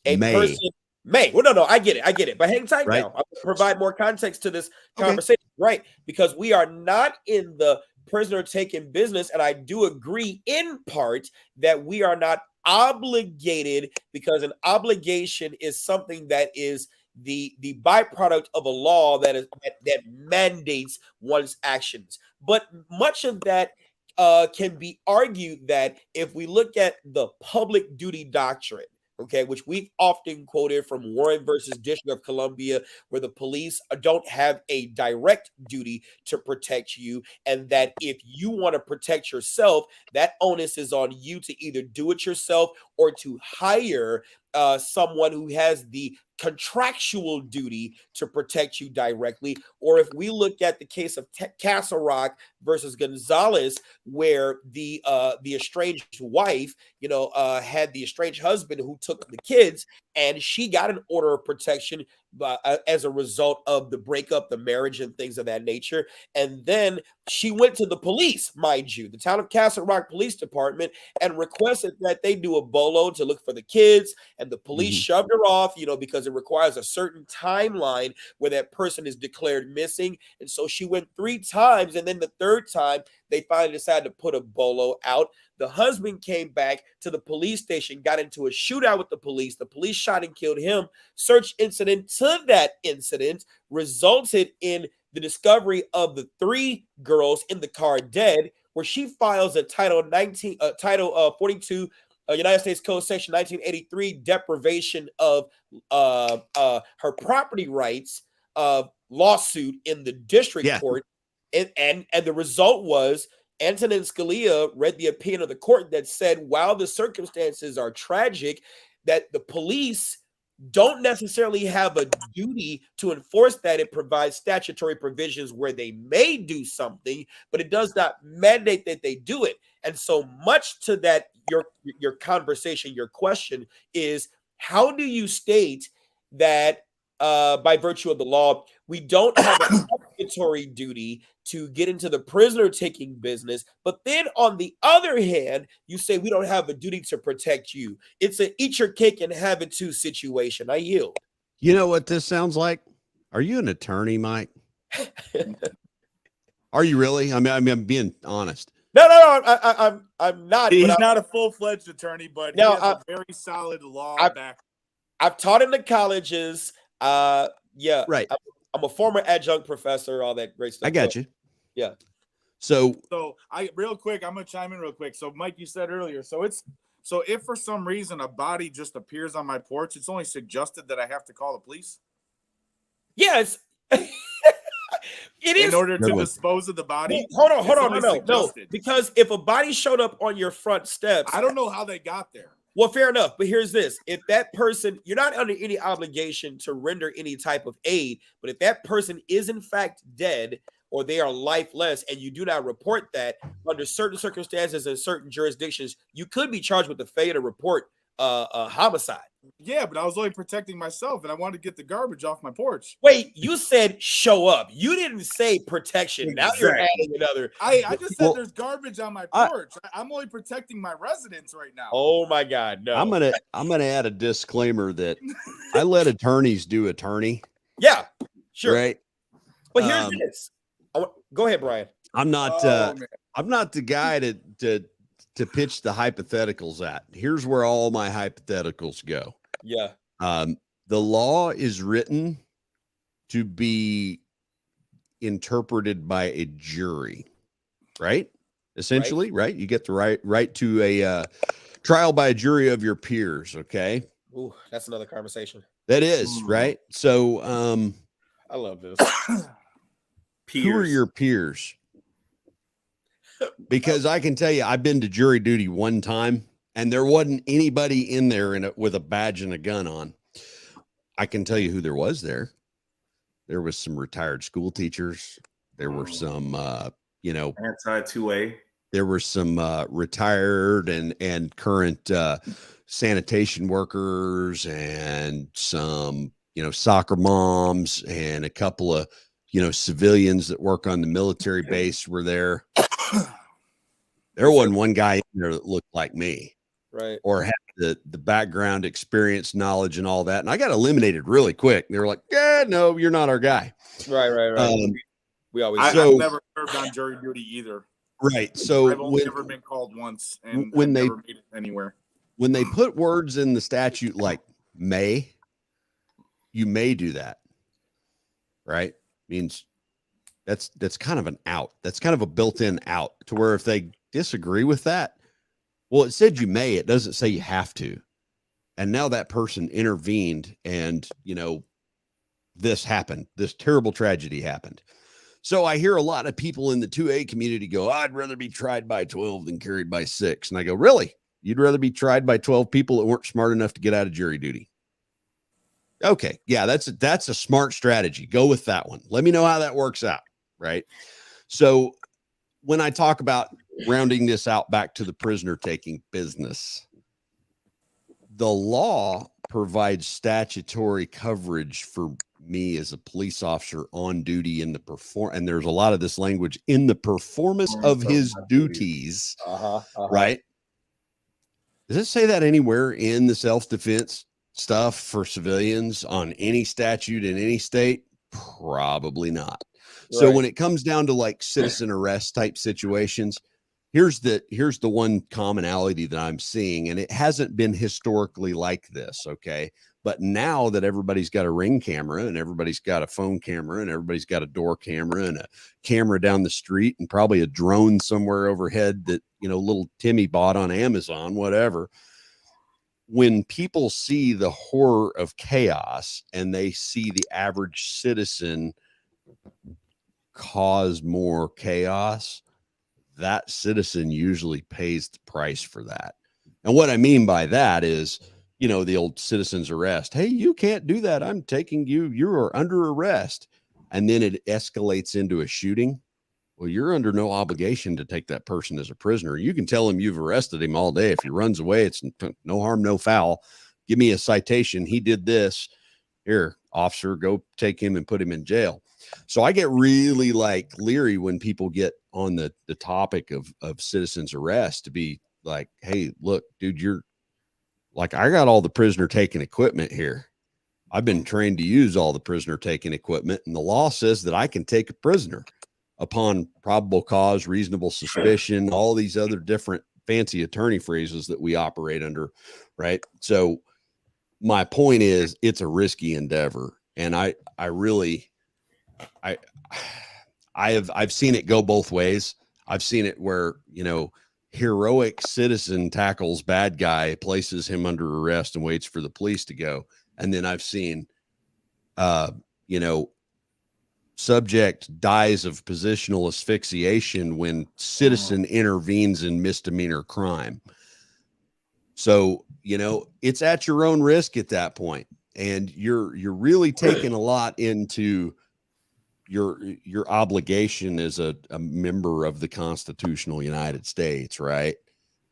Person may. Well, no, I get it. But hang tight now. I'll provide more context to this conversation, right? Because we are not in the prisoner taking business, and I do agree in part that we are not obligated, because an obligation is something that is the byproduct of a law that mandates one's actions. But much of that can be argued that if we look at the public duty doctrine, okay, which we've often quoted from Warren versus District of Columbia, where the police don't have a direct duty to protect you, and that if you want to protect yourself, that onus is on you to either do it yourself or to hire someone who has the contractual duty to protect you directly. Or if we look at the case of Castle Rock versus Gonzalez, where the estranged wife, had the estranged husband who took the kids, and she got an order of protection as a result of the breakup, the marriage, and things of that nature. And then she went to the police, mind you, the town of Castle Rock Police Department, and requested that they do a bolo to look for the kids. And the police shoved her off, because it requires a certain timeline where that person is declared missing. And so she went 3 times. And then the 3rd time, they finally decided to put a bolo out. The husband came back to the police station, got into a shootout with the police. The police shot and killed him. Search incident to that incident resulted in the discovery of the 3 girls in the car dead, where she files a Title 42 United States Code Section 1983 deprivation of her property rights lawsuit in the district court. And the result was Antonin Scalia read the opinion of the court that said, while the circumstances are tragic, that the police don't necessarily have a duty to enforce that. It provides statutory provisions where they may do something, but it does not mandate that they do it. And so much to that, your conversation, your question is, how do you state that by virtue of the law, we don't have a statutory duty to get into the prisoner taking business, but then on the other hand, you say we don't have a duty to protect you. It's an eat your cake and have it too situation. I yield. You know what this sounds like? Are you an attorney, Mike? Are you really? I mean, I'm being honest. No, I'm not. He's not a full-fledged attorney, but he has a very solid law back. I've taught in the colleges. Yeah, right. I'm a former adjunct professor, all that great stuff. I got you. Yeah. So real quick, I'm gonna chime in real quick. So Mike, you said earlier, so if for some reason a body just appears on my porch, it's only suggested that I have to call the police? Yes. It is. In order to dispose of the body? Hold on. No. Because if a body showed up on your front steps, I don't know how they got there. Well, fair enough. But here's this. If that person, you're not under any obligation to render any type of aid, but if that person is in fact dead or they are lifeless and you do not report that, under certain circumstances and certain jurisdictions, you could be charged with the failure to report a homicide. Yeah, but I was only protecting myself and I wanted to get the garbage off my porch. Wait, you said show up. You didn't say protection. Now you're adding another. I just said there's garbage on my porch. I'm only protecting my residents right now. Oh my God, no. I'm gonna add a disclaimer that I let attorneys do attorney. Yeah, sure. Right. But here's this. Go ahead, Brian. I'm not the guy to pitch the hypotheticals at. Here's where all my hypotheticals go. Yeah. The law is written to be interpreted by a jury, right? Essentially, right? You get the right to a trial by a jury of your peers. Okay. Ooh, that's another conversation. That is right. So, I love this. Who are your peers? Because I can tell you, I've been to jury duty one time and there wasn't anybody in there with a badge and a gun on. I can tell you who there was there. There was some retired school teachers. There were some, anti-2A. There were some retired and current sanitation workers and some, soccer moms and a couple of, civilians that work on the military base were there. There wasn't one guy in there that looked like me, right? Or had the background experience, knowledge, and all that. And I got eliminated really quick. They were like, "Yeah, no, you're not our guy." Right. We always. I've never served on jury duty either. Right. So I've only ever been called once, and I've never made it anywhere. When they put words in the statute like "may," you may do that. Right? Means that's kind of an out. That's kind of a built-in out to where if they disagree with that, well, it said you may, it doesn't say you have to. And now that person intervened and, this happened. This terrible tragedy happened. So I hear a lot of people in the 2A community go, I'd rather be tried by 12 than carried by 6. And I go, really? You'd rather be tried by 12 people that weren't smart enough to get out of jury duty? Okay. Yeah, that's a smart strategy. Go with that one. Let me know how that works out. Right. So when I talk about rounding this out back to the prisoner taking business, the law provides statutory coverage for me as a police officer on duty in the and there's a lot of this language in the performance of his duties. Right. Does it say that anywhere in the self-defense stuff for civilians on any statute in any state? Probably not. So when it comes down to like citizen arrest type situations, here's the one commonality that I'm seeing, and it hasn't been historically like this. Okay. But now that everybody's got a Ring camera and everybody's got a phone camera and everybody's got a door camera and a camera down the street and probably a drone somewhere overhead that, little Timmy bought on Amazon, whatever. When people see the horror of chaos and they see the average citizen cause more chaos, that citizen usually pays the price for that. And what I mean by that is, the old citizen's arrest. Hey, you can't do that. I'm taking you. You are under arrest. And then it escalates into a shooting. Well, you're under no obligation to take that person as a prisoner. You can tell him you've arrested him all day. If he runs away, it's no harm, no foul. Give me a citation. He did this. Here, officer, go take him and put him in jail. So I get really leery when people get on the topic of citizens arrest to be like, hey, look, dude, you're like, I got all the prisoner taking equipment here. I've been trained to use all the prisoner taking equipment. And the law says that I can take a prisoner upon probable cause, reasonable suspicion, all these other different fancy attorney phrases that we operate under. Right. So my point is it's a risky endeavor. And I've seen it go both ways. I've seen it where, heroic citizen tackles bad guy, places him under arrest and waits for the police to go. And then I've seen, subject dies of positional asphyxiation when citizen intervenes in misdemeanor crime. So, it's at your own risk at that point. And you're really taking a lot into your obligation as a member of the constitutional United States. Right.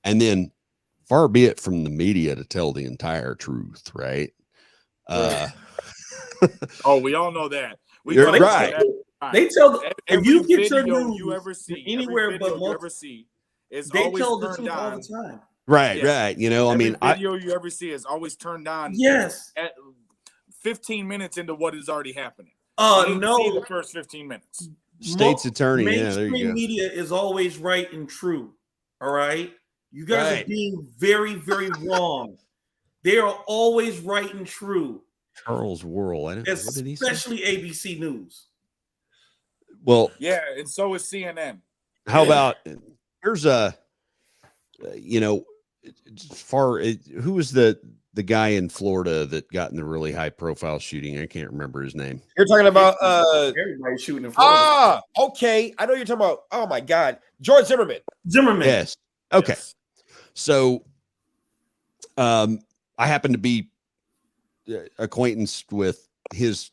And then far be it from the media to tell the entire truth. Right. Oh, we all know that. You're right. They tell if you get video your news you ever see anywhere but you ever see is they always tell the turned truth all on. the time. Right, right. Every video you ever see is always turned on. Yes. At 15 minutes into what is already happening. No. See the first 15 minutes. State's attorney. Mainstream Yeah, there you go. media is always right and true. All right. You guys are being very, very wrong. They are always right and true. Charles Worrell. Especially ABC News. Well, yeah, and so is CNN. How about here's a, who was the guy in Florida that got in the really high profile shooting? I can't remember his name. You're talking about everybody shooting in Florida. Ah, okay. I know you're talking about. Oh my God, George Zimmerman. Yes. Okay. Yes. So, I happen to be acquaintance with his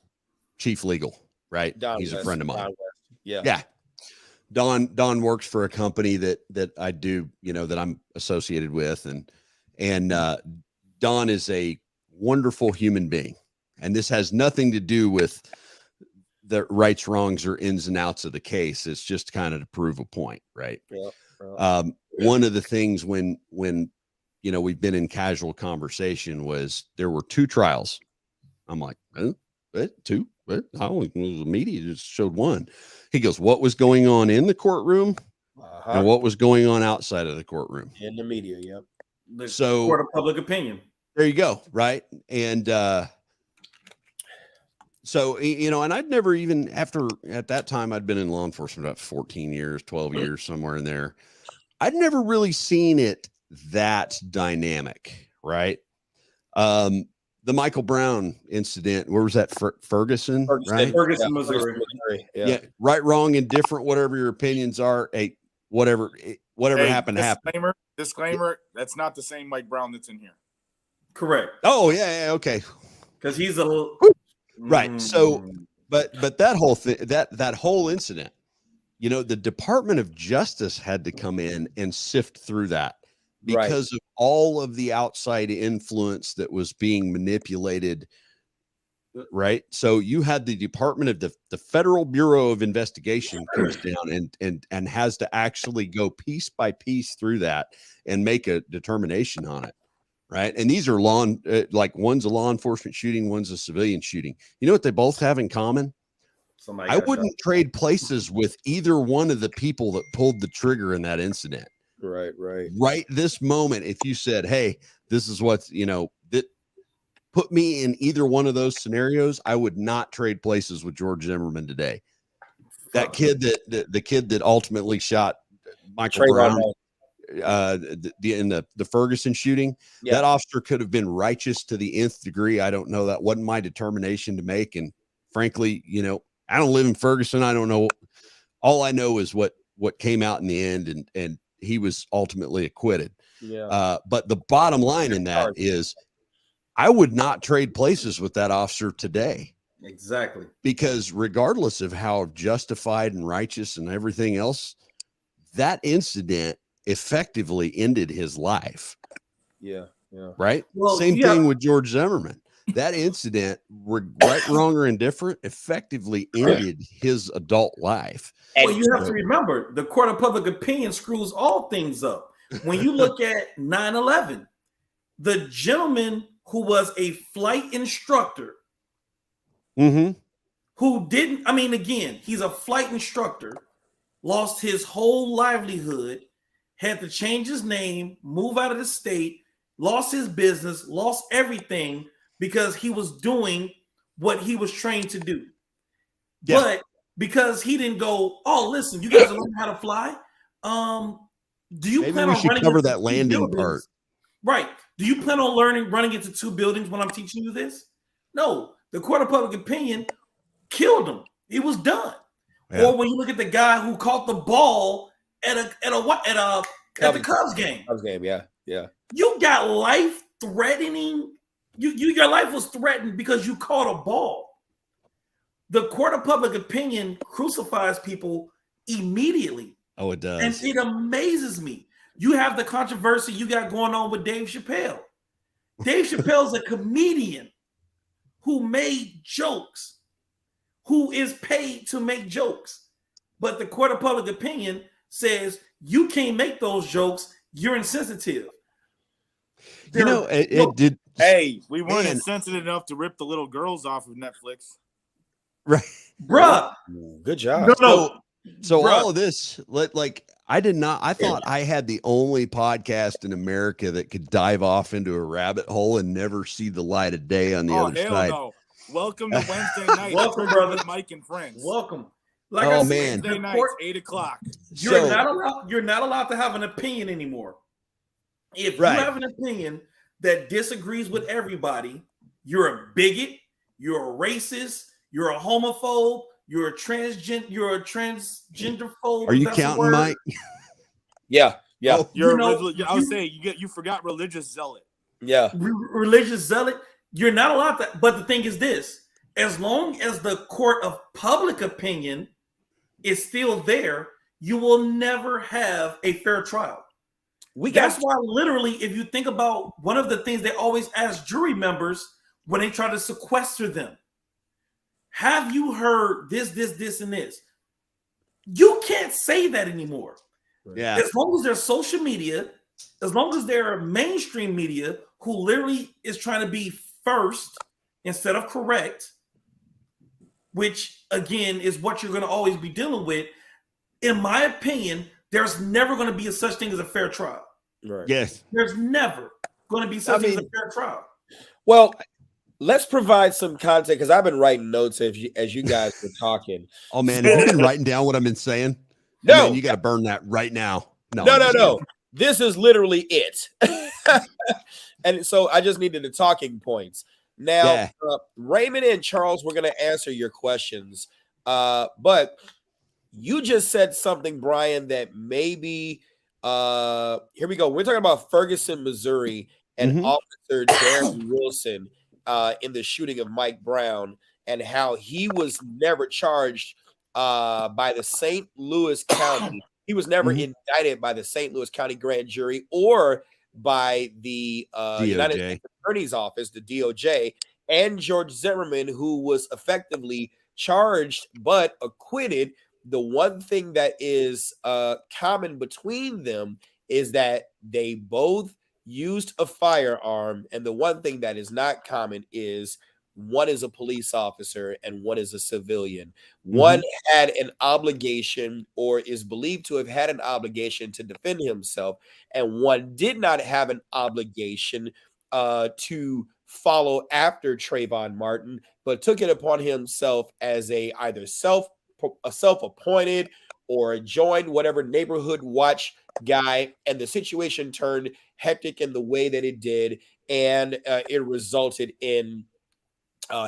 chief legal. Right. Don He's West, a friend of mine. Don West. Yeah. Yeah. Don works for a company that I do, that I'm associated with. And Don is a wonderful human being. And this has nothing to do with the rights, wrongs, or ins and outs of the case. It's just kind of to prove a point. Right. Yeah. One of the things when we've been in casual conversation was there were 2 trials. I'm like, two? But I only the media just showed one. He goes, what was going on in the courtroom and what was going on outside of the courtroom? In the media, yep. So court of public opinion. There you go. Right. And so, and I'd never even at that time, I'd been in law enforcement about 14 years, 12 years, somewhere in there. I'd never really seen it that dynamic. Right. The Michael Brown incident, where was that? Ferguson, right? Ferguson, Missouri. Yeah. Right, wrong, indifferent, whatever your opinions are. Hey, whatever happened. Disclaimer. That's not the same Mike Brown that's in here. Correct. Oh, yeah. Okay. because he's a right. So, but that whole thing, that whole incident, you know, the Department of Justice had to come in and sift through that because of all of the outside influence that was being manipulated. Right. So you had the Department of the Federal Bureau of Investigation comes down and has to actually go piece by piece through that and make a determination on it. Right. And these are like one's a law enforcement shooting, one's a civilian shooting. You know what they both have in common? I wouldn't trade places with either one of the people that pulled the trigger in that incident. Right this moment, if you said, hey, this is what's, you know, that put me in either one of those scenarios, I would not trade places with George Zimmerman today. That kid the kid that ultimately shot Michael Brown in the Ferguson shooting, that officer could have been righteous to the nth degree. I don't know. That wasn't my determination to make. And frankly, you know, I don't live in Ferguson. I don't know. All I know is what came out in the end, and he was ultimately acquitted. But the bottom line in that is I would not trade places with that officer today. Exactly. Because regardless of how justified and righteous and everything else, that incident effectively ended his life. Right. Well, same thing with George Zimmerman. That incident, right, wrong, or indifferent, effectively ended his adult life. Well, you have to remember, the court of public opinion screws all things up. When you look at 9/11, the gentleman who was a flight instructor, who didn't, I mean, again, he's a flight instructor, lost his whole livelihood, had to change his name, move out of the state, lost his business, lost everything because he was doing what he was trained to do. But because he didn't go, oh, listen, you guys are learning how to fly. Do you plan on running cover that landing part? Right. Do you plan on running into two buildings when I'm teaching you this? No. The court of public opinion killed him. He was done. Or when you look at the guy who caught the ball at the Cubs game. You got life threatening. Your life was threatened because you caught a ball. The court of public opinion crucifies people immediately. Oh, it does. And it amazes me. You have the controversy you got going on with Dave Chappelle. Dave Chappelle's a comedian who made jokes, who is paid to make jokes. But the court of public opinion says you can't make those jokes. You're insensitive. You know, it did. Hey, we weren't insensitive enough to rip the little girls off of Netflix. Right. Bruh. Good job. So all of this, I thought I had the only podcast in America that could dive off into a rabbit hole and never see the light of day on the other side. No. Welcome to Wednesday night. Welcome, brother. Mike and friends. Welcome. Like I said, Wednesday nights, 8:00. You're not allowed to have an opinion anymore. If you have an opinion that disagrees with everybody, you're a bigot, you're a racist, you're a homophobe, you're a transgender phobe. Are you counting, Mike? Yeah. Oh, I would say you forgot religious zealot. Yeah. Religious zealot. You're not allowed to. But the thing is this: as long as the court of public opinion is still there, you will never have a fair trial. That's why, literally, if you think about one of the things they always ask jury members when they try to sequester them, have you heard this, and this? You can't say that anymore. Yeah. As long as there's social media, as long as there are mainstream media who literally is trying to be first instead of correct, which again is what you're going to always be dealing with. In my opinion, there's never going to be such thing as a fair trial. Right. Yes. There's never going to be such thing as a fair trial. Well, let's provide some context because I've been writing notes as you guys were talking. Oh man, have you been writing down what I've been saying? No, man, you got to burn that right now. No. This is literally it. And so I just needed the talking points. Now, Raymond and Charles, we're going to answer your questions. But you just said something, Brian, that maybe here we go. We're talking about Ferguson, Missouri, and Officer Darren Wilson in the shooting of Mike Brown, and how he was never charged by the St. Louis County. He was never indicted by the St. Louis County grand jury or by the United States Attorney's Office, the DOJ, and George Zimmerman, who was effectively charged but acquitted. The one thing that is common between them is that they both used a firearm, and the one thing that is not common is one is a police officer and one is a civilian. One had an obligation, or is believed to have had an obligation, to defend himself, and one did not have an obligation to follow after Trayvon Martin, but took it upon himself as either self-appointed or joined whatever neighborhood watch guy, and the situation turned hectic in the way that it did, and it resulted in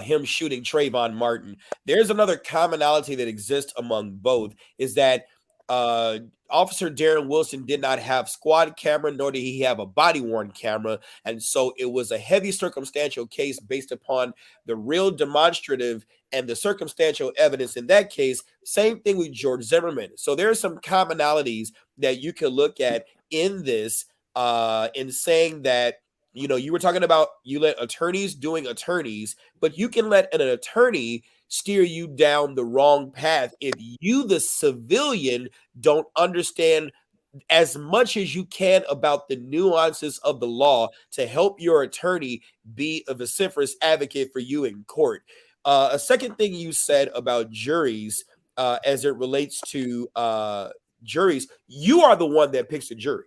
him shooting Trayvon Martin. There's another commonality that exists among both, is that Officer Darren Wilson did not have squad camera, nor did he have a body-worn camera, and so it was a heavy circumstantial case based upon the real demonstrative and the circumstantial evidence in that case. Same thing with George Zimmerman. So there are some commonalities that you can look at in this, in saying that, you were talking about you let attorneys doing attorneys, but you can let an attorney steer you down the wrong path if you, the civilian, don't understand as much as you can about the nuances of the law to help your attorney be a vociferous advocate for you in court. A second thing you said about juries, as it relates to juries, you are the one that picks a jury.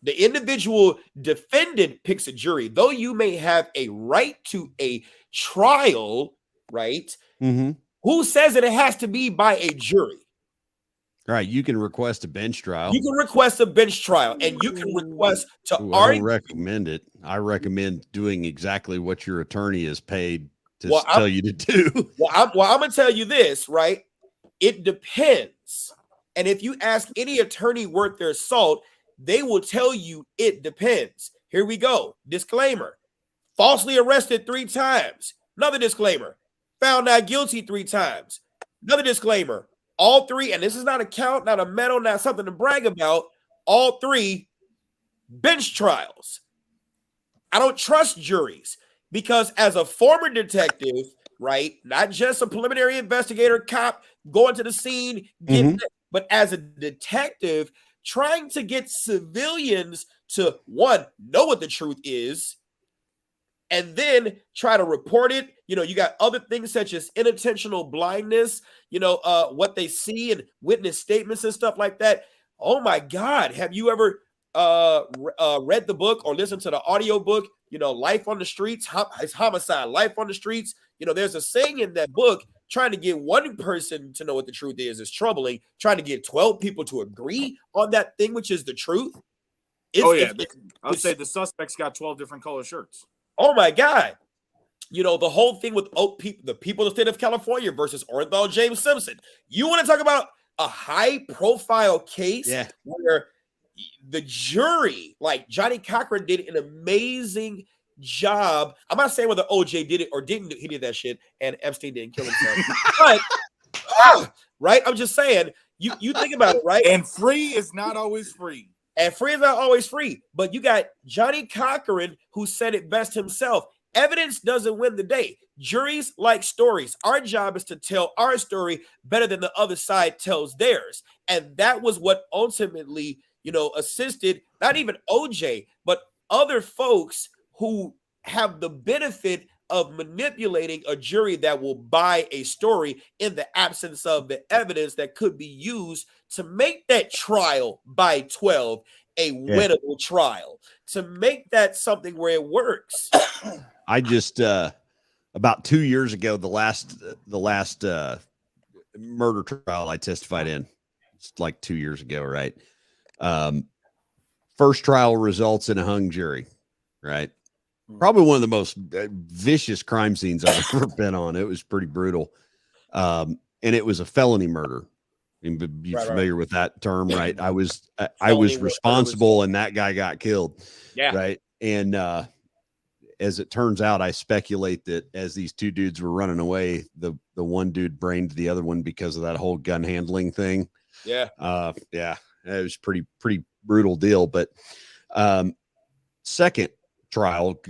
The individual defendant picks a jury, though you may have a right to a trial, right? Who says that it has to be by a jury? Right. You can request a bench trial. You can request a bench trial, and you can request to argue. I don't recommend it. I recommend doing exactly what your attorney is paid to tell you to do. I'm going to tell you this, right? It depends. And if you ask any attorney worth their salt, they will tell you it depends. Here we go. Disclaimer. Falsely arrested 3 times. Another disclaimer. Found not guilty 3 times. Another disclaimer. All 3, and this is not a count, not a medal, not something to brag about. All 3 bench trials. I don't trust juries because as a former detective, right, not just a preliminary investigator, cop, going to the scene, but as a detective, trying to get civilians to, one, know what the truth is, and then try to report it. You got other things such as inattentional blindness, what they see and witness statements and stuff like that. Oh my God. Have you ever read the book or listened to the audio book, Life on the Streets? It's Homicide, Life on the Streets. There's a saying in that book, trying to get one person to know what the truth is troubling. Trying to get 12 people to agree on that thing, which is the truth. I'll say the suspect's got 12 different color shirts. Oh my God. The whole thing with the people of the state of California versus Orenthal James Simpson. You want to talk about a high profile case where the jury, like Johnny Cochran, did an amazing job. I'm not saying whether OJ did it or didn't. He did that shit, and Epstein didn't kill himself. But right, I'm just saying. You think about it, right? And free is not always free. And free is not always free. But you got Johnny Cochran, who said it best himself. Evidence doesn't win the day. Juries like stories. Our job is to tell our story better than the other side tells theirs. And that was what ultimately, assisted not even OJ, but other folks who have the benefit of manipulating a jury that will buy a story in the absence of the evidence that could be used to make that trial by 12 a winnable trial, to make that something where it works. I just about 2 years ago, the last murder trial I testified in, it's like 2 years ago, right? First trial results in a hung jury, right? Probably one of the most vicious crime scenes I've ever been on. It was pretty brutal. And it was a felony murder. You familiar with that term, right? I was responsible and that guy got killed. Yeah. Right. And as it turns out, I speculate that as these two dudes were running away, the one dude brained the other one because of that whole gun handling thing. Yeah. Yeah, it was pretty brutal deal. But second trial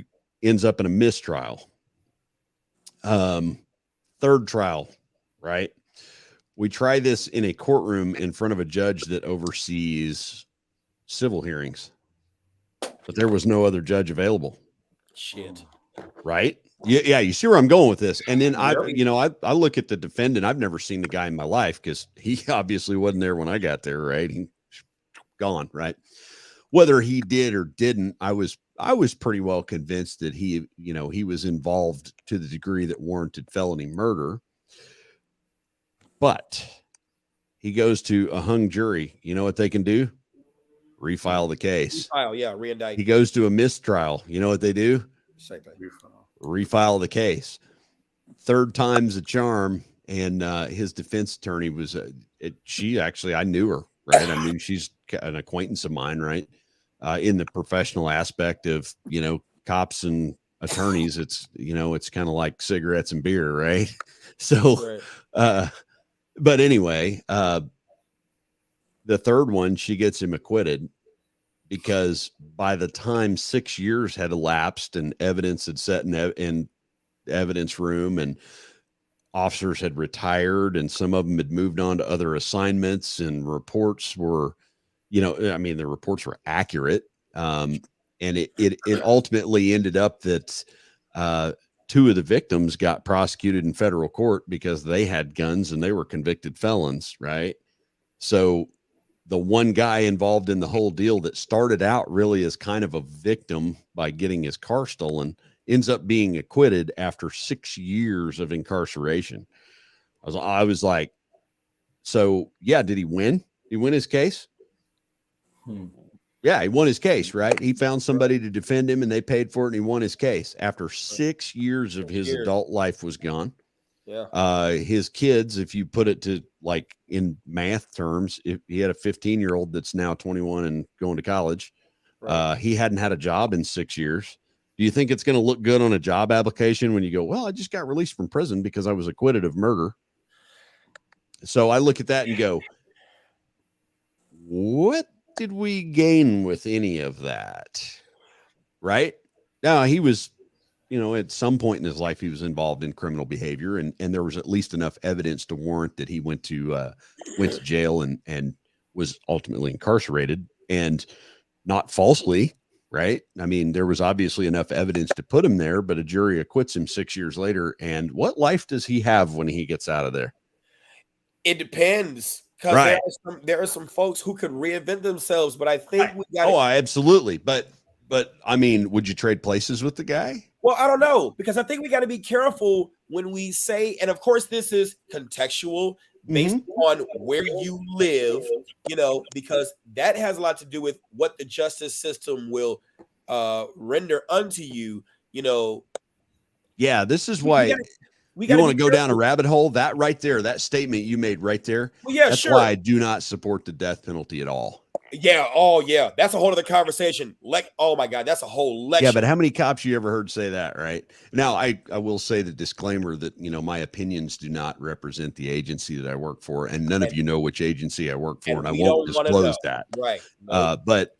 ends up in a mistrial. Third trial, right? We try this in a courtroom in front of a judge that oversees civil hearings, but there was no other judge available. Shit. Right? Yeah, you see where I'm going with this. And then I look at the defendant. I've never seen the guy in my life because he obviously wasn't there when I got there, right? He gone, right? Whether he did or didn't, I was pretty well convinced that he was involved to the degree that warranted felony murder. But he goes to a hung jury. You know what they can do? Refile the case. Reindict. He goes to a mistrial. You know what they do? Same thing. Refile the case. Third time's a charm. And his defense attorney was she actually, I knew her, right? I mean, she's an acquaintance of mine, right? In the professional aspect of, cops and attorneys, it's kind of like cigarettes and beer, right? So, but anyway, the third one, she gets him acquitted because by the time 6 years had elapsed and evidence had set in evidence room and officers had retired and some of them had moved on to other assignments and reports were, the reports were accurate. And it ultimately ended up that two of the victims got prosecuted in federal court because they had guns and they were convicted felons, right? So the one guy involved in the whole deal that started out really as kind of a victim by getting his car stolen ends up being acquitted after 6 years of incarceration. I was like, so yeah, did he win? Did he win his case? Yeah, he won his case, right? He found somebody to defend him and they paid for it and he won his case after 6 years of his adult life was gone. Yeah. His kids, if you put it to like in math terms, if he had a 15-year-old that's now 21 and going to college, he hadn't had a job in 6 years. Do you think it's going to look good on a job application when you go, well, I just got released from prison because I was acquitted of murder? So I look at that and go, what did we gain with any of that? Right? Now he was, at some point in his life, he was involved in criminal behavior and there was at least enough evidence to warrant that he went to jail and was ultimately incarcerated, and not falsely. Right. I mean, there was obviously enough evidence to put him there, but a jury acquits him 6 years later. And what life does he have when he gets out of there? It depends. Because there are some folks who could reinvent themselves, but I think we got. Oh, absolutely. But I mean, would you trade places with the guy? Well, I don't know, because I think we got to be careful when we say, and of course, this is contextual based on where you live, because that has a lot to do with what the justice system will render unto you, Yeah, this is why you want to go down a rabbit hole. That right there, that statement you made right there. Well, yeah, that's why I do not support the death penalty at all. Yeah. Oh, yeah. That's a whole other conversation. Oh my God, that's a whole lecture. Yeah, but how many cops you ever heard say that, right? Now, I will say the disclaimer that, my opinions do not represent the agency that I work for, and none of you know which agency I work for, and I won't disclose that. Right. But,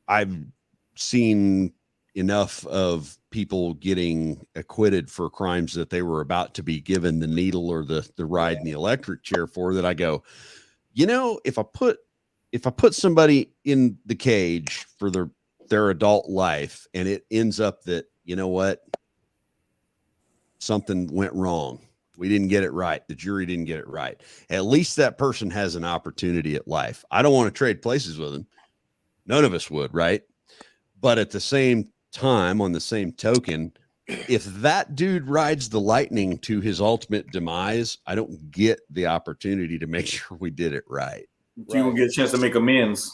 I've seen enough of people getting acquitted for crimes that they were about to be given the needle or the ride in the electric chair for, that I go, if I put somebody in the cage for their adult life and it ends up that, something went wrong. We didn't get it right. The jury didn't get it right. At least that person has an opportunity at life. I don't want to trade places with him. None of us would, right? But at the same time, on the same token, if that dude rides the lightning to his ultimate demise, I don't get the opportunity to make sure we did it right. You won't get a chance to make amends.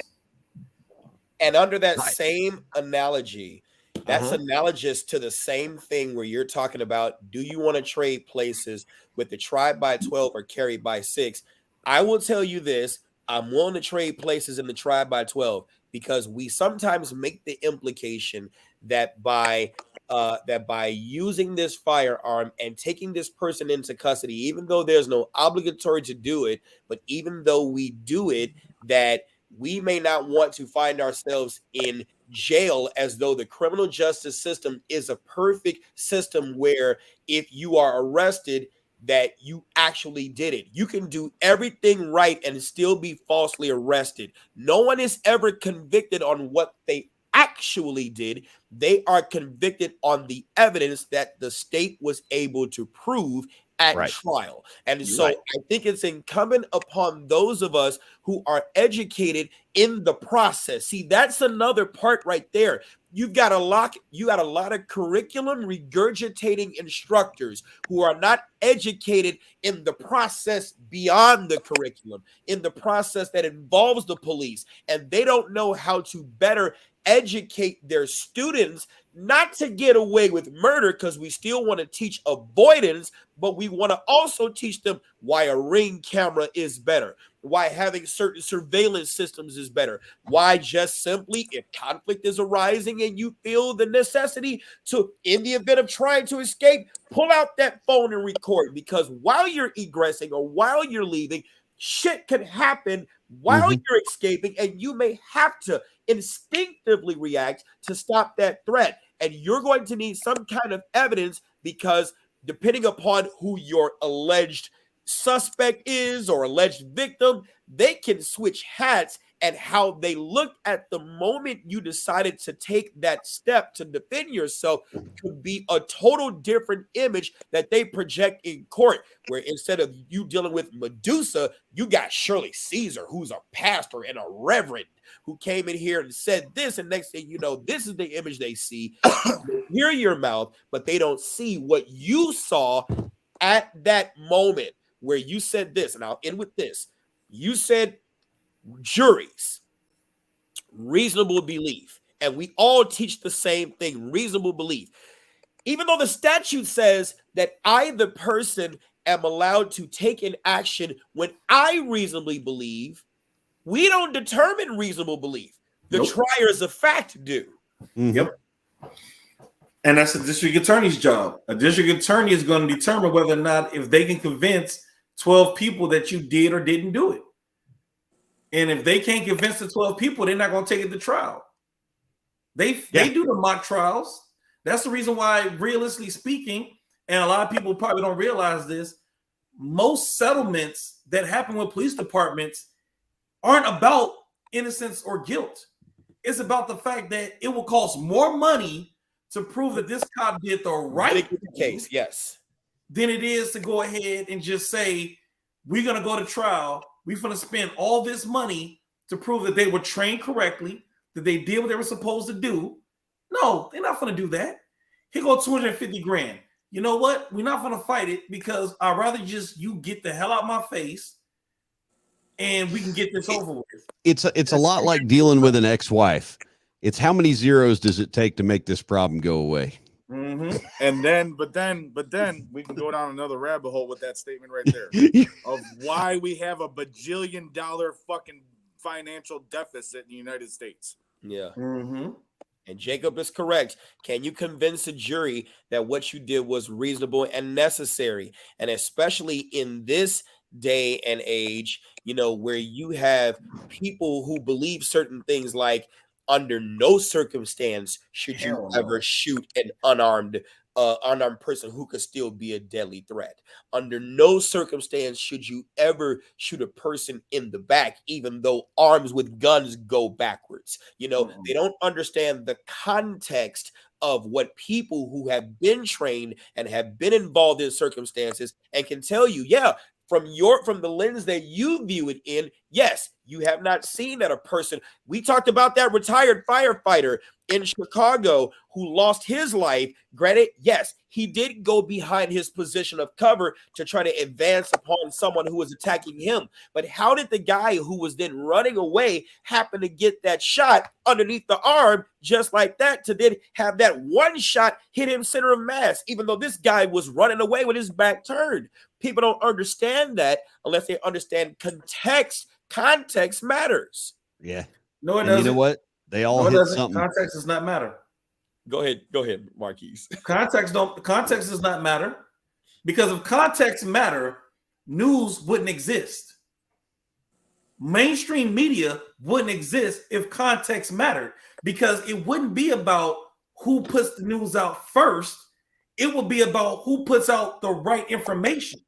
And under that same analogy, that's analogous to the same thing where you're talking about, do you want to trade places with the tribe by 12 or carry by 6? I will tell you this, I'm willing to trade places in the tribe by 12 because we sometimes make the implication that by that by using this firearm and taking this person into custody, even though there's no obligatory to do it, but even though we do it, that we may not want to find ourselves in jail as though the criminal justice system is a perfect system where if you are arrested, that you actually did it. You can do everything right and still be falsely arrested. No one is ever convicted on what they actually did. They are convicted on the evidence that the state was able to prove at trial. And so I think it's incumbent upon those of us who are educated in the process. See, that's another part right there. You got a lot of curriculum regurgitating instructors who are not educated in the process beyond the curriculum, in the process that involves the police, and they don't know how to better educate their students not to get away with murder, because we still want to teach avoidance, but we want to also teach them why a Ring camera is better, why having certain surveillance systems is better, why just simply if conflict is arising and you feel the necessity to, in the event of trying to escape, pull out that phone and record, because while you're egressing or while you're leaving, shit can happen while you're escaping, and you may have to instinctively react to stop that threat. And you're going to need some kind of evidence, because depending upon who your alleged suspect is or alleged victim, they can switch hats, and how they look at the moment you decided to take that step to defend yourself could be a total different image that they project in court, where instead of you dealing with Medusa, you got Shirley Caesar, who's a pastor and a reverend, who came in here and said this, and next thing you know, this is the image they see. They hear your mouth, but they don't see what you saw at that moment where you said this. And I'll end with this. You said juries, reasonable belief, and we all teach the same thing, reasonable belief. Even though the statute says that I, the person, am allowed to take an action when I reasonably believe, we don't determine reasonable belief. The triers of fact do. Yep. And that's a district attorney's job. A district attorney is going to determine whether or not, if they can convince 12 people that you did or didn't do it. And if they can't convince the 12 people, they're not going to take it to trial. They do the mock trials. That's the reason why, realistically speaking, and a lot of people probably don't realize this, most settlements that happen with police departments aren't about innocence or guilt. It's about the fact that it will cost more money to prove that this cop did the right case, yes, than it is to go ahead and just say, we're going to go to trial. We're going to spend all this money to prove that they were trained correctly, that they did what they were supposed to do. No, they're not going to do that. Here go 250 grand. You know what? We're not going to fight it, because I'd rather just you get the hell out of my face and we can get this over with. It's a lot like dealing with an ex-wife. It's how many zeros does it take to make this problem go away? And then, but then we can go down another rabbit hole with that statement right there of why we have a bajillion dollar fucking financial deficit in the United States. Yeah. And Jacob is correct. Can you convince a jury that what you did was reasonable and necessary? And especially in this day and age, you know, where you have people who believe certain things like, under no circumstance should you ever shoot an unarmed person who could still be a deadly threat. Under no circumstance should you ever shoot a person in the back, even though arms with guns go backwards. You know, they don't understand the context of what people who have been trained and have been involved in circumstances and can tell you, yeah, from the lens that you view it in, yes, you have not seen that a person. We talked about that retired firefighter in Chicago who lost his life. Granted, yes, he did go behind his position of cover to try to advance upon someone who was attacking him. But how did the guy who was then running away happen to get that shot underneath the arm just like that, to then have that one shot hit him center of mass, even though this guy was running away with his back turned? People don't understand that unless they understand context. Context matters. Yeah. No, it doesn't. You know what? They all hit something. Context does not matter. Go ahead, Marquise. Context does not matter, because if context matter, news wouldn't exist. Mainstream media wouldn't exist if context mattered, because it wouldn't be about who puts the news out first. It would be about who puts out the right information.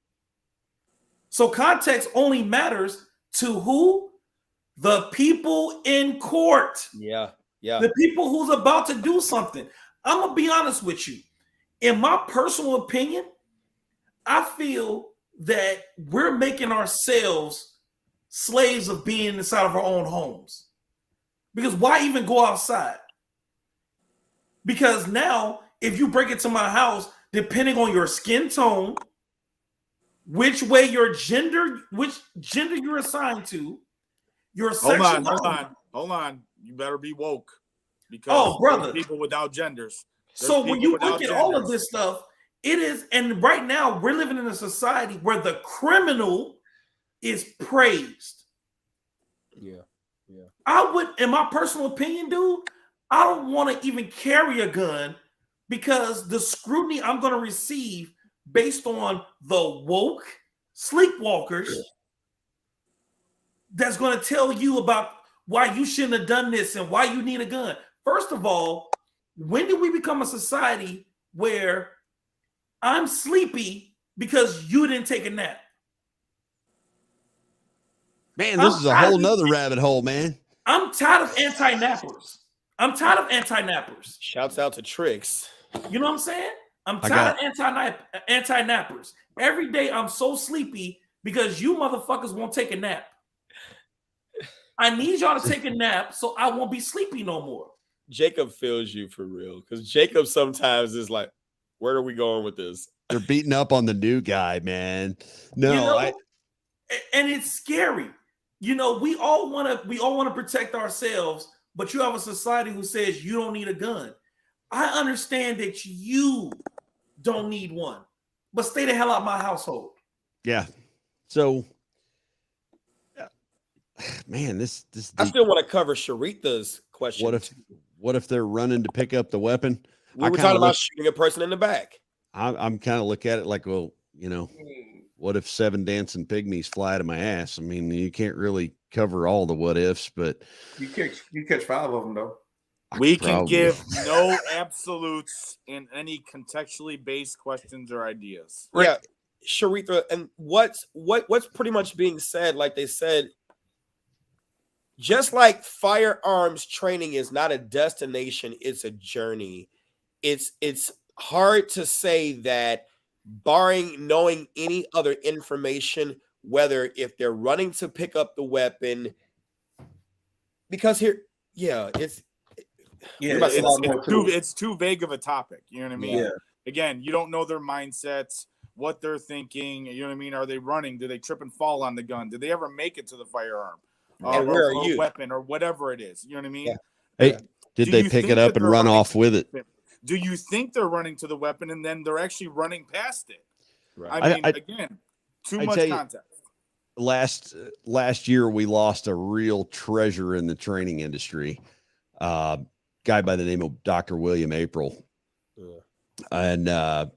So context only matters to who? The people in court. Yeah. The people who's about to do something. I'm going to be honest with you. In my personal opinion, I feel that we're making ourselves slaves of being inside of our own homes. Because why even go outside? Because now, if you break into my house, depending on your skin tone, which way your gender, which gender you're assigned to, your sexual. Hold on. You better be woke, because brother, people without genders. So when you look at all of this stuff, it is, and right now we're living in a society where the criminal is praised. Yeah. I would, in my personal opinion, dude, I don't want to even carry a gun, because the scrutiny I'm going to receive based on the woke sleepwalkers that's going to tell you about why you shouldn't have done this and why you need a gun. First of all, when did we become a society where I'm sleepy because you didn't take a nap? Man, this is a whole nother rabbit hole, man. I'm tired of anti-nappers. Shouts out to Tricks. You know what I'm saying? I'm tired of anti-nappers. Every day I'm so sleepy because you motherfuckers won't take a nap. I need y'all to take a nap so I won't be sleepy no more. Jacob feels you for real, because Jacob sometimes is like, where are we going with this? They're beating up on the new guy, man. No, and it's scary. You know, we all want to protect ourselves, but you have a society who says you don't need a gun. I understand that you don't need one, but stay the hell out of my household. Yeah. So, man, this I still want to cover Sharitha's question. What if they're running to pick up the weapon? We were talking about shooting a person in the back. I'm kind of look at it like, well, you know, what if 7 dancing pygmies fly to my ass? I mean, you can't really cover all the what ifs, but you catch 5 of them though. We can give no absolutes in any contextually based questions or ideas. Yeah, Sharitha, and what's pretty much being said, like they said, just like firearms training is not a destination, it's a journey. It's hard to say that, barring knowing any other information, whether if they're running to pick up the weapon, because it's too vague of a topic. You know what I mean? Yeah. Again, you don't know their mindsets, what they're thinking. You know what I mean? Are they running? Do they trip and fall on the gun? Did they ever make it to the firearm? And where are you? Weapon or whatever it is. You know what I mean? Yeah. Hey, did they pick it up and run off with it? Do you think they're running to the weapon and then they're actually running past it? Right. I mean, again, too much context. Last year we lost a real treasure in the training industry. Guy by the name of Dr. William April. And a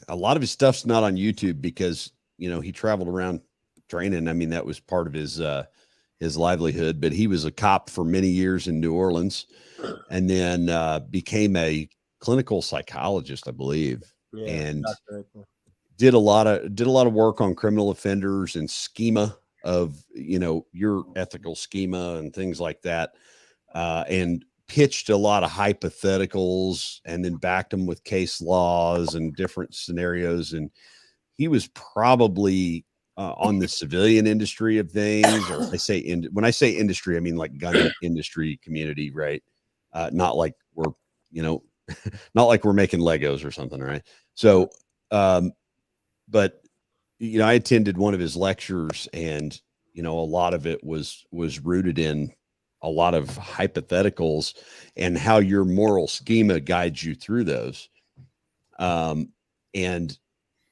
lot of his stuff's not on YouTube because, you know, he traveled around training. I mean, that was part of his livelihood, but he was a cop for many years in New Orleans and then became a clinical psychologist, I believe. Yeah, and did a lot of work on criminal offenders and schema of, you know, your ethical schema and things like that. And pitched a lot of hypotheticals and then backed them with case laws and different scenarios. And he was probably on the civilian industry of things, or when I say industry, I mean like gun industry community, right? Not like we're, you know, not like we're making Legos or something, right? So, but you know, I attended one of his lectures, and you know, a lot of it was rooted in a lot of hypotheticals and how your moral schema guides you through those. And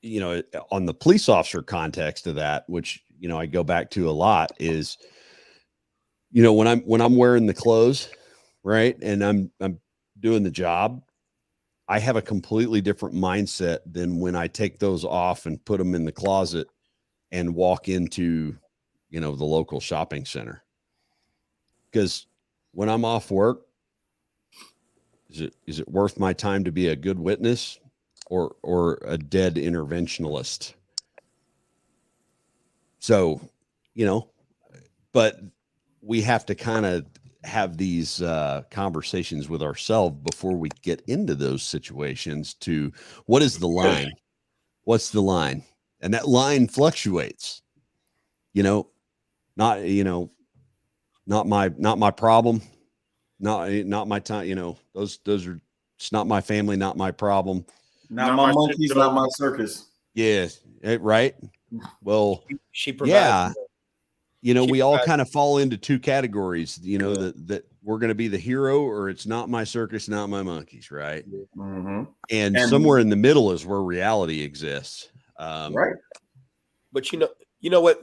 you know, on the police officer context of that, which, you know, I go back to a lot, is, you know, when I'm wearing the clothes, right, and I'm doing the job, I have a completely different mindset than when I take those off and put them in the closet and walk into, the local shopping center. Because when I'm off work, is it worth my time to be a good witness or a dead interventionalist? So, but we have to kind of have these conversations with ourselves before we get into those situations to what is the line? What's the line? And that line fluctuates, not my problem, not my time, those are, it's not my family, not my problem. Not my monkeys, not my circus. Yeah. Right. Well, she provides. Yeah. We all kind of fall into two categories, that we're going to be the hero, or it's not my circus, not my monkeys. Right. Mm-hmm. And somewhere in the middle is where reality exists. Right. But you know what,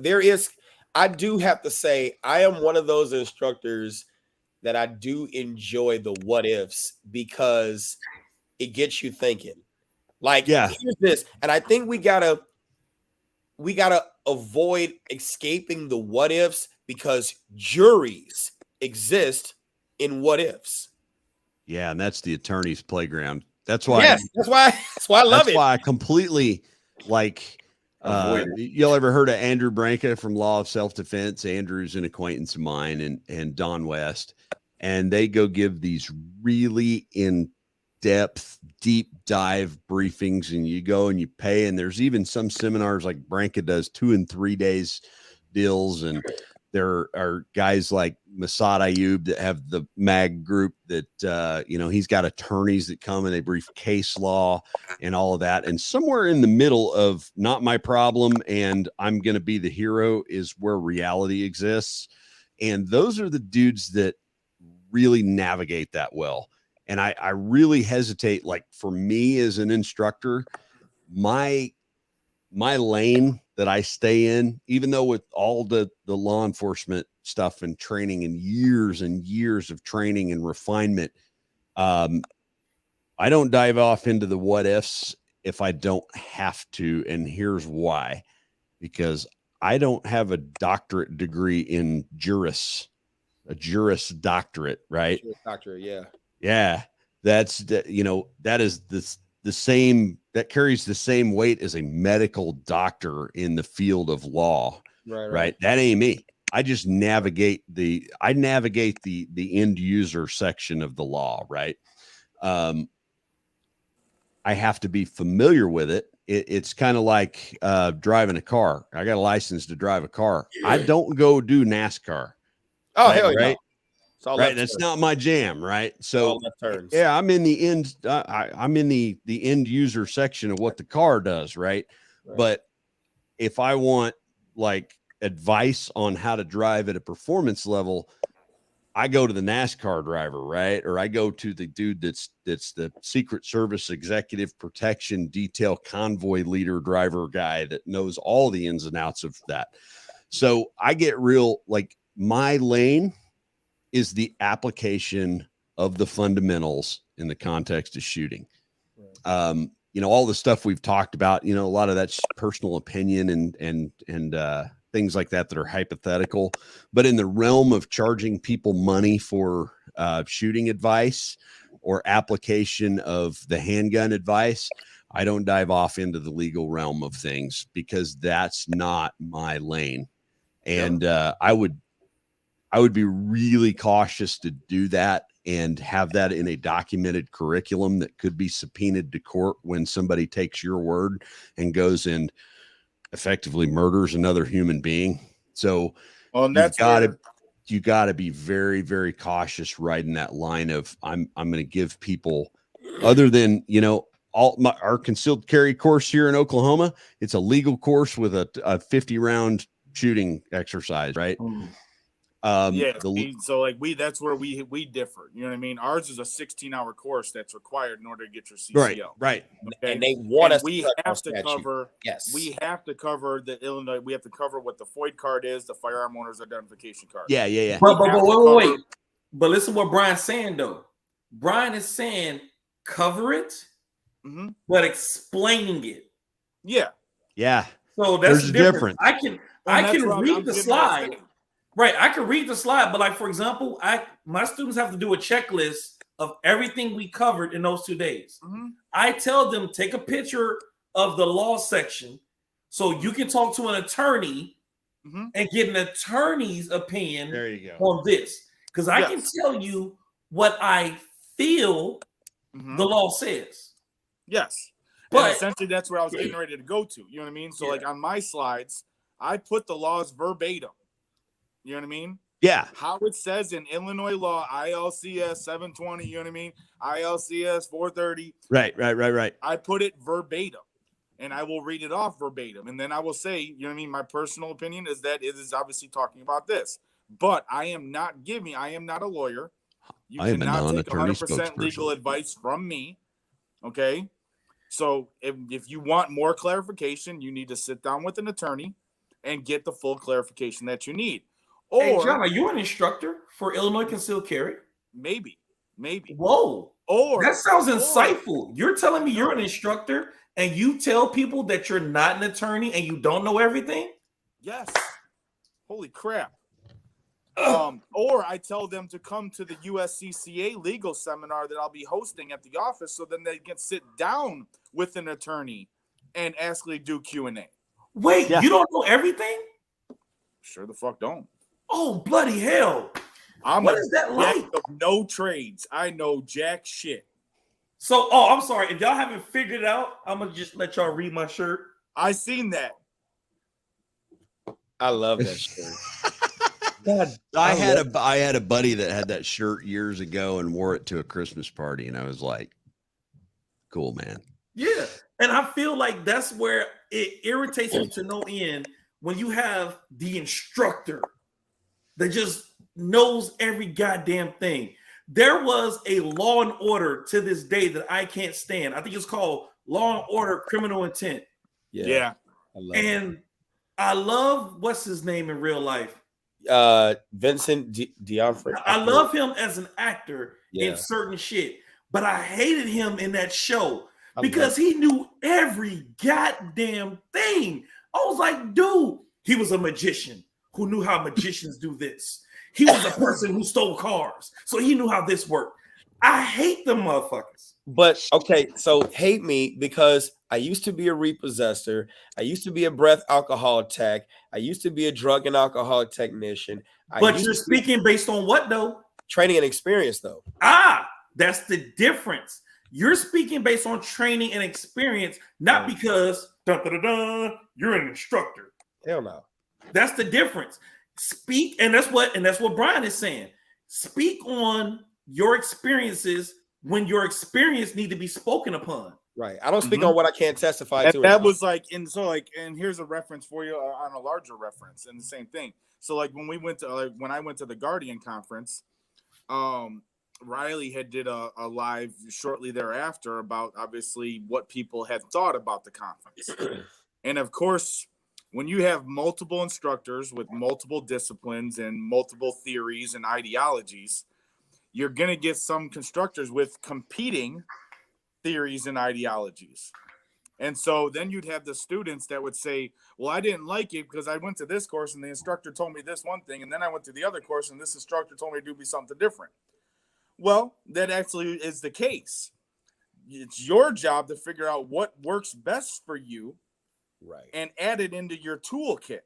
I do have to say, I am one of those instructors that I do enjoy the what ifs, because it gets you thinking. Like, here's this. And I think we gotta avoid escaping the what ifs, because juries exist in what ifs. Yeah, and that's the attorney's playground. That's why. Yes, that's why I love it. That's why I completely like. Y'all ever heard of Andrew Branca from Law of Self-Defense? Andrew's an acquaintance of mine, and Don West, and they go give these really in-depth, deep dive briefings, and you go and you pay, and there's even some seminars like Branca does 2 and 3 days deals, and there are guys like Masad Ayub that have the MAG group that, he's got attorneys that come and they brief case law and all of that. And somewhere in the middle of not my problem and I'm going to be the hero is where reality exists. And those are the dudes that really navigate that well. And I really hesitate, like for me as an instructor, my lane that I stay in, even though with all the law enforcement stuff and training and years of training and refinement, I don't dive off into the what ifs if I don't have to. And here's why, because I don't have a doctorate degree in a juris doctorate, right? Doctorate, yeah. Yeah. That is the same, that carries the same weight as a medical doctor in the field of law. Right. That ain't me. I just navigate the end user section of the law. Right. I have to be familiar with it. It's kind of like driving a car. I got a license to drive a car. I don't go do NASCAR. Oh, hell yeah. Right. Right. That's not my jam. Right. So yeah, I'm in the end. I'm in the end user section of what the car does. Right. But if I want like advice on how to drive at a performance level, I go to the NASCAR driver. Right. Or I go to the dude that's the Secret Service executive protection detail convoy leader driver guy that knows all the ins and outs of that. So I get real, like my lane is the application of the fundamentals in the context of shooting. All the stuff we've talked about, a lot of that's personal opinion and things like that are hypothetical, but in the realm of charging people money for shooting advice or application of the handgun advice, I don't dive off into the legal realm of things because that's not my lane. And I would be really cautious to do that and have that in a documented curriculum that could be subpoenaed to court when somebody takes your word and goes and effectively murders another human being. So you got to be very, very cautious riding that line of I'm going to give people, other than, our concealed carry course here in Oklahoma, it's a legal course with a 50 round shooting exercise, right? That's where we differ. You know what I mean? Ours is a 16-hour course that's required in order to get your CCO. Right. Okay? And they want us. We have to cover. Yes. We have to cover the Illinois. We have to cover what the FOID card is, the firearm owner's identification card. Yeah. But wait. But listen, what Brian's saying though. Brian is saying cover it but explaining it. Yeah. Yeah. So that's There's the a difference. difference. I can read the slide. Right. I can read the slide, but like, for example, my students have to do a checklist of everything we covered in those 2 days. I tell them, take a picture of the law section so you can talk to an attorney and get an attorney's opinion There you go. on this. Because I can tell you what I feel the law says. Yes. But and essentially that's where I was getting ready to go to. You know what I mean? So like on my slides, I put the laws verbatim. You know what I mean? Yeah. How it says in Illinois law, ILCS 720, you know what I mean? ILCS 430. Right. I put it verbatim and I will read it off verbatim. And then I will say, you know what I mean? My personal opinion is that it is obviously talking about this. But I am not a lawyer. You cannot take 100% legal advice from me. Okay? So if you want more clarification, you need to sit down with an attorney and get the full clarification that you need. Or, hey, John, are you an instructor for Illinois concealed carry? Maybe. Whoa. Or that sounds insightful. You're telling me you're an instructor and you tell people that you're not an attorney and you don't know everything? Yes. Holy crap. Or I tell them to come to the USCCA legal seminar that I'll be hosting at the office so then they can sit down with an attorney and actually do Q&A. Wait, you don't know everything? Sure the fuck don't. Oh, bloody hell. What is that like? No trades. I know jack shit. So, I'm sorry. If y'all haven't figured it out, I'm going to just let y'all read my shirt. I seen that. I love that shirt. God, I had a buddy that had that shirt years ago and wore it to a Christmas party, and I was like, cool, man. Yeah. And I feel like that's where it irritates me to no end when you have the instructor that just knows every goddamn thing. There was a Law and Order to this day that I can't stand. I think it's called Law and Order Criminal Intent. Yeah. I love what's his name in real life? Vincent D'Onofrio. I love him as an actor in certain shit, but I hated him in that show because he knew every goddamn thing. I was like, dude, he was a magician who knew how magicians do this. He was a person who stole cars, so he knew how this worked. I hate them motherfuckers. But okay, so hate me because I used to be a repossessor. I used to be a breath alcohol tech. I used to be a drug and alcohol technician. But you're speaking based on what though? Training and experience though. That's the difference. You're speaking based on training and experience, not because you're an instructor. Hell no. That's the difference. Speak, and that's what Brian is saying. Speak on your experiences when your experience need to be spoken upon. Right. I don't speak on what I can't testify to. That was like, and here's a reference for you on a larger reference, and the same thing. So like when I went to the Guardian conference, Riley had did a live shortly thereafter about obviously what people had thought about the conference. And of course, when you have multiple instructors with multiple disciplines and multiple theories and ideologies, you're going to get some instructors with competing theories and ideologies. And so then you'd have the students that would say, well, I didn't like it because I went to this course and the instructor told me this one thing. And then I went to the other course and this instructor told me to do something different. Well, that actually is the case. It's your job to figure out what works best for you. Right. And add it into your toolkit.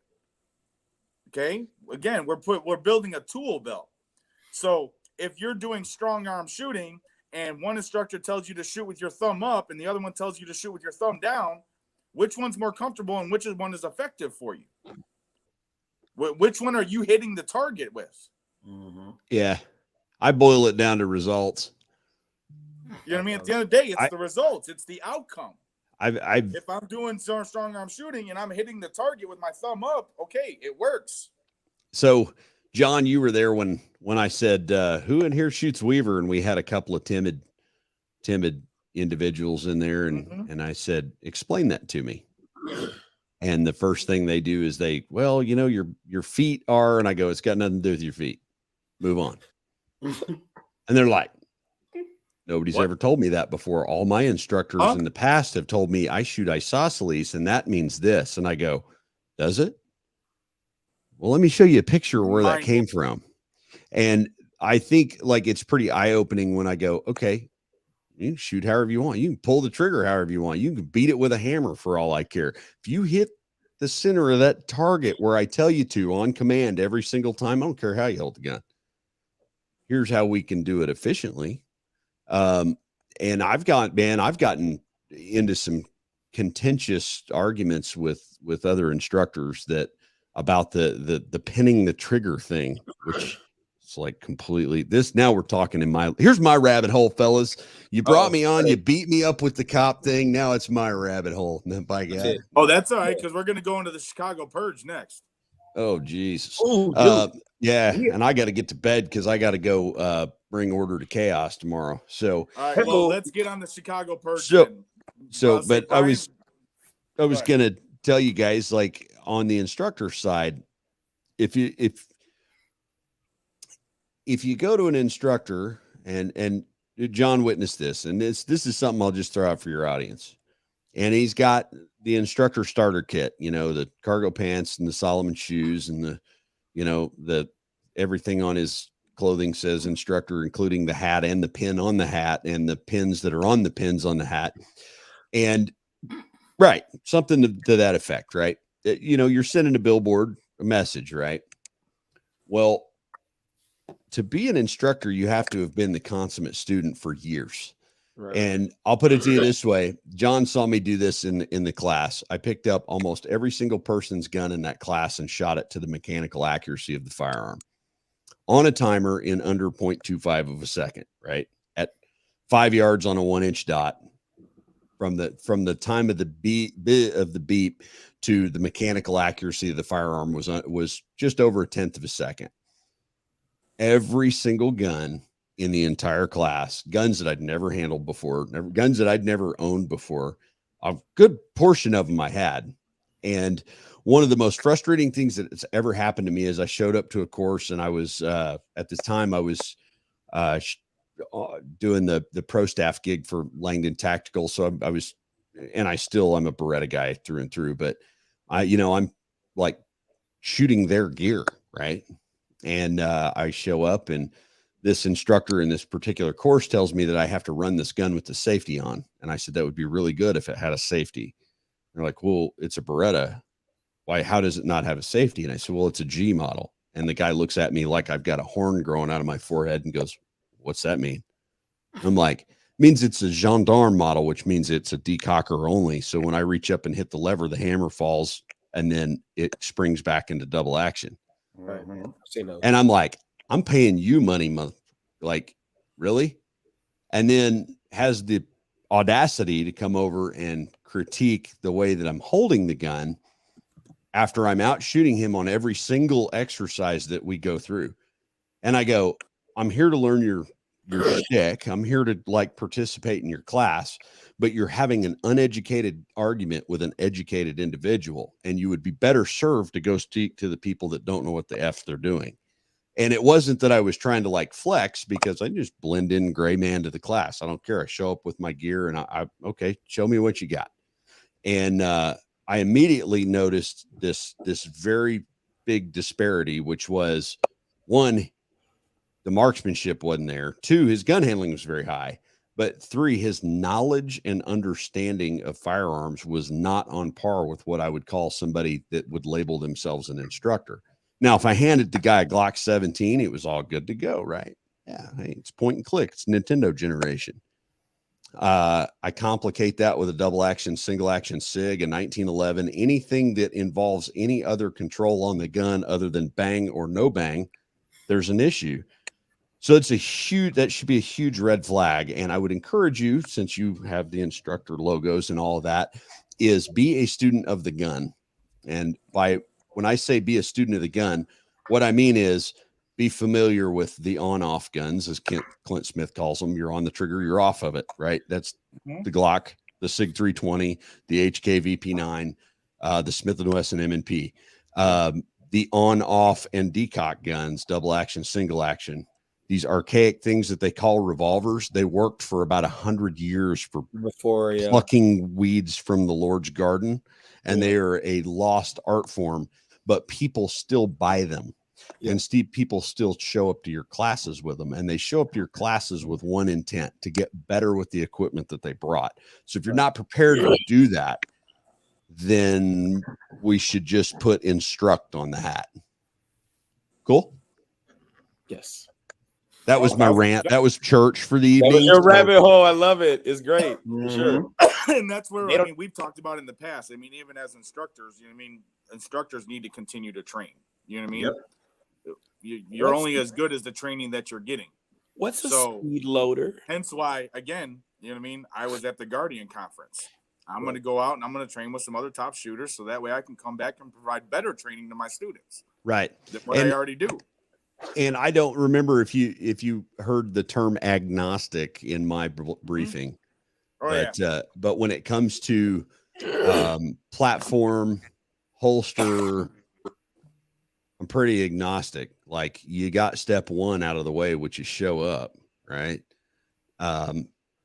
Okay. Again, we're building a tool belt. So if you're doing strong arm shooting and one instructor tells you to shoot with your thumb up and the other one tells you to shoot with your thumb down, which one's more comfortable and which one is effective for you? Which one are you hitting the target with? Mm-hmm. Yeah. I boil it down to results. You know what I mean? At the end of the day, it's the results. It's the outcome. If I'm doing strong arm shooting and I'm hitting the target with my thumb up, okay, it works. So, John, you were there when I said, who in here shoots Weaver? And we had a couple of timid individuals in there. And I said, explain that to me. And the first thing they do is your feet are, and I go, it's got nothing to do with your feet. Move on. And they're like, Nobody's ever told me that before. All my instructors in the past have told me I shoot isosceles and that means this. And I go, does it? Well, let me show you a picture of where that came from. And I think like it's pretty eye-opening when I go, okay, you can shoot however you want. You can pull the trigger however you want. You can beat it with a hammer for all I care. If you hit the center of that target where I tell you to on command every single time, I don't care how you hold the gun. Here's how we can do it efficiently. And I've gotten into some contentious arguments with other instructors that about the pinning the trigger thing, which it's like completely this. Now we're talking here's my rabbit hole, fellas. You brought me on, you beat me up with the cop thing. Now it's my rabbit hole. By God. Oh, that's all right. Cause we're going to go into the Chicago Purge next. Oh, Jesus. Yeah. And I got to get to bed because I got to go bring order to chaos tomorrow. So, all right, well, let's get on the Chicago Purge. But I was going to tell you guys, like on the instructor side, if you go to an instructor and John witnessed this, and this is something I'll just throw out for your audience. And he's got the instructor starter kit, the cargo pants and the Solomon shoes and the everything on his clothing says instructor, including the hat and the pin on the hat and the pins that are on the pins on the hat. And right. Something to that effect, right? You're sending a message, right? Well, to be an instructor, you have to have been the consummate student for years. Right. And I'll put it to you this way. John saw me do this in the class. I picked up almost every single person's gun in that class and shot it to the mechanical accuracy of the firearm on a timer in under 0.25 of a second, right? At 5 yards on a 1-inch dot from the time of the beep to the mechanical accuracy of the firearm was just over 1/10 of a second. Every single gun in the entire class, guns that I'd never handled before, guns that I'd never owned before, a good portion of them I had. And one of the most frustrating things that's ever happened to me is I showed up to a course and I was, at this time I was doing the pro staff gig for Langdon Tactical. So I'm a Beretta guy through and through, but I'm like shooting their gear. Right. And I show up and this instructor in this particular course tells me that I have to run this gun with the safety on. And I said, that would be really good if it had a safety. They're like, well, it's a Beretta. Why, how does it not have a safety? And I said, well, it's a G model. And the guy looks at me like I've got a horn growing out of my forehead and goes, what's that mean? I'm like, means it's a gendarme model, which means it's a decocker only. So when I reach up and hit the lever, the hammer falls and then it springs back into double action. Right. And I'm like, I'm paying you money, like, really? And then has the audacity to come over and critique the way that I'm holding the gun after I'm out shooting him on every single exercise that we go through. And I go, I'm here to learn your shtick. I'm here to like participate in your class, but you're having an uneducated argument with an educated individual, and you would be better served to go speak to the people that don't know what the F they're doing. And it wasn't that I was trying to like flex, because I just blend in gray man to the class. I don't care. I show up with my gear and okay, show me what you got. And I immediately noticed this very big disparity, which was, one, the marksmanship wasn't there. 2, his gun handling was very high. But 3, his knowledge and understanding of firearms was not on par with what I would call somebody that would label themselves an instructor. Now, if I handed the guy a Glock 17, it was all good to go, right? Yeah, hey, it's point and click. It's Nintendo generation. I complicate that with a double action, single action SIG, a 1911, anything that involves any other control on the gun other than bang or no bang, there's an issue. So that should be a huge red flag. And I would encourage you, since you have the instructor logos and all of that, is be a student of the gun. And when I say be a student of the gun, what I mean is be familiar with the on-off guns, as Clint Smith calls them. You're on the trigger, you're off of it, right? That's the Glock, the SIG 320, the HK VP9, the Smith & Wesson M&P, the on-off and decock guns, double action, single action. these archaic things that they call revolvers. They worked for about 100 years for before plucking weeds from the Lord's garden, and they are a lost art form, but people still buy them. And people still show up to your classes with them, and they show up to your classes with one intent: to get better with the equipment that they brought. So if you're not prepared to do that, then we should just put instruct on the hat. Cool. Yes. That was my rant. That was church for the evening. That was your rabbit hole. I love it. It's great. For sure. And that's where, I mean, we've talked about in the past. I mean, even as instructors, you know what I mean? Instructors need to continue to train. You know what I mean? Yep. You're only as good as the training that you're getting. What's a speed loader? Hence why, again, you know what I mean? I was at the Guardian conference. I'm going to go out and I'm going to train with some other top shooters so that way I can come back and provide better training to my students. Right. What I already do. And I don't remember if you heard the term agnostic in my briefing, but when it comes to platform, holster, I'm pretty agnostic. Like, you got step one out of the way, which is show up, right?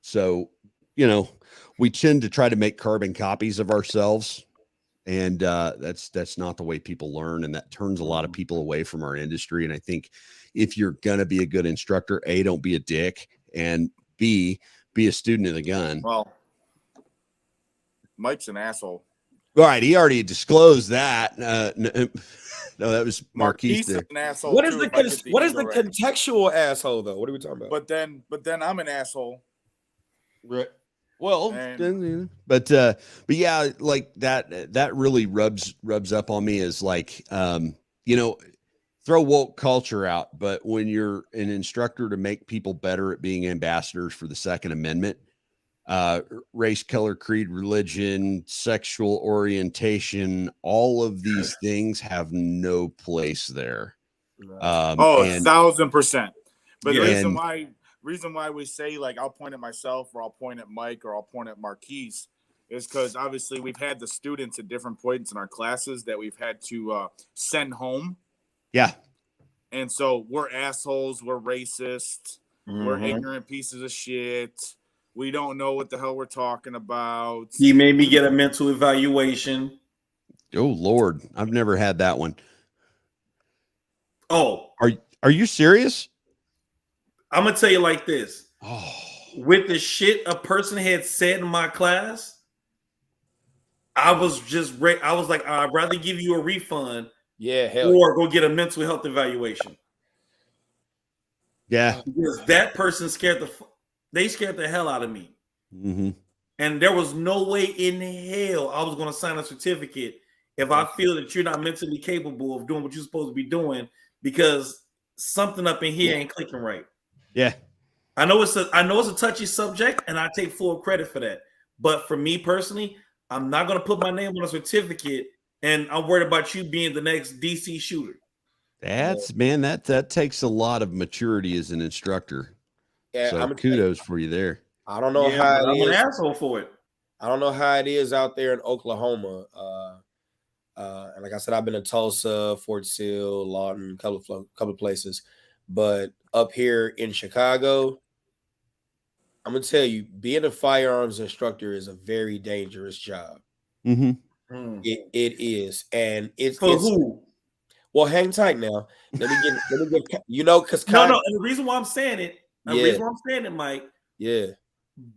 So, you know, we tend to try to make carbon copies of ourselves. And that's not the way people learn, and that turns a lot of people away from our industry. And I think if you're gonna be a good instructor, A, don't be a dick, and B, be a student of the gun. Well, Mike's an asshole. All right, he already disclosed that. No, that was Marquise. An asshole. What is the contextual asshole though? What are we talking about? But then I'm an asshole. Right. Well, but yeah, like that really rubs up on me as like, you know, throw woke culture out. But when you're an instructor to make people better at being ambassadors for the Second Amendment, race, color, creed, religion, sexual orientation, all of these things have no place there. 1,000%. But the reason why we say, like, I'll point at myself or I'll point at Mike or I'll point at Marquise is because obviously we've had the students at different points in our classes that we've had to send home. Yeah. And so we're assholes. We're racist. We're ignorant pieces of shit. We don't know what the hell we're talking about. He made me get a mental evaluation. Oh, Lord. I've never had that one. Oh. Are you serious? I'm going to tell you like this. Oh. With the shit a person had said in my class, I was like, I'd rather give you a refund or go get a mental health evaluation. Yeah. Because that person scared the hell out of me. Mm-hmm. And there was no way in hell I was going to sign a certificate if I feel that you're not mentally capable of doing what you're supposed to be doing because something up in here ain't clicking right. Yeah. I know it's a touchy subject, and I take full credit for that. But for me personally, I'm not going to put my name on a certificate, and I'm worried about you being the next DC shooter. That takes a lot of maturity as an instructor. Yeah, so kudos for you there. I don't know how I'm an asshole for it. I don't know how it is out there in Oklahoma. And like I said, I've been to Tulsa, Fort Sill, Lawton, couple of places. But up here in Chicago, I'm gonna tell you, being a firearms instructor is a very dangerous job. Mm-hmm. It is, and it's for who? Well, hang tight now. Let me get you know, because no. And the reason why I'm saying it, Mike. Yeah.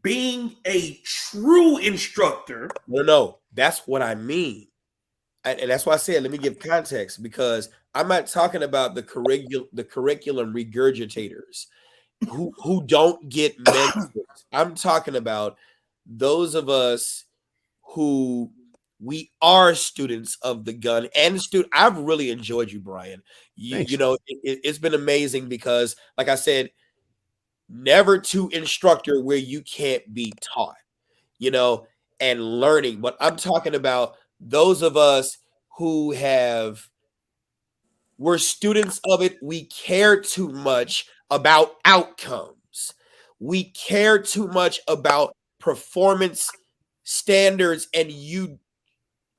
Being a true instructor. No, that's what I mean. And that's why I said, let me give context, because I'm not talking about the curriculum regurgitators who don't get mentors. I'm talking about those of us who we are students of the gun and I've really enjoyed you, Brian. You know, it's been amazing because, like I said, never to instructor where you can't be taught, you know, and learning. But I'm talking about those of us who we're students of it. We care too much about outcomes. We care too much about performance standards and you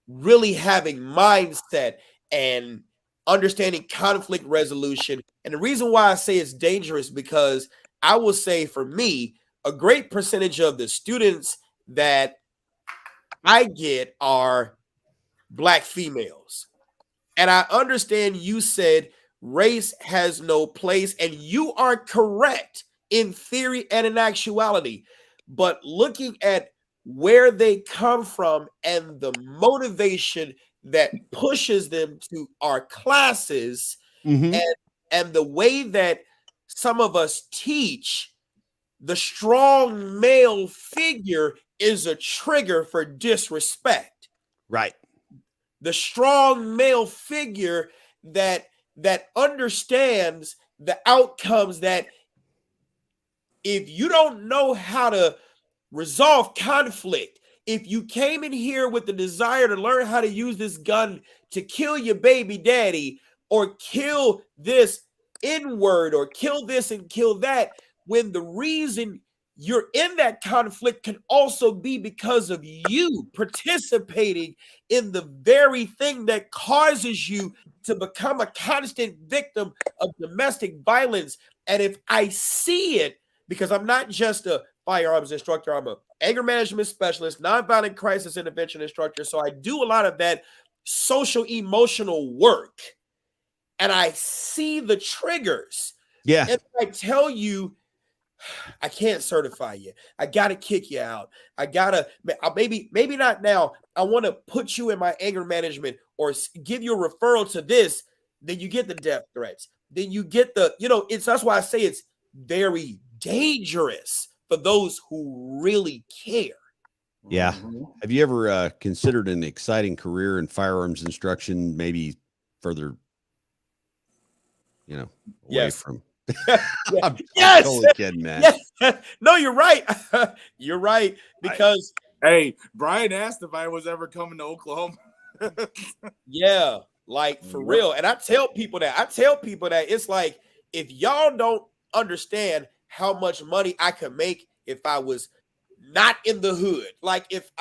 really having mindset and understanding conflict resolution. And the reason why I say it's dangerous, because I will say for me, a great percentage of the students that I get are Black females. And I understand you said race has no place, and you are correct in theory and in actuality. But looking at where they come from and the motivation that pushes them to our classes, and the way that some of us teach, the strong male figure is a trigger for disrespect. Right. The strong male figure that understands the outcomes, that if you don't know how to resolve conflict, if you came in here with the desire to learn how to use this gun to kill your baby daddy, or kill this N-word, or kill this and kill that, when the reason you're in that conflict can also be because of you participating in the very thing that causes you to become a constant victim of domestic violence. And if I see it, because I'm not just a firearms instructor, I'm an anger management specialist, nonviolent crisis intervention instructor. So I do a lot of that social emotional work, and I see the triggers. Yeah. And I tell you, I can't certify you. I got to kick you out. I got to, maybe not now. I want to put you in my anger management or give you a referral to this. Then you get the death threats. Then you get the, that's why I say it's very dangerous for those who really care. Yeah. Have you ever considered an exciting career in firearms instruction, maybe further, away from... I'm totally kidding, man. Yes. No, you're right. You're right. Because hey, Brian asked if I was ever coming to Oklahoma. Yeah, like for real. And I tell people that. It's like, if y'all don't understand how much money I could make if I was not in the hood, like if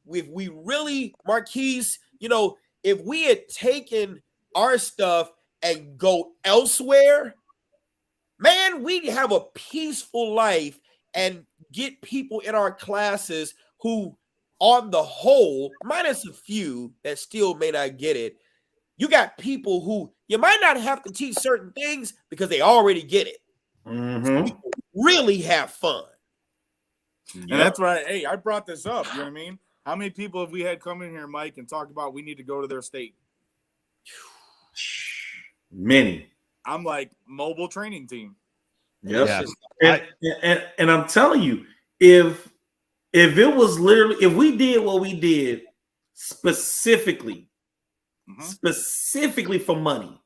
we really, Marquise, if we had taken our stuff and go elsewhere, man, we'd have a peaceful life and get people in our classes who, on the whole, minus a few that still may not get it, you got people who you might not have to teach certain things because they already get it. So people really have fun. And that's why, hey, I brought this up. You know what I mean? How many people have we had come in here, Mike, and talk about we need to go to their state? Many. I'm like, mobile training team. Yep. Yeah. And I'm telling you, if it was literally, if we did what we did specifically for money,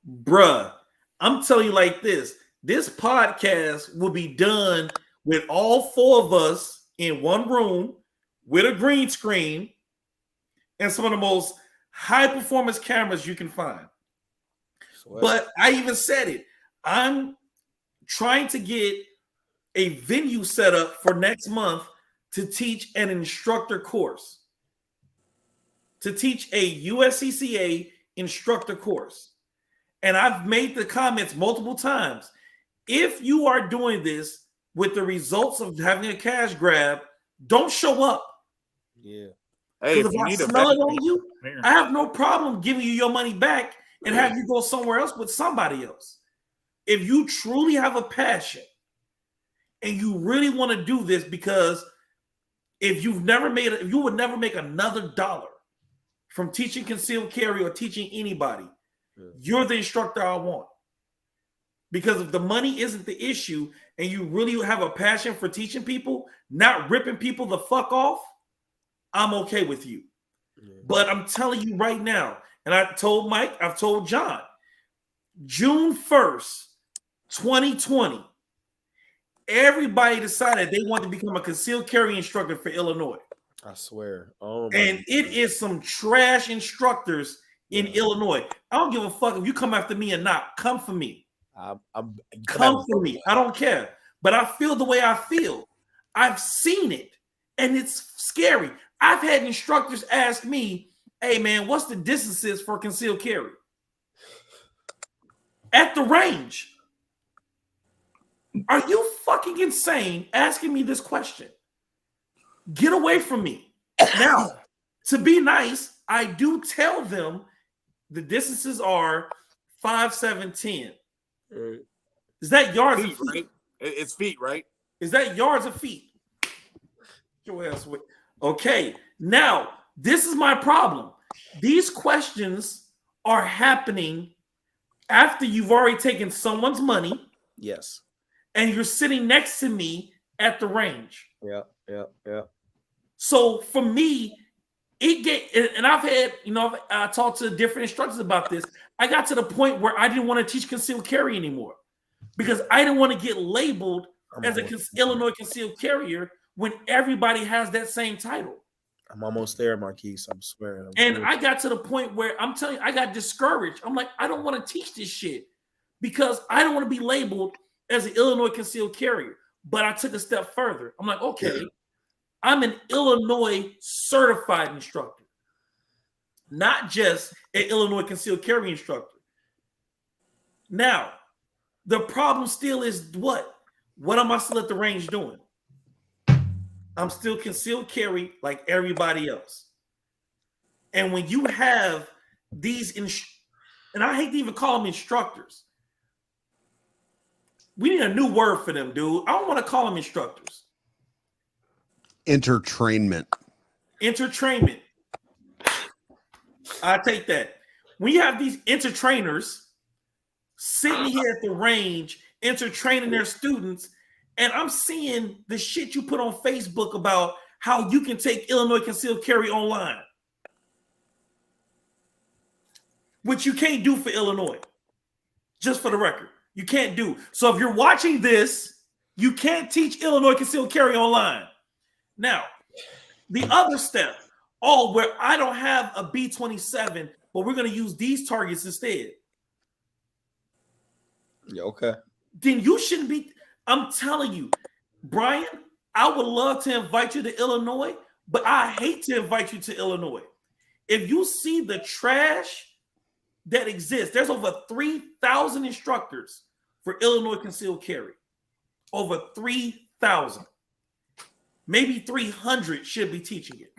bruh, I'm telling you like this podcast will be done with all four of us in one room with a green screen and some of the most high performance cameras you can find. But I even said it. I'm trying to get a venue set up for next month to teach an instructor course. To teach a USCCA instructor course. And I've made the comments multiple times. If you are doing this with the results of having a cash grab, don't show up. Yeah. Hey, if I you need smell it on you, I have no problem giving you your money back and have you go somewhere else with somebody else. If you truly have a passion and you really want to do this, because if you would never make another dollar from teaching concealed carry or teaching anybody, you're the instructor I want. Because if the money isn't the issue and you really have a passion for teaching people, not ripping people the fuck off, I'm okay with you. But I'm telling you right now, and I told Mike, I've told John, June 1st, 2020, everybody decided they want to become a concealed carry instructor for Illinois. I swear. Oh my God. It is some trash instructors in Illinois. I don't give a fuck if you come after me or not. Come for me. Come for me. I don't care. But I feel the way I feel. I've seen it, and it's scary. I've had instructors ask me hey man, what's the distances for concealed carry? At the range. Are you fucking insane asking me this question? Get away from me. Now, to be nice, I do tell them the distances are 5, 7, 10. Is that yards feet, of feet? Right? It's feet, right? Is that yards of feet? Your ass away. Okay, now this is my problem. These questions are happening after you've already taken someone's money. Yes. And you're sitting next to me at the range. Yeah. So for me, and I've had, I talked to different instructors about this. I got to the point where I didn't want to teach concealed carry anymore because I didn't want to get labeled as an Illinois concealed carrier when everybody has that same title. I'm almost there, Marquise. I'm swearing. I got to the point where I'm telling you, I got discouraged. I'm like, I don't want to teach this shit because I don't want to be labeled as an Illinois concealed carrier. But I took a step further. I'm like, okay, I'm an Illinois certified instructor, not just an Illinois concealed carry instructor. Now, the problem still is what? What am I still at the range doing? I'm still concealed carry like everybody else. And when you have these, and I hate to even call them instructors. We need a new word for them, dude. I don't want to call them instructors. Intertrainment. I take that. When you have these intertrainers sitting here at the range, intertraining their students, and I'm seeing the shit you put on Facebook about how you can take Illinois concealed carry online, which you can't do for Illinois. Just for the record, you can't do. So if you're watching this, you can't teach Illinois concealed carry online. Now, the other step, where I don't have a B-27, but we're going to use these targets instead. Yeah, okay. Then you shouldn't be. I'm telling you, Brian, I would love to invite you to Illinois, but I hate to invite you to Illinois. If you see the trash that exists, there's over 3,000 instructors for Illinois concealed carry. Over 3,000. Maybe 300 should be teaching it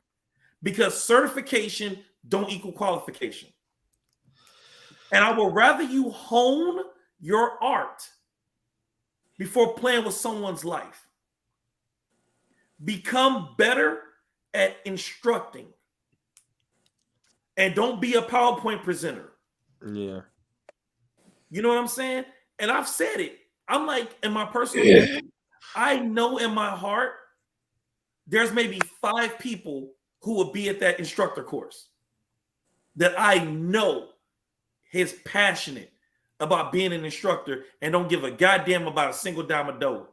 because certification don't equal qualification. And I would rather you hone your art before playing with someone's life. Become better at instructing and don't be a PowerPoint presenter. Yeah. You know what I'm saying? And I've said it. I'm like, in my personal opinion, I know in my heart there's maybe 5 people who will be at that instructor course that I know is passionate about being an instructor and don't give a goddamn about a single dime of dough.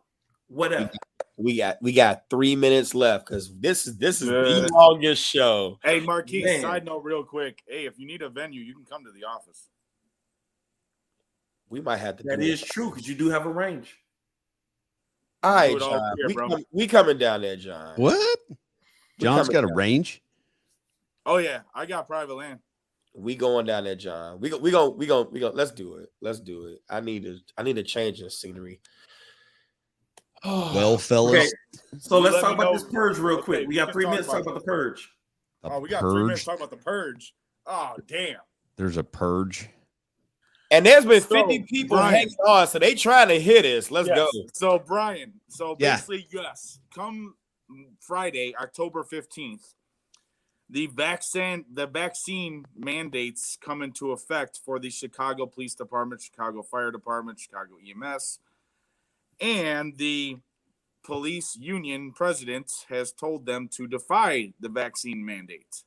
Whatever. We got 3 minutes left because this is the longest show. Hey, Marquise, Man. side note real quick. Hey, if you need a venue, you can come to the office. We might have to That do is it. true because you do have a range. All right, Do it all John. year, We coming down there, John. What? John's got a range? Oh yeah, I got private land. We going down there, John. We go. Let's do it. Let's do it. I need to change the scenery. Well, fellas. Okay, so let's Let talk me about know. this purge real quick. Okay, We got we 3 can minutes to talk talk about the purge. We got 3 minutes to talk about the purge. Oh damn. There's a purge. And there's been So, 50 people Brian. hanging on, so they trying to hit us. Let's Yes. go. So Brian, Yeah. basically, yes, come Friday, October 15th, the vaccine mandates come into effect for the Chicago Police Department, Chicago Fire Department, Chicago EMS, and the police union president has told them to defy the vaccine mandate.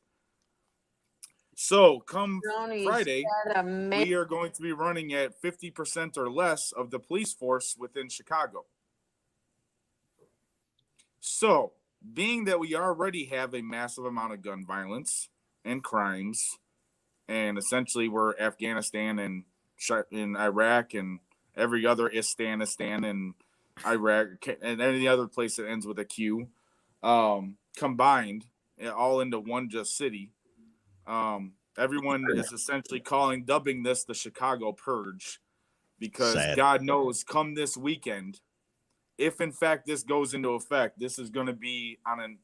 So come Friday, we are going to be running at 50% or less of the police force within Chicago. So, being that we already have a massive amount of gun violence and crimes, and essentially we're Afghanistan and in Iraq and every other Istanistan and Iraq and any other place that ends with a Q, combined, all into one just city. Everyone is essentially dubbing this the Chicago Purge, because Sad. God knows, come this weekend, if in fact this goes into effect, this is going to be on an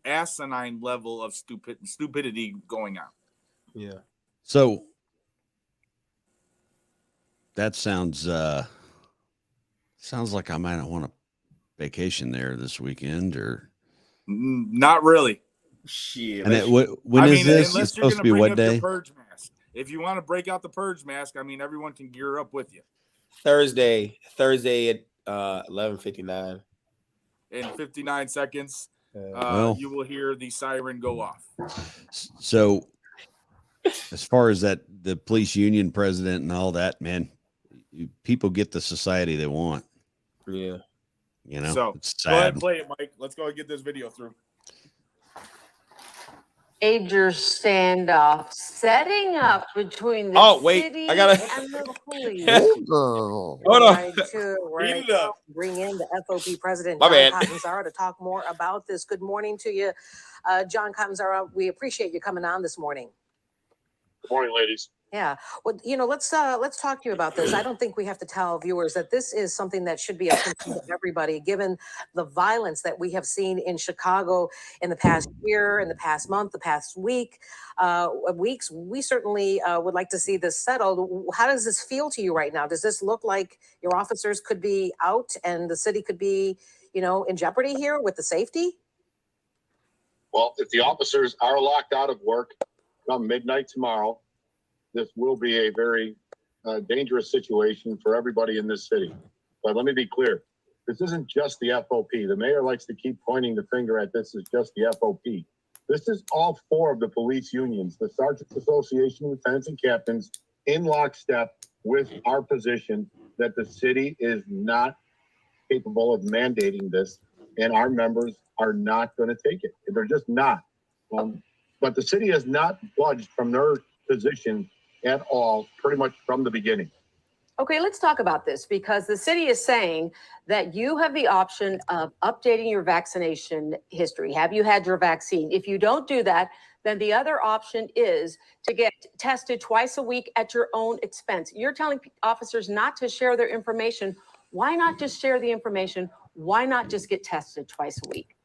asinine level of stupidity going on. Yeah. So that sounds like I might want a vacation there this weekend, or not really. Shit. And when is this? Unless It's you're supposed to going be to bring what up day? your purge mask. If you want to break out the purge mask, I mean, everyone can gear up with you. Thursday at 11:59. In 59 seconds, you will hear the siren go off. So, as far as that, the police union president and all that, man, people get the society they want. Yeah. You know, so it's go ahead sad. and play it, Mike. Let's go and get this video through. Major standoff setting up between the city and the police. Hold on. To bring in the FOP president, My John bad. Catanzaro, to talk more about this. Good morning to you, John Catanzaro. We appreciate you coming on this morning. Good morning, ladies. Yeah. Well, let's talk to you about this. I don't think we have to tell viewers that this is something that should be a concern to everybody, given the violence that we have seen in Chicago in the past year, in the past month, the past weeks. We certainly would like to see this settled. How does this feel to you right now? Does this look like your officers could be out and the city could be, in jeopardy here with the safety? Well, if the officers are locked out of work come midnight tomorrow, this will be a very dangerous situation for everybody in this city. But let me be clear. This isn't just the FOP. The mayor likes to keep pointing the finger at this as just the FOP. This is all four of the police unions, the Sergeants Association, lieutenants and captains, in lockstep with our position that the city is not capable of mandating this, and our members are not going to take it. They're just not. But the city has not budged from their position at all, pretty much from the beginning. Okay, let's talk about this, because the city is saying that you have the option of updating your vaccination history. Have you had your vaccine? If you don't do that, then the other option is to get tested twice a week at your own expense. You're telling officers not to share their information. Why not just share the information? Why not just get tested twice a week?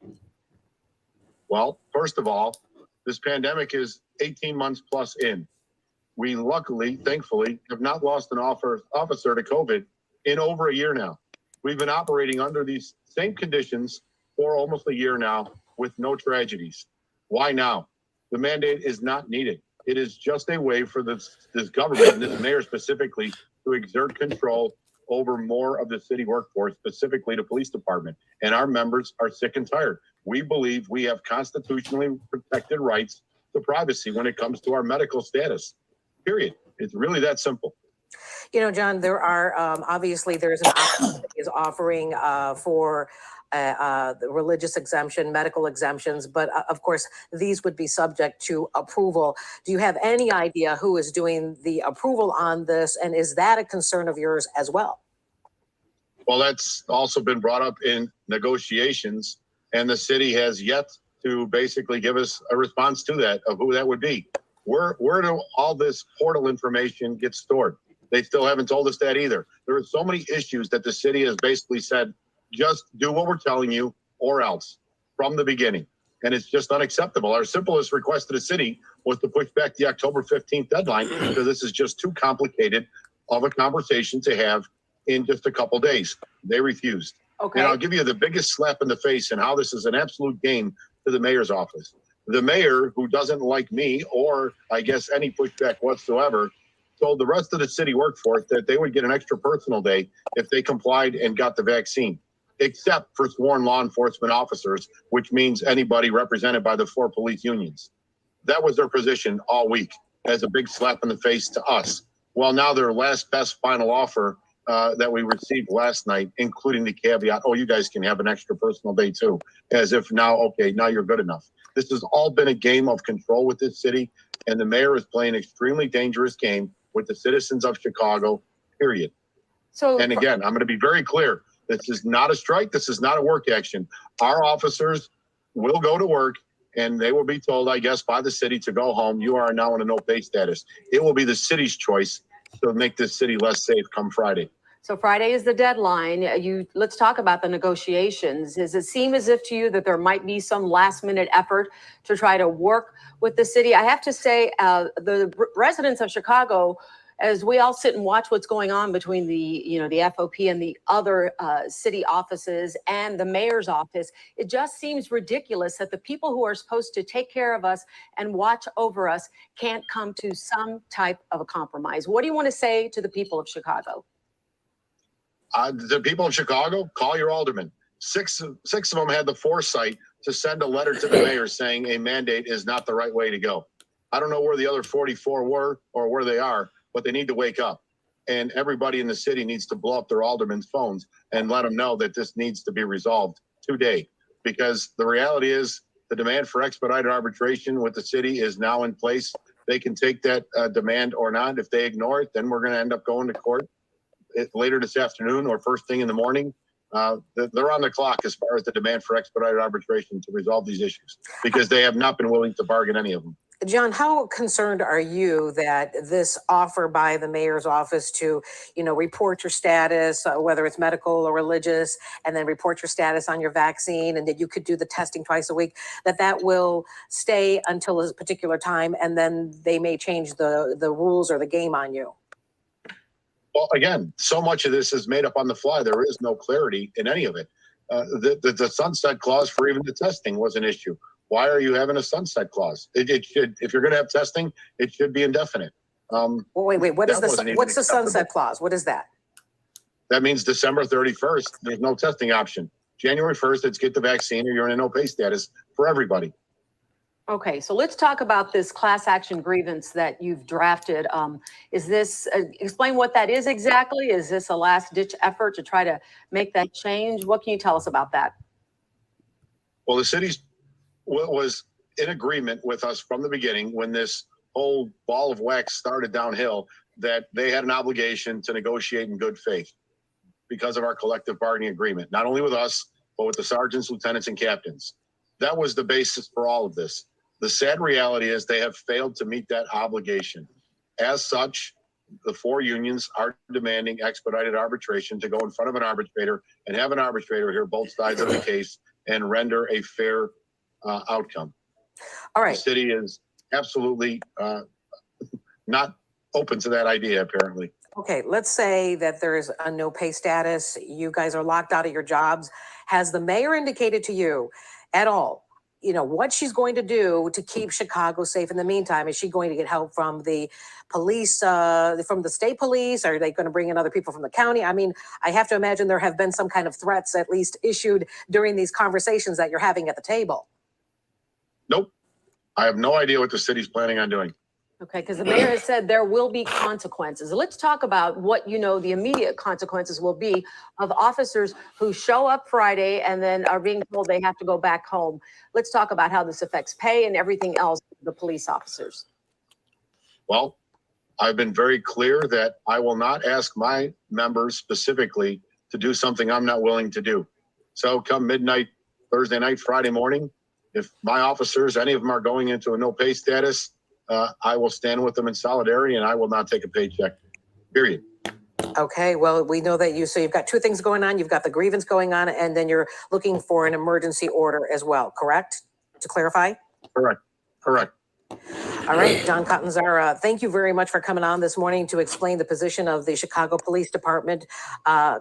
Well, first of all, this pandemic is 18 months plus in. We luckily, thankfully, have not lost an officer to COVID in over a year now. We've been operating under these same conditions for almost a year now with no tragedies. Why now? The mandate is not needed. It is just a way for this government, and this mayor specifically, to exert control over more of the city workforce, specifically the police department. And our members are sick and tired. We believe we have constitutionally protected rights to privacy when it comes to our medical status. Period. It's really that simple. John, there are obviously there's an option that is offering for the religious exemption, medical exemptions, but of course these would be subject to approval. Do you have any idea who is doing the approval on this, and is that a concern of yours as well? Well, that's also been brought up in negotiations, and the city has yet to basically give us a response to that, of who that would be. Where do all this portal information get stored? They still haven't told us that either. There are so many issues that the city has basically said, just do what we're telling you or else, from the beginning. And it's just unacceptable. Our simplest request to the city was to push back the October 15th deadline, because this is just too complicated of a conversation to have in just a couple days. They refused. Okay. And I'll give you the biggest slap in the face and how this is an absolute game to the mayor's office. The mayor, who doesn't like me or I guess any pushback whatsoever, told the rest of the city workforce that they would get an extra personal day if they complied and got the vaccine, except for sworn law enforcement officers, which means anybody represented by the four police unions. That was their position all week, as a big slap in the face to us. Well, now their last best final offer that we received last night, including the caveat, oh, you guys can have an extra personal day too, as if now, okay, now you're good enough. This has all been a game of control with this city, and the mayor is playing an extremely dangerous game with the citizens of Chicago, period. And again, I'm going to be very clear. This is not a strike. This is not a work action. Our officers will go to work and they will be told, I guess, by the city to go home. You are now in a no-pay status. It will be the city's choice to make this city less safe come Friday. So Friday is the deadline. Let's talk about the negotiations. Does it seem as if to you that there might be some last minute effort to try to work with the city? I have to say, the residents of Chicago, as we all sit and watch what's going on between the FOP and the other city offices and the mayor's office, it just seems ridiculous that the people who are supposed to take care of us and watch over us can't come to some type of a compromise. What do you want to say to the people of Chicago? The people of Chicago, call your aldermen. Six of them had the foresight to send a letter to the mayor saying a mandate is not the right way to go. I don't know where the other 44 were or where they are, but they need to wake up. And everybody in the city needs to blow up their aldermen's phones and let them know that this needs to be resolved today. Because the reality is the demand for expedited arbitration with the city is now in place. They can take that demand or not. If they ignore it, then we're going to end up going to court later this afternoon or first thing in the morning. They're on the clock as far as the demand for expedited arbitration to resolve these issues because they have not been willing to bargain any of them. John, how concerned are you that this offer by the mayor's office to, report your status, whether it's medical or religious, and then report your status on your vaccine, and that you could do the testing twice a week, that will stay until a particular time, and then they may change the rules or the game on you? Well, again, so much of this is made up on the fly. There is no clarity in any of it. The sunset clause for even the testing was an issue. Why are you having a sunset clause? It should, if you're going to have testing, it should be indefinite. Wait. What's the sunset clause? What is that? That means December 31st, there's no testing option. January 1st, it's get the vaccine or you're in a no-pay status for everybody. Okay, so let's talk about this class action grievance that you've drafted. Is this, explain what that is exactly? Is this a last ditch effort to try to make that change? What can you tell us about that? Well, the city was in agreement with us from the beginning when this whole ball of wax started downhill that they had an obligation to negotiate in good faith because of our collective bargaining agreement, not only with us, but with the sergeants, lieutenants, and captains. That was the basis for all of this. The sad reality is they have failed to meet that obligation. As such, the four unions are demanding expedited arbitration to go in front of an arbitrator and have an arbitrator hear both sides of the case and render a fair outcome. All right. The city is absolutely not open to that idea, apparently. Okay, let's say that there is a no pay status. You guys are locked out of your jobs. Has the mayor indicated to you at all, what she's going to do to keep Chicago safe in the meantime? Is she going to get help from the police, from the state police? Are they going to bring in other people from the county? I mean, I have to imagine there have been some kind of threats at least issued during these conversations that you're having at the table. Nope. I have no idea what the city's planning on doing. Okay, because the mayor has said there will be consequences. Let's talk about what the immediate consequences will be of officers who show up Friday and then are being told they have to go back home. Let's talk about how this affects pay and everything else for the police officers. Well, I've been very clear that I will not ask my members specifically to do something I'm not willing to do. So come midnight, Thursday night, Friday morning, if my officers, any of them are going into a no pay status, I will stand with them in solidarity and I will not take a paycheck, period. Okay, well, we know that you've got two things going on. You've got the grievance going on, and then you're looking for an emergency order as well, correct? To clarify? Correct. All right, John Catanzara, thank you very much for coming on this morning to explain the position of the Chicago Police Department.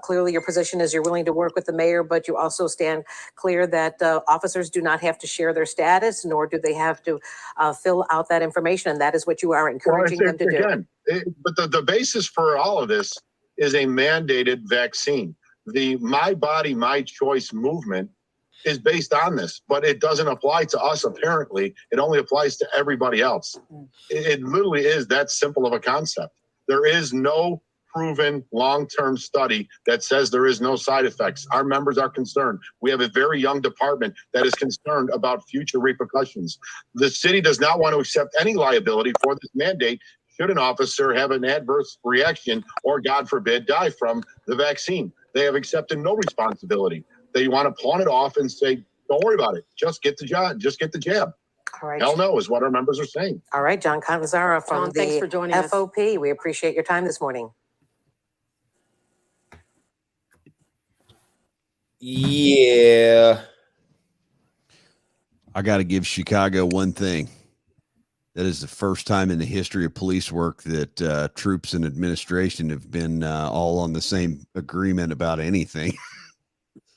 Clearly, your position is you're willing to work with the mayor, but you also stand clear that officers do not have to share their status, nor do they have to fill out that information, and that is what you are encouraging them to do. But the basis for all of this is a mandated vaccine. The My Body, My Choice movement is based on this, but it doesn't apply to us, apparently. It only applies to everybody else. It literally is that simple of a concept. There is no proven long-term study that says there is no side effects. Our members are concerned. We have a very young department that is concerned about future repercussions. The city does not want to accept any liability for this mandate should an officer have an adverse reaction or, God forbid, die from the vaccine. They have accepted no responsibility. They want to pawn it off and say, don't worry about it. Just get the job. Just get the jab. All right. Hell no is what our members are saying. All right, John Catanzara from John, thanks for joining us. FOP. We appreciate your time this morning. Yeah. I got to give Chicago one thing. That is the first time in the history of police work that troops and administration have been all on the same agreement about anything.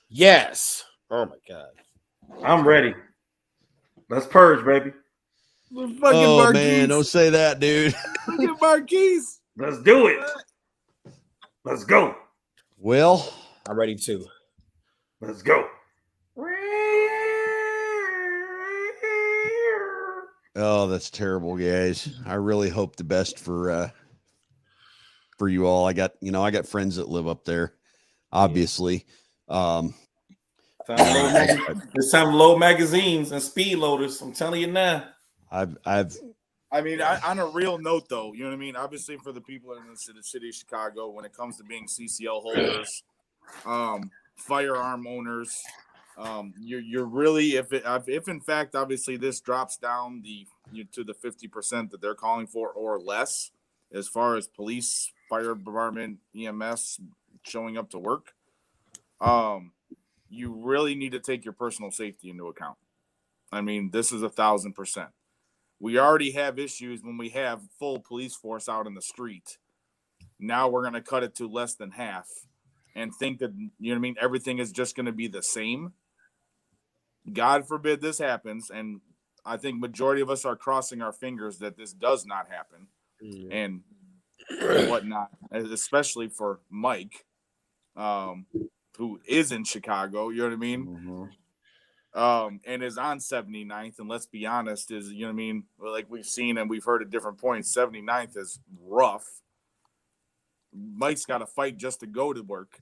Yes. Oh my God. I'm ready. Let's purge, baby. Oh man, don't say that, dude. Fucking Marquise. Let's do it. Let's go. Well, I'm ready too. Let's go. oh, that's terrible, guys. I really hope the best for you all. I got friends that live up there, obviously. It's time to load magazines and speed loaders. I'm telling you now. I mean, on a real note, though, you know what I mean? Obviously, for the people in the city of Chicago, when it comes to being CCL holders, firearm owners, you're really, if in fact, obviously, this drops down to the 50% that they're calling for or less, as far as police, fire department, EMS showing up to work, you really need to take your personal safety into account. I mean, this is 1,000%. We already have issues when we have full police force out in the street. Now we're going to cut it to less than half and think that, you know what I mean, everything is just going to be the same. God forbid this happens. And I think majority of us are crossing our fingers that this does not happen and whatnot, especially for Mike, who is in Chicago, you know what I mean? And is on 79th. And let's be honest, is, you know what I mean? Like we've seen and we've heard at different points, 79th is rough. Mike's got to fight just to go to work.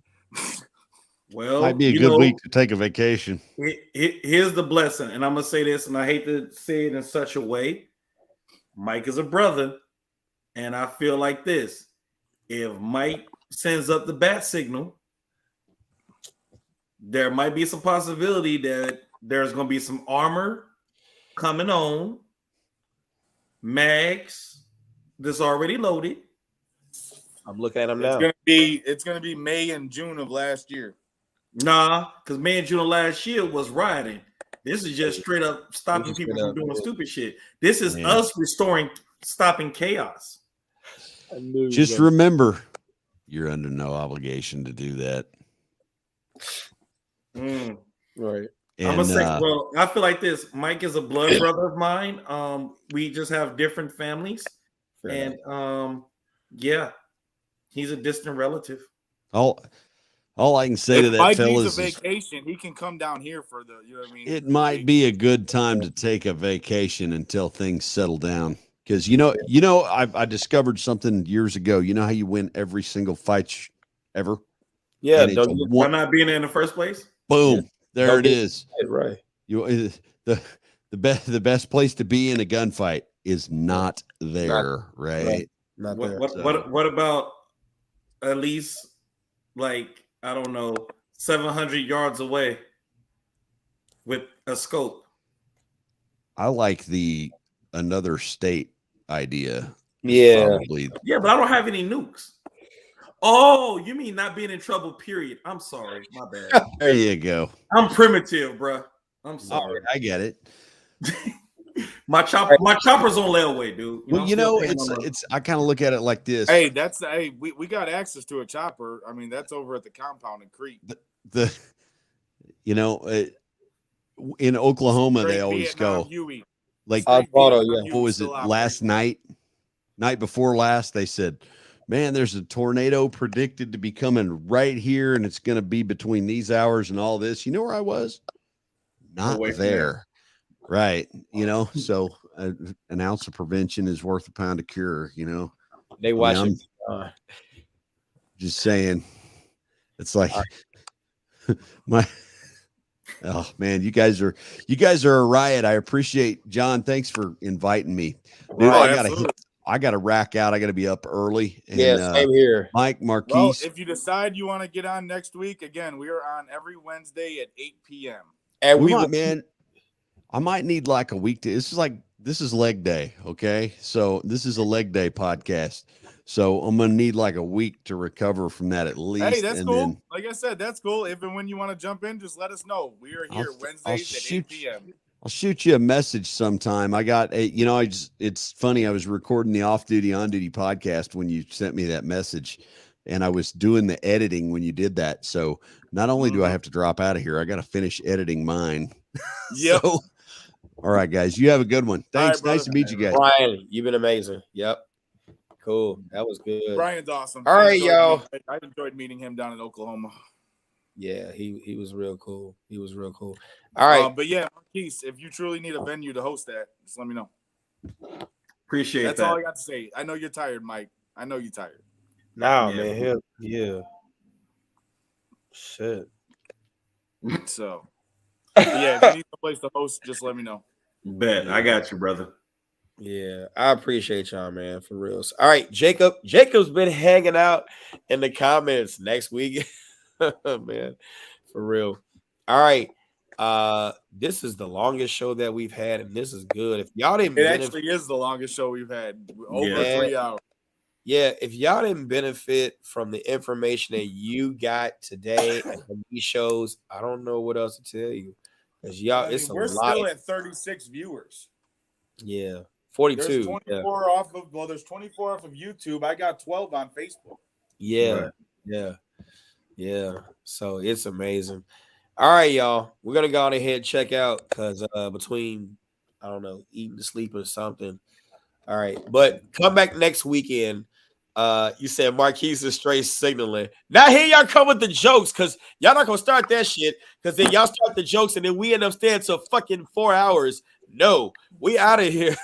Well, might be a good week to take a vacation. Here's the blessing. And I'm going to say this, and I hate to say it in such a way. Mike is a brother. And I feel like this. If Mike sends up the bat signal, there might be some possibility that there's going to be some armor coming on, mags that's already loaded. I'm looking at them now. It's gonna be May and June of last year. Nah, because May and June of last year was rioting. This is just straight up stopping people from doing stupid shit. This is us stopping chaos. Just remember, you're under no obligation to do that. Right. And, I'm gonna say, well, I feel like this. Mike is a blood brother of mine. We just have different families, and yeah, he's a distant relative. All I can say to that Mike fella needs is, a vacation. He can come down here for the, you know what I mean? it might be a good time to take a vacation until things settle down. Because I discovered something years ago. You know how you win every single fight ever? Yeah, why not being there in the first place? Boom. Yeah. There it is. Right. The best place to be in a gunfight is not there, right? Not what, there. What about at least, like, I don't know, 700 yards away with a scope? I like the another state idea. Yeah. Probably. Yeah, but I don't have any nukes. Oh, you mean not being in trouble, period. I'm sorry. My bad. There you go. I'm primitive, bro. I'm sorry. I get it. my chopper's on layaway, dude. It's I kind of look at it like this. Hey, we got access to a chopper. I mean, that's over at the compound in Crete. In Oklahoma, Straight they always Vietnam go. Huey. Like, what was it last night before last? They said, man, there's a tornado predicted to be coming right here, and it's going to be between these hours and all this. You know where I was? Not there. Right. So an ounce of prevention is worth a pound of cure, They watch it. Just saying. It's like oh man, you guys are a riot. I appreciate John. Thanks for inviting me. Dude, I gotta rack out. I gotta be up early. And, same here. Mike Marquise. Well, if you decide you want to get on next week, again, we are on every Wednesday at 8 p.m. And man, I might need like a week to. This is leg day. Okay, so this is a leg day podcast. So I'm gonna need like a week to recover from that at least. Hey, that's and cool. Then like I said, that's cool. If and when you want to jump in, just let us know. We are here Wednesdays at 8 p.m. I'll shoot you a message sometime. I got it's funny. I was recording the Off Duty On Duty podcast when you sent me that message, and I was doing the editing when you did that. So not only do I have to drop out of here, I got to finish editing mine. Yep. So, all right, guys, you have a good one. Thanks. All right, nice to meet you guys. Brian, you've been amazing. Yep. Cool. That was good. Brian's awesome. All right, y'all. I enjoyed meeting him down in Oklahoma. Yeah, he was real cool. He was real cool. All right. But yeah, Marquise, if you truly need a venue to host that, just let me know. Appreciate That's that. all I got to say. I know you're tired, Mike. I know you're tired. Nah, man. Yeah. Shit. So, yeah, if you need a place to host, just let me know. Bet. I got you, brother. Yeah, I appreciate y'all, man, for real. All right, Jacob. Jacob's been hanging out in the comments next week, man, for real. All right, this is the longest show that we've had, and this is good. If y'all didn't, it actually is the longest show we've had, over 3 hours. Yeah, if y'all didn't benefit from the information that you got today and from these shows, I don't know what else to tell you. Because y'all, it's a we're lot. Still at 36 viewers. Yeah. 42. There's 24 off of there's 24 off of YouTube. I got 12 on Facebook. Yeah. Right. Yeah. So it's amazing. All right, y'all. We're gonna go on ahead and check out because between I don't know, eating, sleeping, or something. All right, but come back next weekend. You said Marquise is straight signaling. Now here y'all come with the jokes because y'all not gonna start that shit because then y'all start the jokes and then we end up staying till fucking 4 hours. No, we out of here.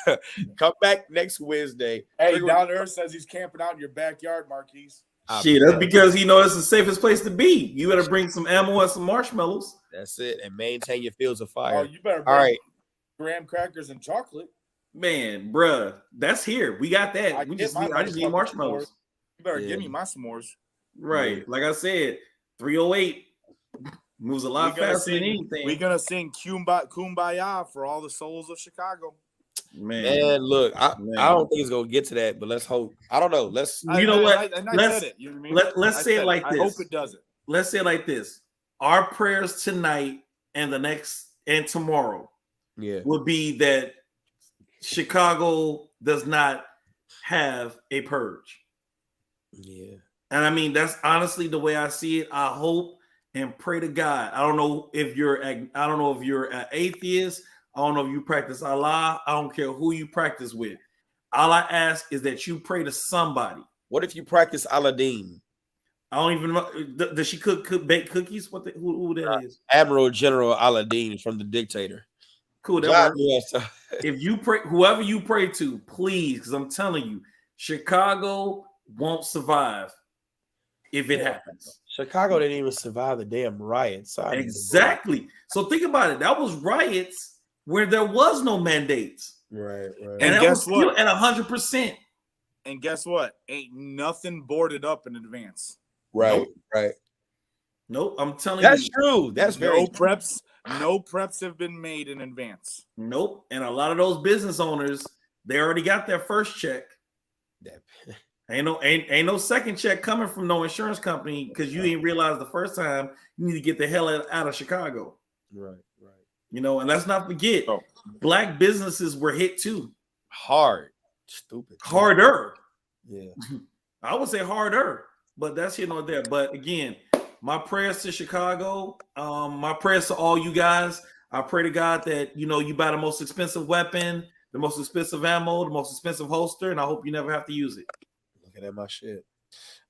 Come back next Wednesday. Hey, Down to Earth says he's camping out in your backyard, Marquise. Shit, that's because he knows it's the safest place to be. You better bring some ammo and some marshmallows. That's it, and maintain your fields of fire. Oh, you better bring graham crackers and chocolate. Man, bruh, that's here. We got that. I just need marshmallows. You better give me my s'mores. Right. Like I said, 308 moves a lot faster than anything. We're gonna sing Kumbaya for all the souls of Chicago. Man, look, I don't think it's gonna get to that, but let's hope. I don't know. Let's said it. You know what I mean? Let's say it like this. I hope it doesn't. Let's say it like this. Our prayers tonight and the next and tomorrow would be that Chicago does not have a purge. Yeah. And I mean, that's honestly the way I see it. I hope and pray to God. I don't know if you're an atheist. I don't know if you practice Allah. I don't care who you practice with. All I ask is that you pray to somebody. What if you practice Aladdin? I don't even know. Does she bake cookies? Who that is? Admiral General Aladdin from The Dictator. Cool. If you pray, whoever you pray to, please, because I'm telling you, Chicago won't survive if it happens. Chicago didn't even survive the damn riots. Exactly. So think about it. That was riots where there was no mandates. Right. And guess what? At 100%. And guess what? Ain't nothing boarded up in advance. Right. Right. Nope. I'm telling you. That's you. True. That's very true. No preps have been made in advance. Nope. And a lot of those business owners, they already got their first check. Ain't no second check coming from no insurance company because you ain't realized the first time you need to get the hell out of Chicago. Right. You know, and let's not forget, Black businesses were hit too. Hard. Stupid. Harder. Yeah. I would say harder, but that's here nor there. But again, my prayers to Chicago, my prayers to all you guys. I pray to God that, you buy the most expensive weapon, the most expensive ammo, the most expensive holster, and I hope you never have to use it. Looking at my shit.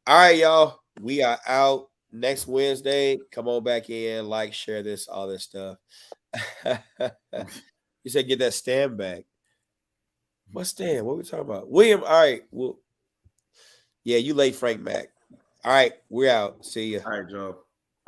All right, y'all. We are out next Wednesday. Come on back in, like, share this, all this stuff. You said get that stand back. What stand? What are we talking about? William, all right. Well, yeah, you late Frank Mac. All right, we're out. See ya. All right, Joe.